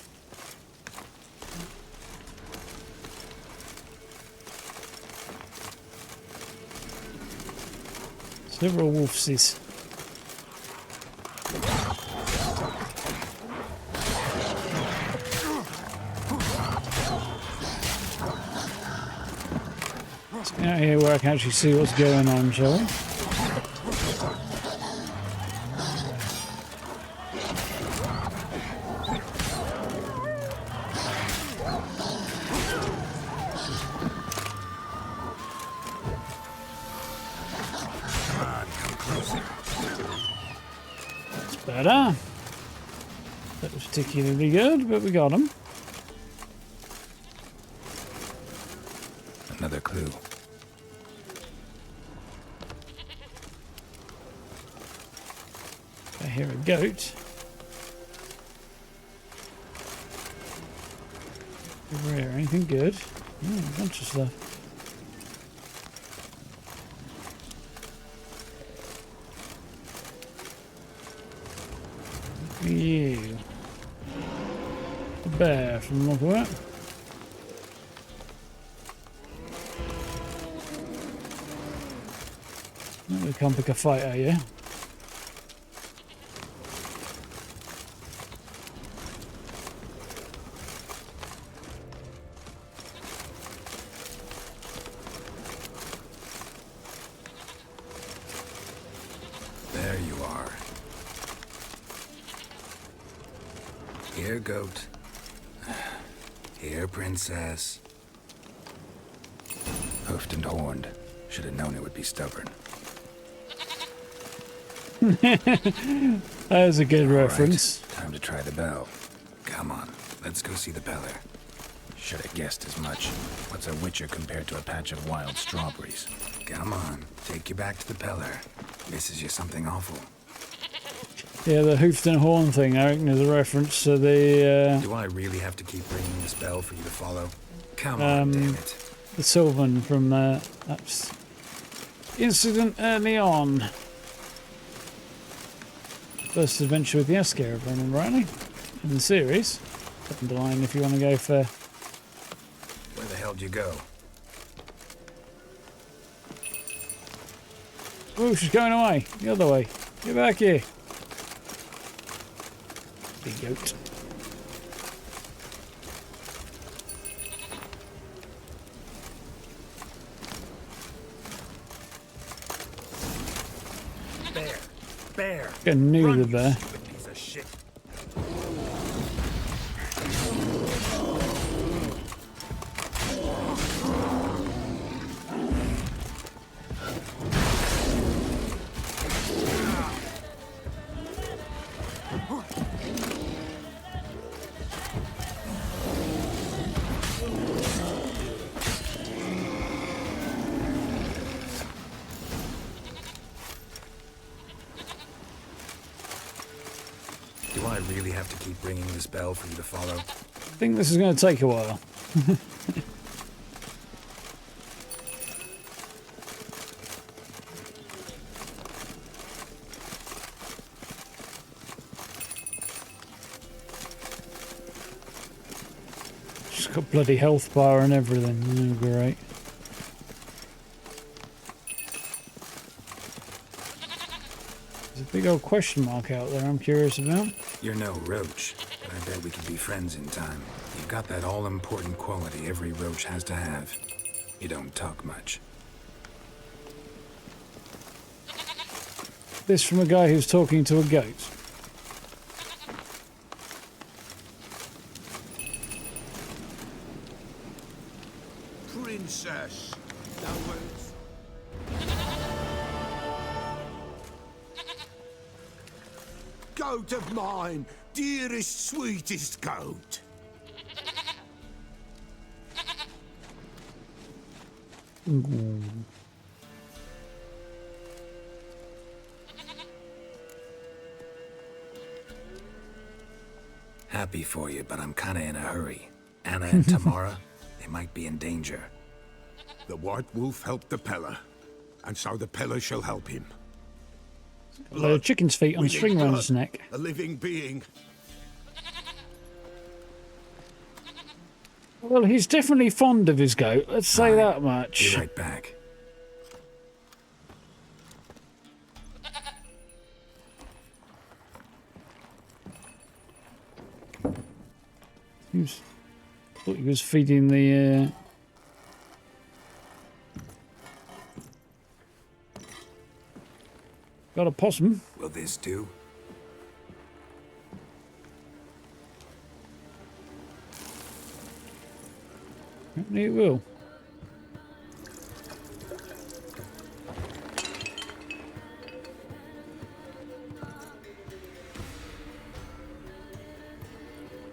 Several wolfsies. Out here where I can actually see what's going on, shall we? Better. That was particularly good, but we got him. Another clue. I hear a goat. Over here, anything good? Oh, a bunch of stuff. You. A bear from the look of it. We can't pick a fight, are you? There you are. Here, goat. Here, princess. Hoofed and horned. Should have known it would be stubborn. That was a good reference. Right, time to try the bell. Come on, let's go see the Peller. Should have guessed as much. What's a witcher compared to a patch of wild strawberries? Come on, take you back to the Peller. Misses you something awful. Yeah, the hoofed and horn thing, I reckon, is a reference to the... Do I really have to keep ringing this bell for you to follow? Come on, damn it. The Sylvan from that incident early on. First adventure with the Escare, if I remember rightly, in the series. Second line if you want to go for... Where the hell do you go? Oh, she's going away. The other way. Get back here. Big goat. Bear. I knew the bear. Piece of shit. Do I really have to keep ringing this bell for you to follow? I think this is going to take a while. She's got bloody health bar and everything. Oh, great. There's a big old question mark out there I'm curious about. You're no roach, but I bet we could be friends in time. You've got that all-important quality every roach has to have. You don't talk much. This from a guy who's talking to a goat. Princess. That works. Goat of mine, dearest, sweetest goat. Happy for you, but I'm kinda in a hurry. Anna and Tamara, they might be in danger. The White Wolf helped the Peller, and so the Peller shall help him. A load of chicken's feet on We a string need around blood, his neck. A living being. Well, he's definitely fond of his goat. Let's say that much. Be right back. Thought he was feeding the Got a possum. Will this do? Apparently it will.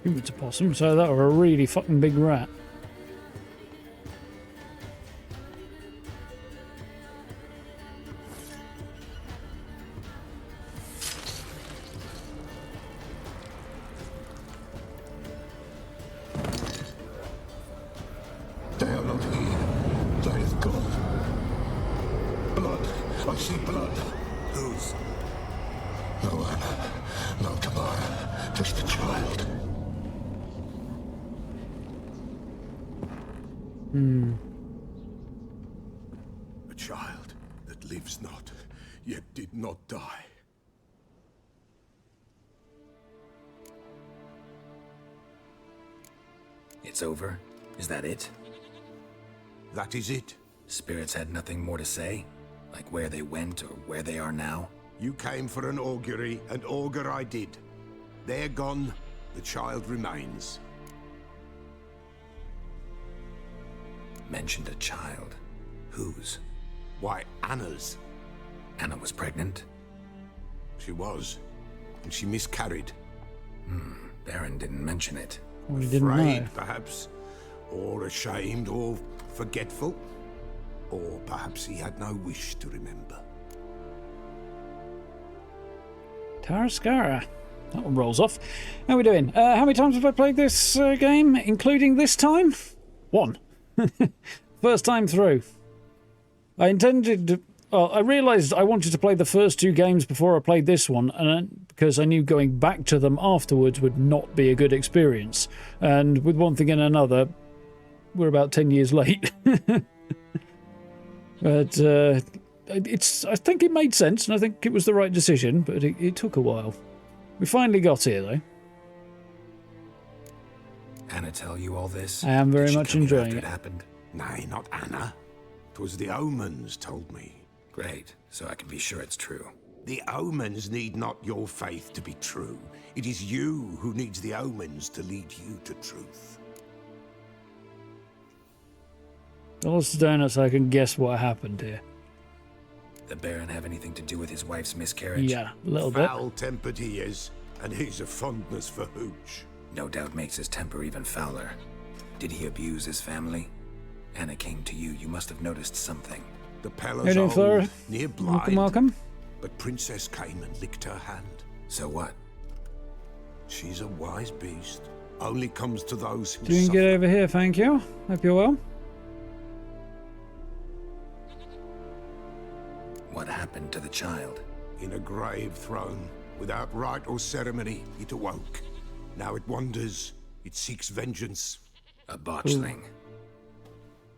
It's a possum, so that were a really fucking big rat. They are not here. They is gone. Blood. I see blood. Whose? No one. No Tamara. Just the child. A child that lives not, yet did not die. It's over? Is that it? That is it. Spirits had nothing more to say? Like where they went or where they are now? You came for an augury, and augur I did. They're gone, the child remains. Mentioned a child. Whose? Why, Anna's. Anna was pregnant? She was, and she miscarried. Baron didn't mention it. Well, he didn't Afraid, know. perhaps, or ashamed, or forgetful. Or perhaps he had no wish to remember. Tarascara. That one rolls off. How are we doing? How many times have I played this game, including this time? 1. First time through. I intended to... Well, I realised I wanted to play the first 2 games before I played this one, and because I knew going back to them afterwards would not be a good experience. And with one thing and another, we're about 10 years late. But I think it made sense, and I think it was the right decision, but it took a while. We finally got here, though. Anna tell you all this? I am very Did she much come here enjoying after it. Happened? Nay, not Anna. 'Twas the omens told me. Great, so I can be sure it's true. The omens need not your faith to be true. It is you who needs the omens to lead you to truth. Tell us down so I can guess what happened here. The Baron have anything to do with his wife's miscarriage? Yeah, a little bit. Foul-tempered he is, and he's a fondness for hooch. No doubt makes his temper even fouler. Did he abuse his family? Anna came to you. You must have noticed something. The How Pella's you doing, Flora? old, near blind. Welcome. But Princess came and licked her hand. So what? She's a wise beast. Only comes to those who Doing suffer. good over here, thank you. Hope you're well. What happened to the child? In a grave thrown, without rite or ceremony, it awoke. Now it wanders, it seeks vengeance. A botchling.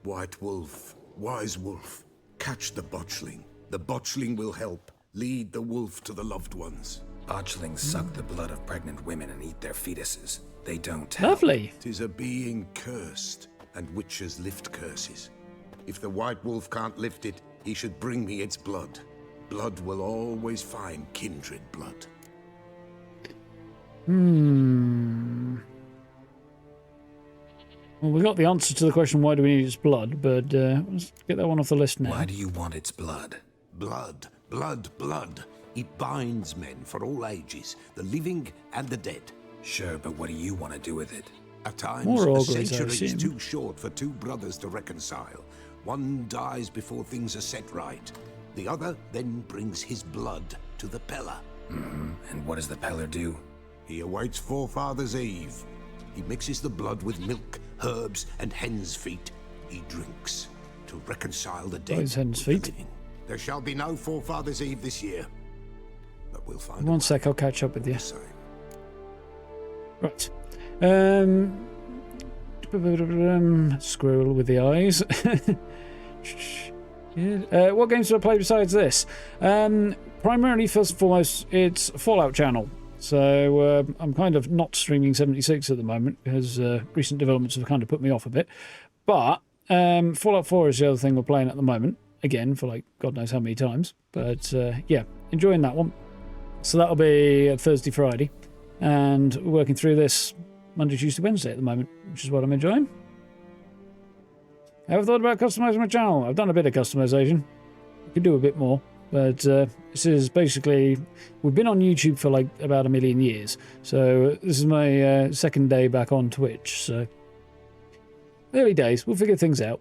White wolf, wise wolf, catch the botchling. The botchling will help, lead the wolf to the loved ones. Botchlings suck the blood of pregnant women and eat their fetuses. They don't help. Lovely. 'Tis a being cursed, and witches lift curses. If the white wolf can't lift it, he should bring me its blood. Blood will always find kindred blood. Well, we got the answer to the question, why do we need its blood, but let's get that one off the list now. Why do you want its blood? Blood, blood, blood. It binds men for all ages, the living and the dead. Sure, but what do you want to do with it? At times, More a auguries, I century is assume. too short for 2 brothers to reconcile. One dies before things are set right. The other then brings his blood to the Pella. And what does the Peller do? He awaits Forefathers' Eve. He mixes the blood with milk, herbs, and hen's feet. He drinks to reconcile the dead. Those hen's with the feet. living. There shall be no Forefathers' Eve this year, but we'll find One sec, I'll catch up with you. the same. Right. Squirrel with the eyes. What games do I play besides this? Primarily, first and foremost, it's Fallout channel. So I'm kind of not streaming 76 at the moment because recent developments have kind of put me off a bit. But Fallout 4 is the other thing we're playing at the moment. Again, for like God knows how many times. But yeah, enjoying that one. So that'll be Thursday, Friday. And we're working through this Monday, Tuesday, Wednesday at the moment, which is what I'm enjoying. I have thought about customizing my channel. I've done a bit of customization. I could do a bit more. But this is basically... We've been on YouTube for like about 1 million years. So this is my second day back on Twitch. So early days. We'll figure things out.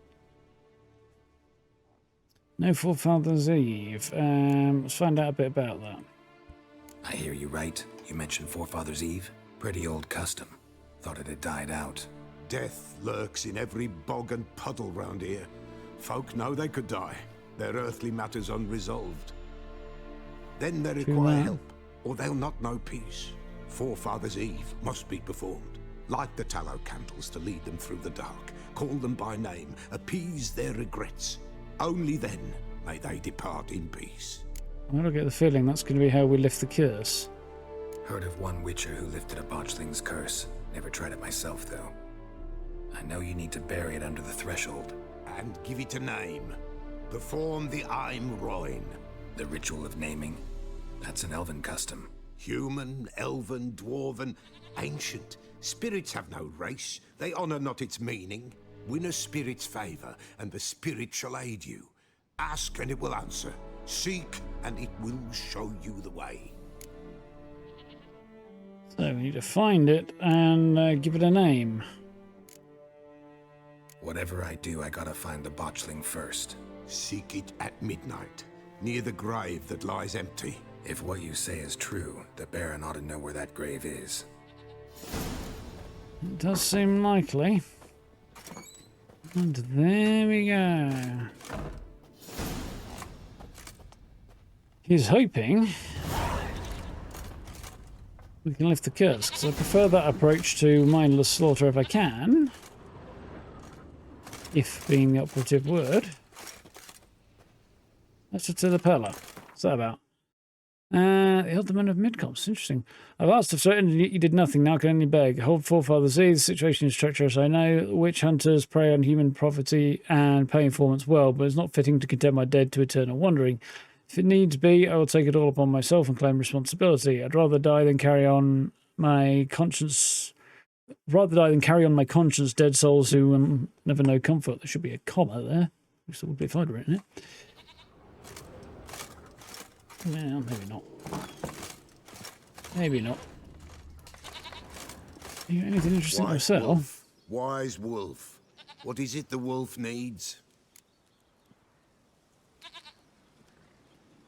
No Forefathers Eve. Let's find out a bit about that. I hear you right. You mentioned Forefathers Eve. Pretty old custom. Thought it had died out. Death lurks in every bog and puddle round here. Folk know they could die, their earthly matters unresolved. Then they require help, or they'll not know peace. Forefathers Eve must be performed. Light the tallow candles to lead them through the dark. Call them by name, appease their regrets. Only then may they depart in peace. I don't get the feeling that's going to be how we lift the curse. Heard of one witcher who lifted a botchling's curse. Never tried it myself, though. I know you need to bury it under the threshold. And give it a name. Perform the Aim Roin. The ritual of naming. That's an elven custom. Human, elven, dwarven, ancient. Spirits have no race. They honor not its meaning. Win a spirit's favor, and the spirit shall aid you. Ask, and it will answer. Seek, and it will show you the way. So we need to find it and give it a name. Whatever I do, I gotta find the botchling first. Seek it at midnight, near the grave that lies empty. If what you say is true, the Baron ought to know where that grave is. It does seem likely. And there we go. He's hoping we can lift the curse, because I prefer that approach to mindless slaughter if I can. If being the operative word. That's it to the Pella. What's that about? The Alderman of Midcops. Interesting. I've asked if certain you did nothing. Now I can only beg. Hold Forefathers Eve. The situation is treacherous. I know witch hunters prey on human property and pay informants well, but it's not fitting to condemn my dead to eternal wandering. If it needs be, I will take it all upon myself and claim responsibility. I'd rather die than carry on my conscience. Rather die than carry on my conscience, dead souls who never know comfort. There should be a comma there. Which would be if I'd written it. Well, maybe not. Maybe not. You got anything interesting to sell? Wolf, wise wolf. What is it the wolf needs?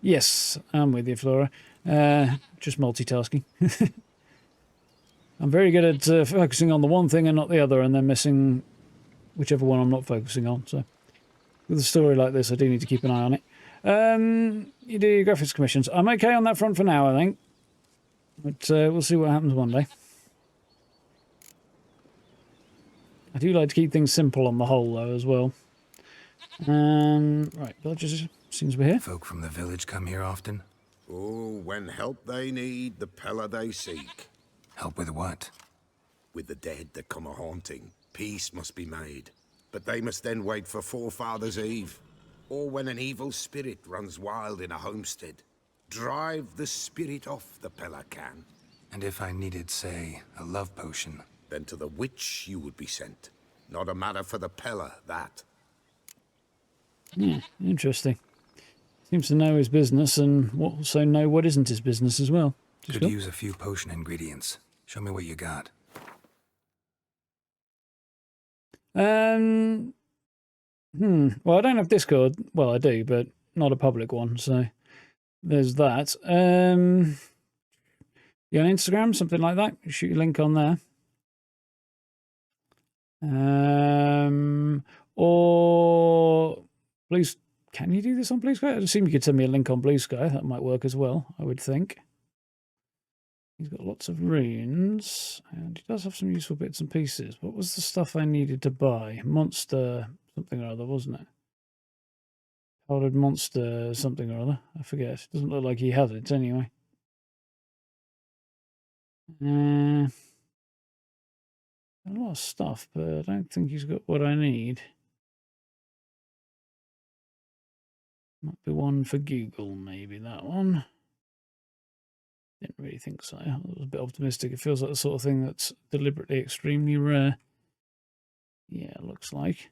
Yes, I'm with you, Flora. Just multitasking. I'm very good at focusing on the one thing and not the other, and then missing whichever one I'm not focusing on. So, with a story like this, I do need to keep an eye on it. You do your graphics commissions. I'm okay on that front for now, I think. But we'll see what happens one day. I do like to keep things simple on the whole, though, as well. Right, villagers seems to be here. Folk from the village come here often? Oh, when help they need, the Pella they seek. Help with what? With the dead that come a-haunting. Peace must be made. But they must then wait for Forefathers Eve. Or when an evil spirit runs wild in a homestead. Drive the spirit off, the Pella can. And if I needed, say, a love potion? Then to the witch you would be sent. Not a matter for the Pella, that. Yeah, interesting. Seems to know his business and also know what isn't his business as well. Could use a few potion ingredients. Show me what you got. Well, I don't have Discord. Well, I do, but not a public one, so there's that. You on Instagram, something like that? Shoot your link on there. Or please, can you do this on Blue Sky? I assume you could send me a link on Blue Sky. That might work as well, I would think. He's got lots of runes, and he does have some useful bits and pieces. What was the stuff I needed to buy? Monster something or other, wasn't it? Powdered monster something or other. I forget. Doesn't look like he has it anyway. A lot of stuff, but I don't think he's got what I need. Might be one for Google, maybe that one. really think so. I was a bit optimistic. It feels like the sort of thing that's deliberately extremely rare. Yeah, it looks like.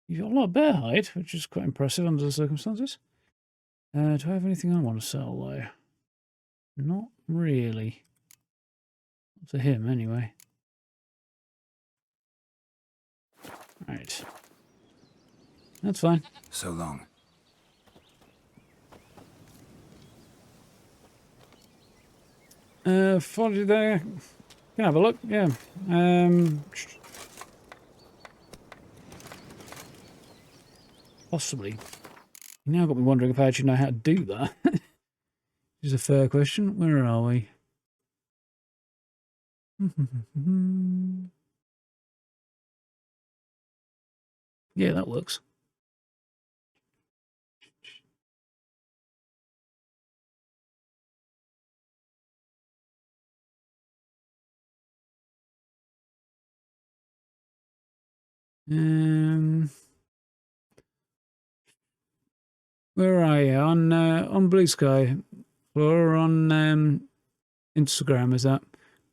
You've got a lot of bear hide, which is quite impressive under the circumstances. Do I have anything I want to sell, though? Not really. Not to him, anyway. Right. That's fine. So long. Followed you there. Can have a look, yeah. Possibly. You now got me wondering if I actually know how to do that. Is a fair question. Where are we? Yeah, that works. Where are you? On Blue Sky or on Instagram, is that?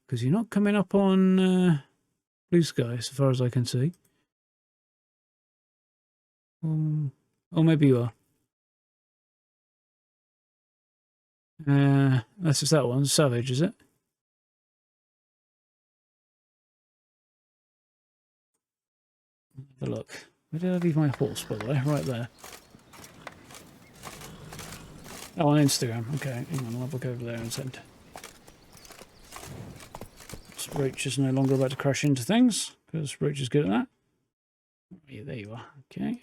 Because you're not coming up on Blue Sky, as far as I can see. Or maybe you are. That's just that one. Savage, is it? Have a look. Where did I leave my horse, by the way? Right there. Oh, on Instagram. Okay, hang on. I'll have a look over there and send. Roach is no longer about to crash into things, because Roach is good at that. Yeah, there you are. Okay.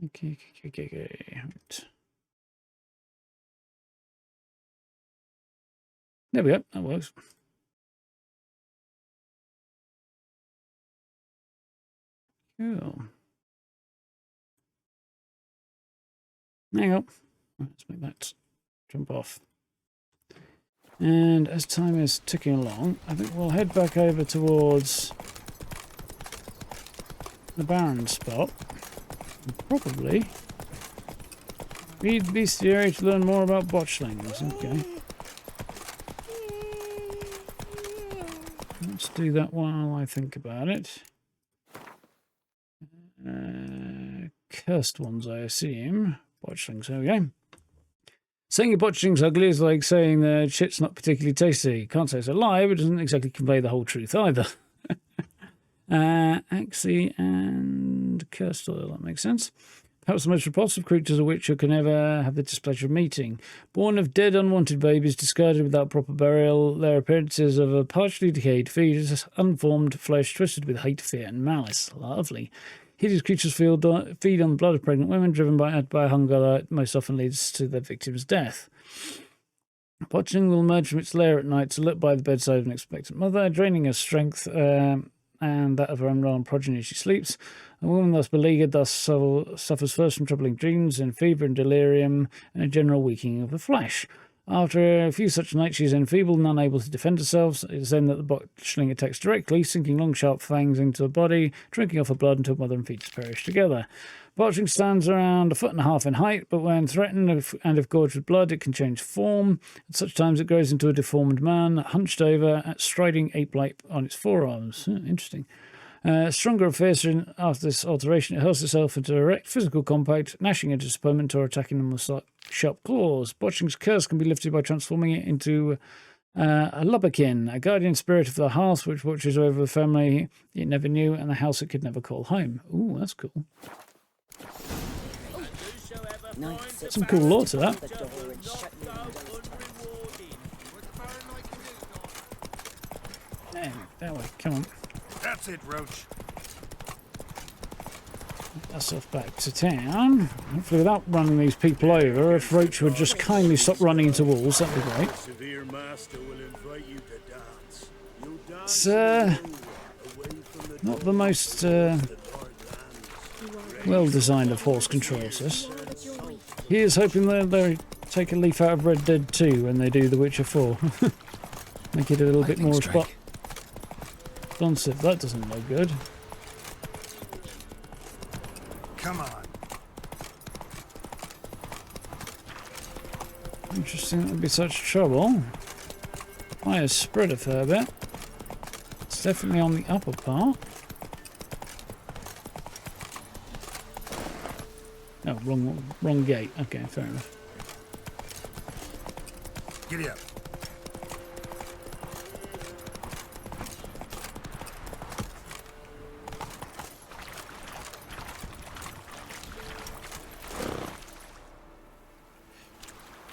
Okay. Right. There we go. That works. Cool. Hang on. Let's make that jump off. And as time is ticking along, I think we'll head back over towards the Baron spot. And probably read Bestiary to learn more about botchlings. Okay. Let's do that while I think about it. Cursed ones, I assume. Botchlings, there we go. Saying your botchling's ugly is like saying the shit's not particularly tasty. Can't say it's a lie, but it doesn't exactly convey the whole truth either. Axie and cursed oil, that makes sense. Perhaps the most repulsive creatures of which you can ever have the displeasure of meeting. Born of dead, unwanted babies, discarded without proper burial, their appearances of a partially decayed fetus, unformed flesh twisted with hate, fear, and malice. Lovely. Hideous creatures feed on the blood of pregnant women, driven by hunger that most often leads to their victim's death. Botchling will emerge from its lair at night to look by the bedside of an expectant mother, draining her strength and that of her unborn progeny as she sleeps. A woman thus beleaguered suffers first from troubling dreams and fever and delirium and a general weakening of the flesh. After a few such nights, she is enfeebled and unable to defend herself. It is then that the botchling attacks directly, sinking long, sharp fangs into her body, drinking off her blood until mother and fetus perish together. Botchling stands around 1.5 feet in height, but when threatened and if gorged with blood, it can change form. At such times, it grows into a deformed man, hunched over, striding ape-like on its forearms. Interesting. Stronger and fiercer after this alteration, it hurls itself into erect physical contact, gnashing at its opponent or attacking them with sharp claws. Botchling's curse can be lifted by transforming it into a lubberkin, a guardian spirit of the hearth which watches over the family it never knew and the house it could never call home. Ooh, that's cool. Some cool lore to that. That way, come on. That's it, Roach. Get ourselves back to town. Hopefully without running these people over. If Roach would just kindly stop running into walls, that'd be great. It's not the most well-designed of horse controls, this. He is hoping that they'll take a leaf out of Red Dead 2 when they do The Witcher 4. Make it a little bit more responsive. That doesn't look good. Come on. Interesting that would be such trouble. Fire's spread a fair bit. It's definitely on the upper part. Oh, wrong gate. Okay, fair enough. Giddy up.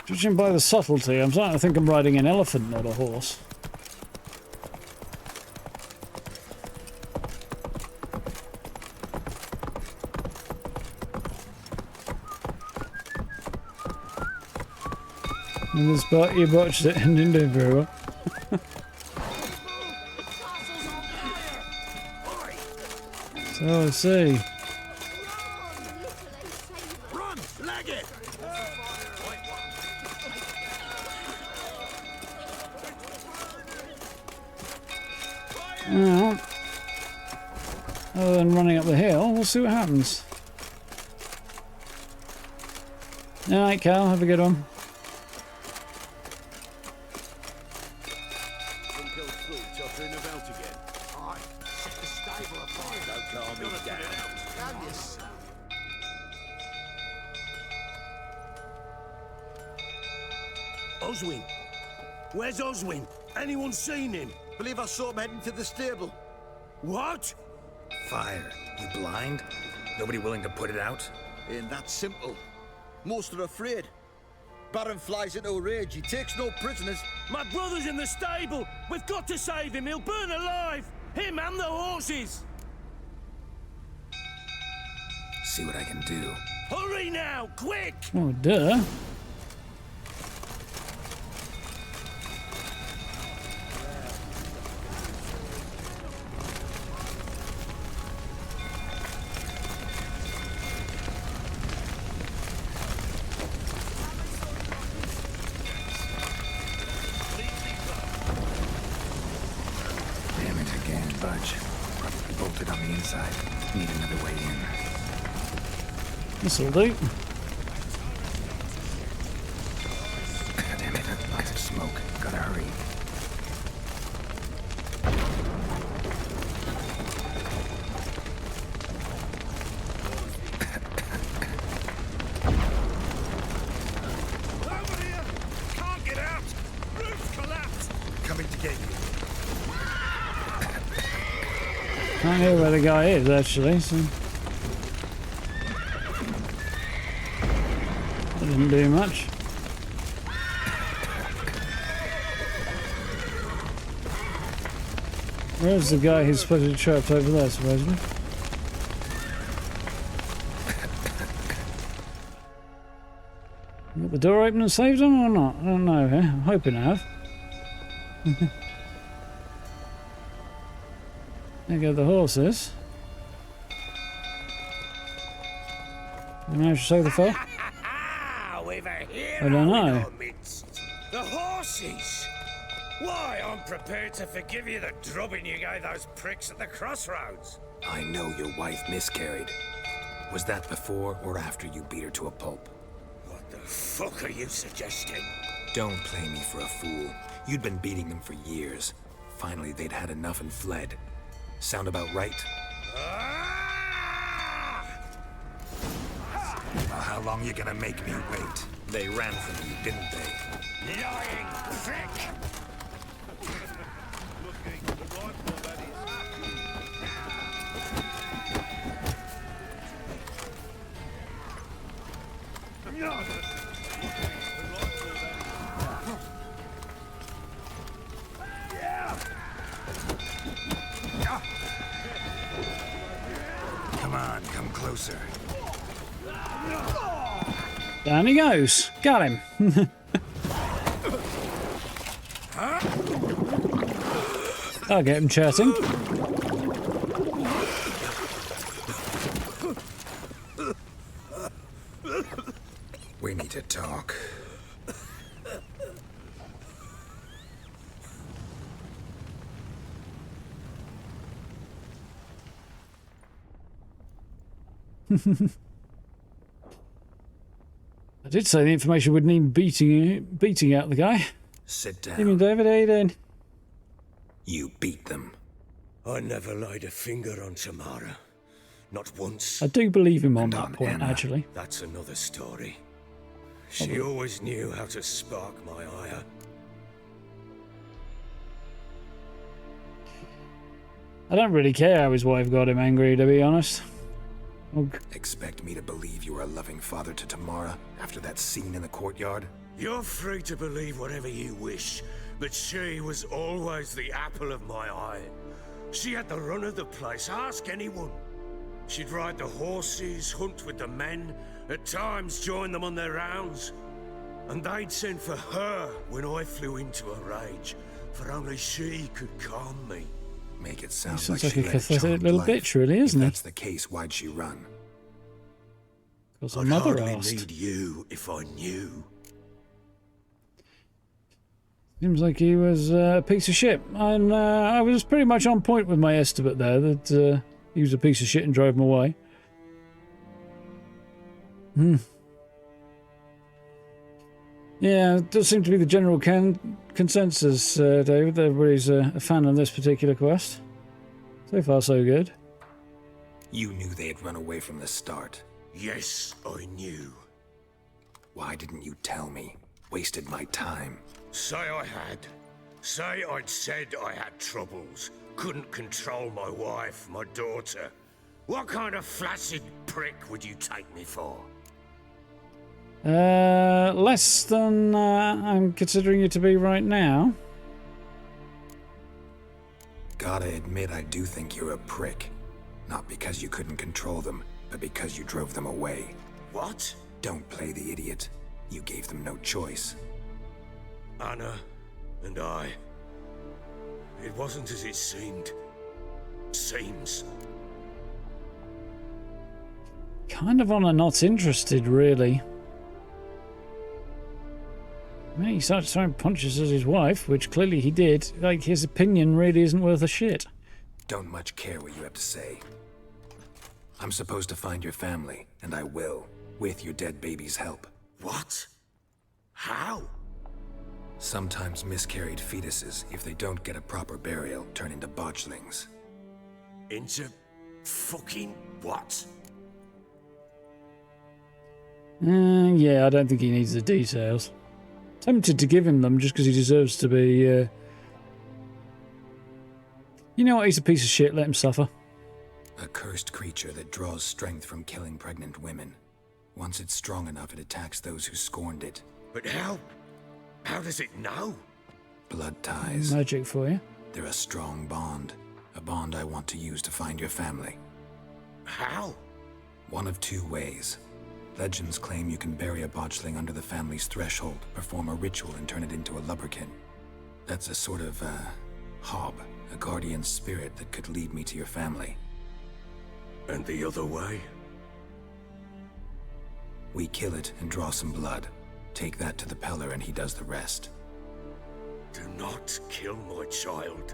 Judging by the subtlety, I'm starting to think I'm riding an elephant, not a horse. And this part, you botched it and didn't do very well. So I see. Run, leg it. Well, other than running up the hill, we'll see what happens. Alright, Cal, have a good one. Oswin? Where's Oswin? Anyone seen him? Believe I saw him heading to the stable. What? Fire. You blind? Nobody willing to put it out? Ain't that simple. Most are afraid. Baron flies into a rage. He takes no prisoners. My brother's in the stable. We've got to save him. He'll burn alive. Him and the horses. See what I can do. Hurry now, quick! Oh, duh. Damn it again, Budge. Bolted on the inside. Need another way in. This'll do. Damn it, lots of smoke. Gotta hurry. Over here! Can't get out! Roof's collapsed! Coming to get you. Can't hear where the guy is, actually, so... That didn't do much. Where's the guy who's supposed to be trapped over there, supposedly? Got the door open and saved him or not? I don't know, eh? I'm hoping I have. There go the horses. Did I manage to save the foal? We've a hero I don't know. in our midst. The horses! Why, I'm prepared to forgive you the drubbing you gave those pricks at the crossroads. I know your wife miscarried. Was that before or after you beat her to a pulp? What the fuck are you suggesting? Don't play me for a fool. You'd been beating them for years. Finally, they'd had enough and fled. Sound about right? Well, how long you gonna make me wait? They ran from you, didn't they? Lying prick! Come on, come closer. Down he goes. Got him. I'll get him chatting. We need to talk. I did say the information would need beating out the guy. Sit down. Even David, how you doing? You beat them. I never laid a finger on Tamara. Not once. I do believe him on that point, actually. That's another story. She always knew how to spark my ire. I don't really care how his wife got him angry, to be honest. Expect me to believe you were a loving father to Tamara after that scene in the courtyard? You're free to believe whatever you wish, but she was always the apple of my eye. She had the run of the place, ask anyone. She'd ride the horses, hunt with the men, at times join them on their rounds. And they'd send for her when I flew into a rage, for only she could calm me. Make it sound Sounds like like she a led pathetic charmed little life. bitch, really, isn't If he? that's the case, why'd she run? Because her I'd mother hardly asked. need you if I knew. Seems like he was a piece of shit. And I was pretty much on point with my estimate there, that he was a piece of shit and drove him away. Yeah, it does seem to be the general consensus, David. Everybody's a fan of this particular quest. So far, so good. You knew they had run away from the start. Yes, I knew. Why didn't you tell me? Wasted my time. Say I had. Say I'd said I had troubles. Couldn't control my wife, my daughter. What kind of flaccid prick would you take me for? Less than I'm considering you to be right now. Gotta admit, I do think you're a prick. Not because you couldn't control them, but because you drove them away. What? Don't play the idiot. You gave them no choice. Anna and I. It wasn't as it seemed. Seems. Kind of on a not interested, really. I mean, he started throwing punches at his wife, which clearly he did. Like, his opinion really isn't worth a shit. Don't much care what you have to say. I'm supposed to find your family, and I will, with your dead baby's help. What? How? Sometimes miscarried fetuses, if they don't get a proper burial, turn into botchlings. Into fucking what? Yeah, I don't think he needs the details. Tempted to give him them just because he deserves to be... You know what, he's a piece of shit, let him suffer. A cursed creature that draws strength from killing pregnant women. Once it's strong enough, it attacks those who scorned it. But how? How does it know? Blood ties. Magic for you. They're a strong bond. A bond I want to use to find your family. How? One of two ways. Legends claim you can bury a botchling under the family's threshold, perform a ritual, and turn it into a lubberkin. That's a sort of, hob, a guardian spirit that could lead me to your family. And the other way? We kill it and draw some blood. Take that to the Peller and he does the rest. Do not kill my child.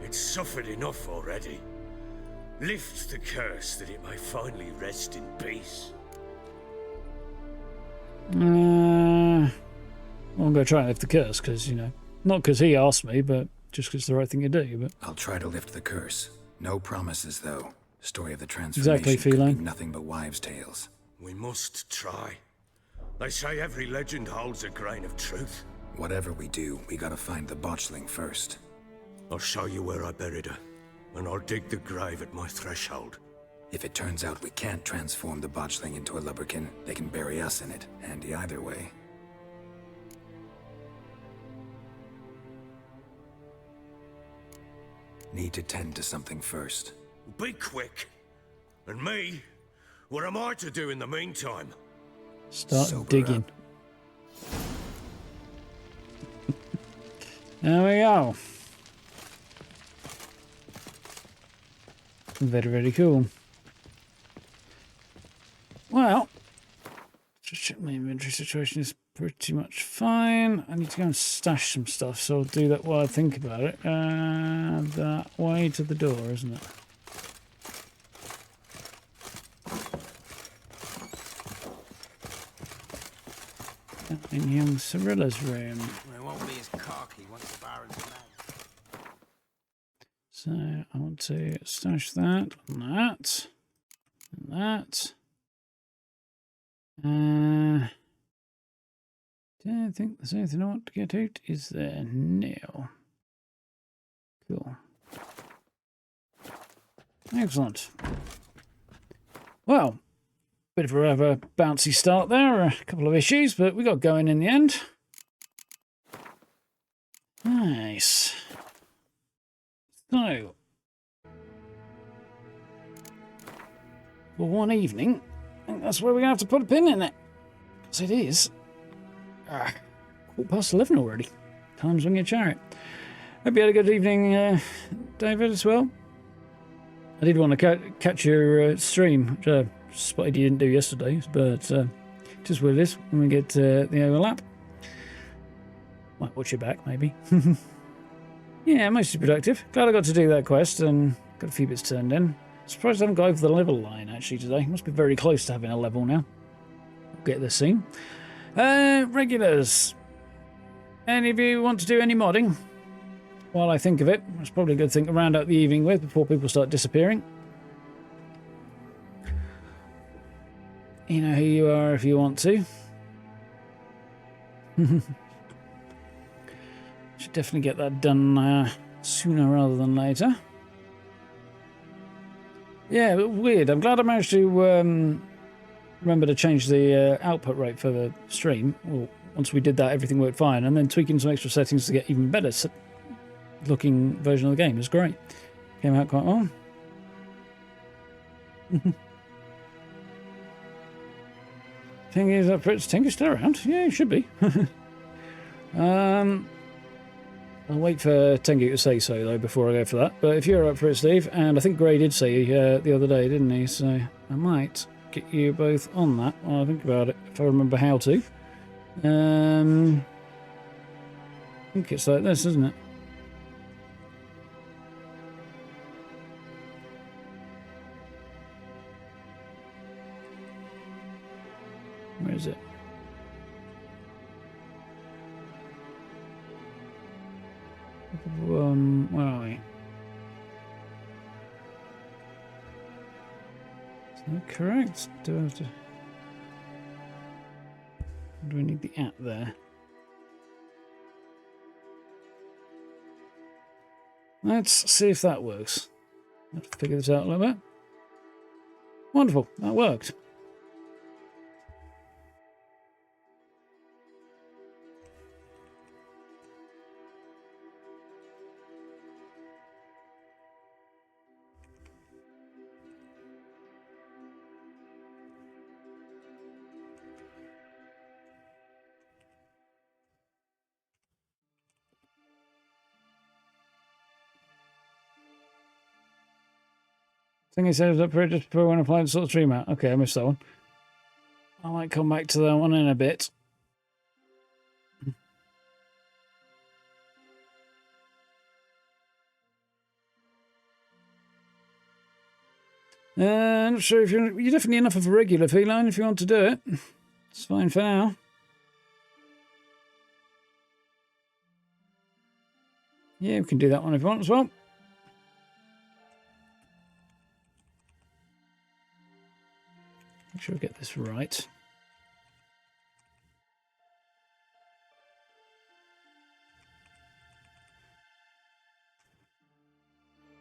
It's suffered enough already. Lift the curse that it may finally rest in peace. Well, I'm going to try and lift the curse, because, you know, not because he asked me, but just because it's the right thing to do. But I'll try to lift the curse. No promises, though. Story of the transformation exactly, could Feline. be nothing but wives' tales. We must try. They say every legend holds a grain of truth. Whatever we do, we gotta find the botchling first. I'll show you where I buried her, and I'll dig the grave at my threshold. If it turns out we can't transform the botchling into a lubberkin, they can bury us in it. Handy either way. Need to tend to something first. Be quick. And me? What am I to do in the meantime? start Sober digging. There we go. Very, very cool. Well, just check my inventory situation is pretty much fine. I need to go and stash some stuff, so I'll do that while I think about it. That way to the door, isn't it? in young Cirilla's room. It won't be as cocky once the Baron's mad. So I want to stash that and that and that. Don't think there's anything I want to get out, is there? No. Cool. Excellent. Well, bit of a bouncy start there, a couple of issues, but we got going in the end. Nice. So, for one evening, I think that's where we're going to have to put a pin in it. Because it is 11:15 already. Time swing your chariot. Hope you had a good evening, David, as well. I did want to catch your stream, which I spotted you didn't do yesterday, but just with this, when we get the overlap. Might watch you back, maybe. Yeah, mostly productive. Glad I got to do that quest and got a few bits turned in. Surprised I haven't got over the level line, actually, today. Must be very close to having a level now. We'll get this soon. Regulars. Any of you want to do any modding? While I think of it, it's probably a good thing to round out the evening with before people start disappearing. You know who you are if you want to. Should definitely get that done sooner rather than later. Yeah, weird. I'm glad I managed to remember to change the output rate for the stream. Well, once we did that, everything worked fine. And then tweaking some extra settings to get even better looking version of the game is great. Came out quite well. Tingy's up for it. Tingy's still around. Yeah, he should be. I'll wait for Tengu to say so, though, before I go for that. But if you're up for it, Steve, and I think Gray did say the other day, didn't he? So I might get you both on that while I think about it, if I remember how to. I think it's like this, isn't it? Where is it? Where are we? Is that correct? Do I have to... Do we need the app there? Let's see if that works. I have to figure this out a little bit. Wonderful, that worked. Thing he says up for it just before when I play the sort of stream out. Okay, I missed that one. I might come back to that one in a bit. Not sure if you're definitely enough of a regular feline if you want to do it. It's fine for now. Yeah, we can do that one if you want as well. Make sure I get this right.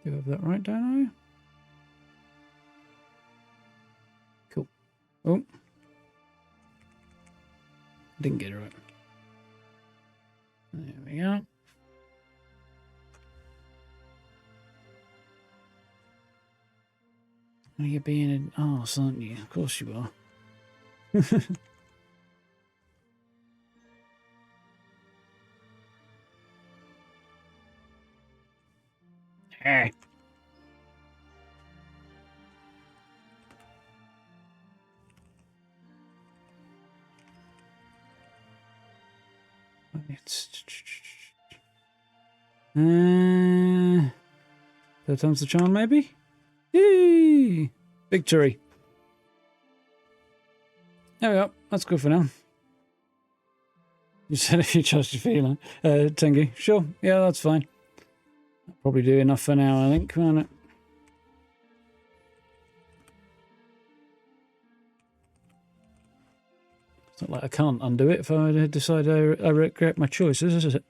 You have that right, don't I? Cool. Oh. Didn't get it right. There we go. You're being an arse, aren't you? Of course you are. Hey. Third time's the charm, maybe? Yay! Victory. There we go. That's good for now. You said if you trust your feeling. Tengu. Sure. Yeah, that's fine. Probably do enough for now, I think, won't it? It's not like I can't undo it if I decide I regret my choices, is it?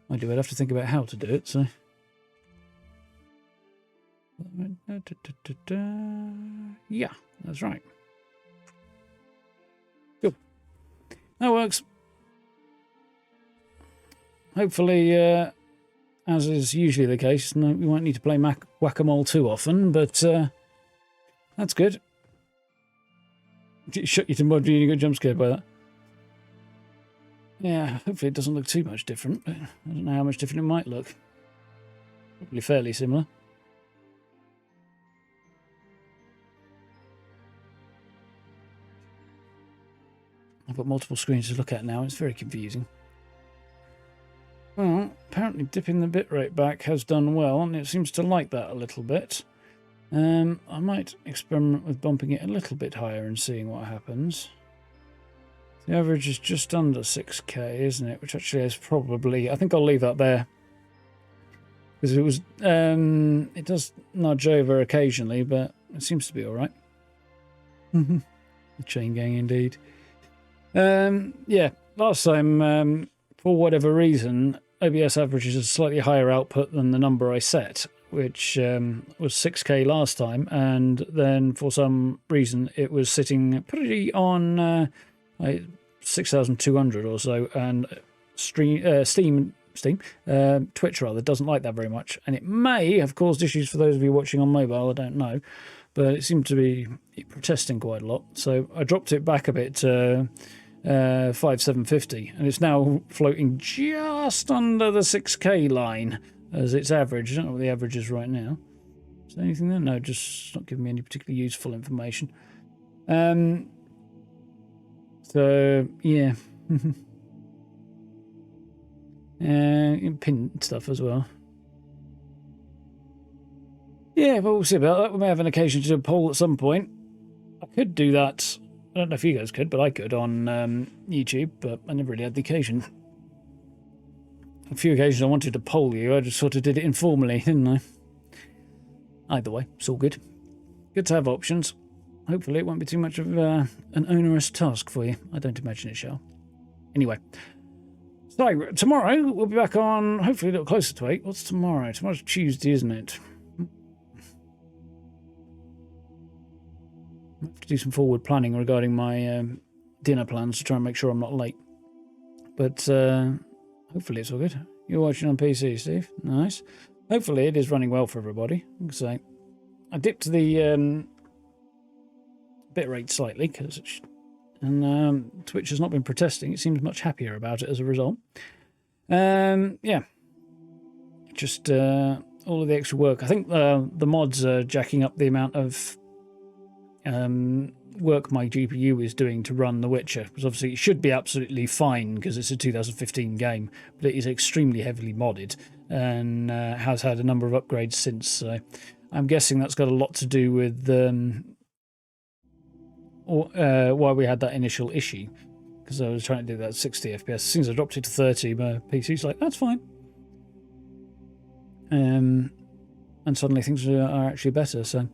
I do. I'd have to think about how to do it, so... Yeah, that's right. Cool. That works. Hopefully, as is usually the case, no, we won't need to play whack-a-mole too often, but that's good. It shook you to mud and you got jump scared by that. Yeah, hopefully it doesn't look too much different, but I don't know how much different it might look. Probably fairly similar. I've got multiple screens to look at now. It's very confusing. Well, apparently dipping the bitrate back has done well, and it seems to like that a little bit. I might experiment with bumping it a little bit higher and seeing what happens. The average is just under 6K, isn't it? Which actually is probably... I think I'll leave that there. Because it was... it does nudge over occasionally, but it seems to be alright. The chain gang, indeed. Yeah, last time, for whatever reason, OBS averages a slightly higher output than the number I set, which was 6K last time, and then for some reason it was sitting pretty on 6,200 or so, and Twitch rather doesn't like that very much, and it may have caused issues for those of you watching on mobile, I don't know, but it seemed to be protesting quite a lot, so I dropped it back a bit to 5,750, and it's now floating just under the 6K line as its average. I don't know what the average is right now. Is there anything there? No, just not giving me any particularly useful information. So yeah. Pin stuff as well. Yeah, but we'll see about that. We may have an occasion to do a poll at some point. I could do that. I don't know if you guys could, but I could on YouTube, but I never really had the occasion. A few occasions I wanted to poll you, I just sort of did it informally, didn't I? Either way, it's all good. Good to have options. Hopefully it won't be too much of an onerous task for you. I don't imagine it shall. Anyway. So, tomorrow we'll be back on, hopefully a little closer to 8. What's tomorrow? Tomorrow's Tuesday, isn't it? I have to do some forward planning regarding my dinner plans to try and make sure I'm not late. But hopefully it's all good. You're watching on PC, Steve. Nice. Hopefully it is running well for everybody. So I dipped the bitrate slightly, and Twitch has not been protesting. It seems much happier about it as a result. Yeah. Just all of the extra work. I think the mods are jacking up the amount of work my GPU is doing to run The Witcher, because obviously it should be absolutely fine because it's a 2015 game, but it is extremely heavily modded and has had a number of upgrades since, so I'm guessing that's got a lot to do with why we had that initial issue, because I was trying to do that at 60 FPS. As soon as I dropped it to 30, my PC's like, that's fine. And suddenly things are actually better, so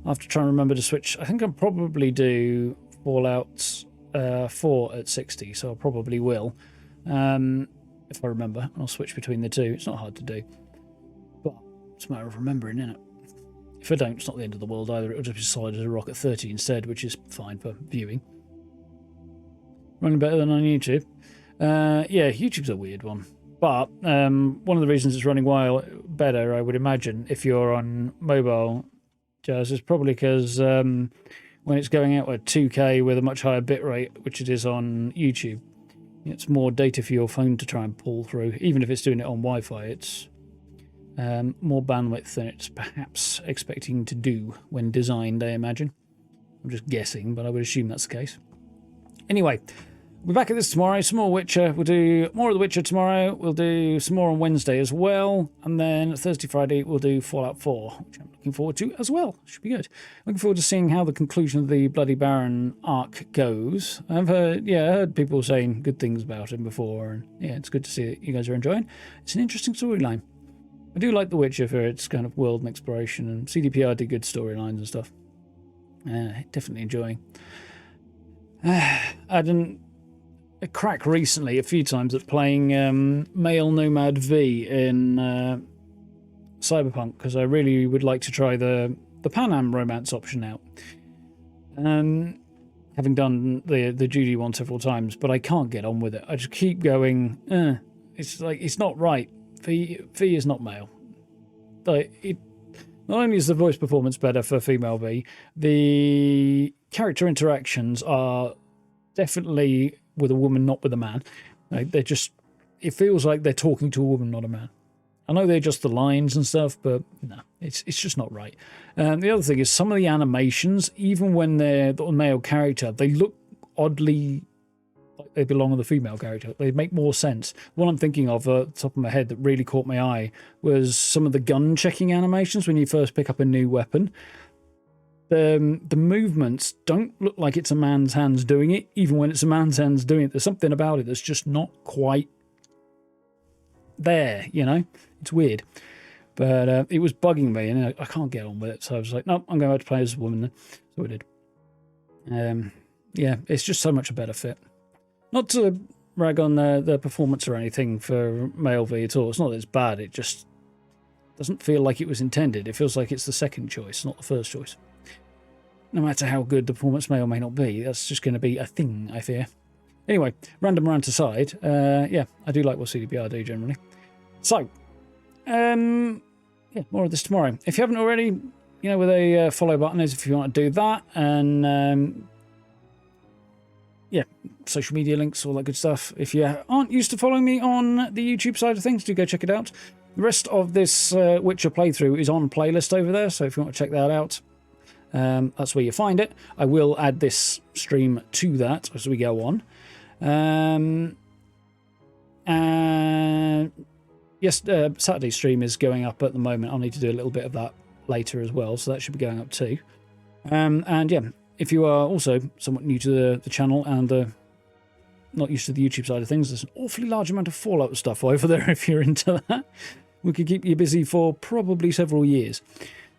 I have to try and remember to switch. I think I'll probably do Fallout 4 at 60, so I probably will. If I remember, I'll switch between the two. It's not hard to do. But it's a matter of remembering, isn't it? If I don't, it's not the end of the world either. It'll just be solid as a rock at 30 instead, which is fine for viewing. Running better than on YouTube. Yeah, YouTube's a weird one. But one of the reasons it's running better, I would imagine, if you're on mobile, Jazz, is probably because when it's going out at 2K with a much higher bitrate, which it is on YouTube, it's more data for your phone to try and pull through. Even if it's doing it on Wi-Fi, it's more bandwidth than it's perhaps expecting to do when designed, I imagine. I'm just guessing, but I would assume that's the case. Anyway, We're back at this tomorrow. Some more Witcher. We'll do more of The Witcher tomorrow. We'll do some more on Wednesday as well. And then Thursday, Friday, we'll do Fallout 4, which I'm looking forward to as well. Should be good. Looking forward to seeing how the conclusion of the Bloody Baron arc goes. I've heard people saying good things about him before. And yeah, it's good to see that you guys are enjoying. It's an interesting storyline. I do like The Witcher for its kind of world and exploration. And CDPR did good storylines and stuff. Definitely enjoying. I didn't... a crack recently a few times at playing Male Nomad V in Cyberpunk because I really would like to try the Pan Am romance option out. Having done the Judy one several times, but I can't get on with it. I just keep going, it's like, it's not right. V is not male. Like, not only is the voice performance better for female V, the character interactions are definitely with a woman, not with a man. Like, they're just, it feels like they're talking to a woman, not a man. I know they're just the lines and stuff, but no, it's just not right. The other thing is some of the animations, even when they're the male character, they look oddly like they belong to the female character. They make more sense. What I'm thinking of at the top of my head that really caught my eye was some of the gun checking animations when you first pick up a new weapon. The movements don't look like it's a man's hands doing it, even when it's a man's hands doing it. There's something about it that's just not quite there, you know? It's weird. But it was bugging me, and I can't get on with it. So I was like, no, I'm going to have to play as a woman then. So I did. Yeah, it's just so much a better fit. Not to rag on the performance or anything for male V at all. It's not that it's bad. It just doesn't feel like it was intended. It feels like it's the second choice, not the first choice. No matter how good the performance may or may not be, that's just going to be a thing, I fear. Anyway, random rant aside, yeah, I do like what CDPR do generally. So, yeah, more of this tomorrow. If you haven't already, you know where the follow button is if you want to do that, and yeah, social media links, all that good stuff. If you aren't used to following me on the YouTube side of things, do go check it out. The rest of this Witcher playthrough is on playlist over there, so if you want to check that out, that's where you find it. I will add this stream to that as we go on. Yes, Saturday's stream is going up at the moment. I'll need to do a little bit of that later as well, so that should be going up too. And yeah, if you are also somewhat new to the channel and not used to the YouTube side of things, there's an awfully large amount of Fallout stuff over there if you're into that. We could keep you busy for probably several years.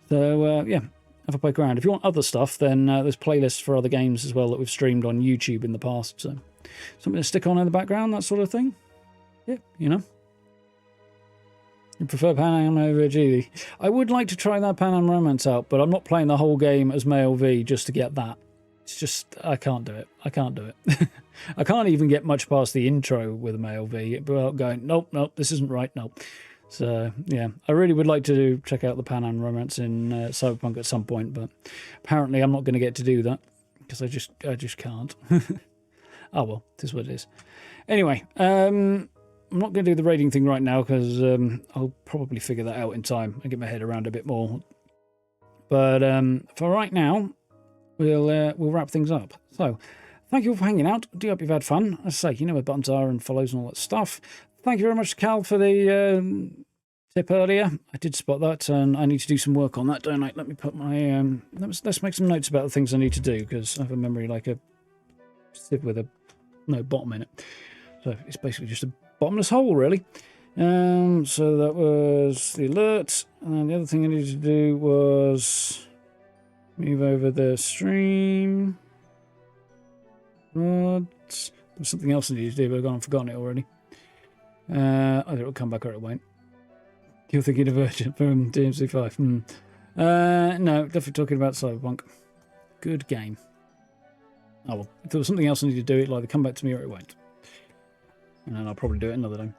So yeah, have a poke around. If you want other stuff, then there's playlists for other games as well that we've streamed on YouTube in the past. So something to stick on in the background, that sort of thing. Yeah, you know. You prefer Pan Am over Geely? I would like to try that Pan Am Romance out, but I'm not playing the whole game as male V just to get that. It's just, I can't do it. I can't do it. I can't even get much past the intro with a male V without going, nope, this isn't right, nope. So, yeah, I really would like to check out the Pan Am Romance in Cyberpunk at some point, but apparently I'm not going to get to do that because I just can't. Oh, well, it is what it is. Anyway, I'm not going to do the raiding thing right now because I'll probably figure that out in time and get my head around a bit more. But for right now, we'll wrap things up. So, thank you all for hanging out. I do hope you've had fun. As I say, you know where buttons are and follows and all that stuff. Thank you very much to Cal for the tip earlier. I did spot that, and I need to do some work on that, don't I? Let me put my... let's make some notes about the things I need to do, because I have a memory like a sieve with a no bottom in it. So it's basically just a bottomless hole, really. So that was the alert, and the other thing I needed to do was move over the stream. There's something else I needed to do, but I've forgotten it already. Either it'll come back or it won't. You're thinking of Virgin from DMC5. No, definitely talking about Cyberpunk. Good game. Oh well, if there was something else I need to do, it'll either come back to me or it won't. And then I'll probably do it another time.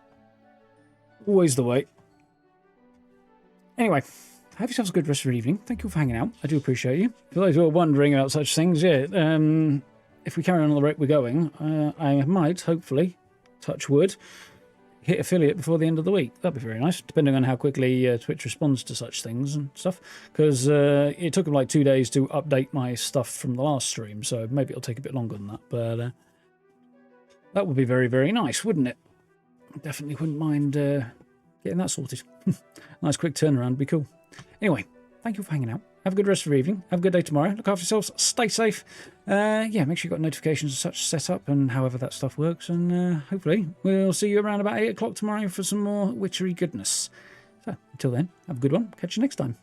Always the way. Anyway, have yourselves a good rest of your evening. Thank you for hanging out. I do appreciate you. For those who are wondering about such things, yeah, if we carry on the rate we're going, I might, hopefully, touch wood, hit affiliate before the end of the week. That'd be very nice, depending on how quickly Twitch responds to such things and stuff. Because it took them like 2 days to update my stuff from the last stream, so maybe it'll take a bit longer than that. But That would be very, very nice, wouldn't it? Definitely wouldn't mind getting that sorted. Nice quick turnaround would be cool. Anyway, thank you for hanging out. Have a good rest of your evening. Have a good day tomorrow. Look after yourselves. Stay safe. Yeah, make sure you've got notifications and such set up and however that stuff works. And hopefully we'll see you around about 8 o'clock tomorrow for some more witchery goodness. So, until then, have a good one. Catch you next time.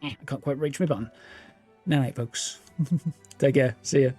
I can't quite reach my button. Night, folks. Take care. See ya.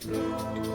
Lord.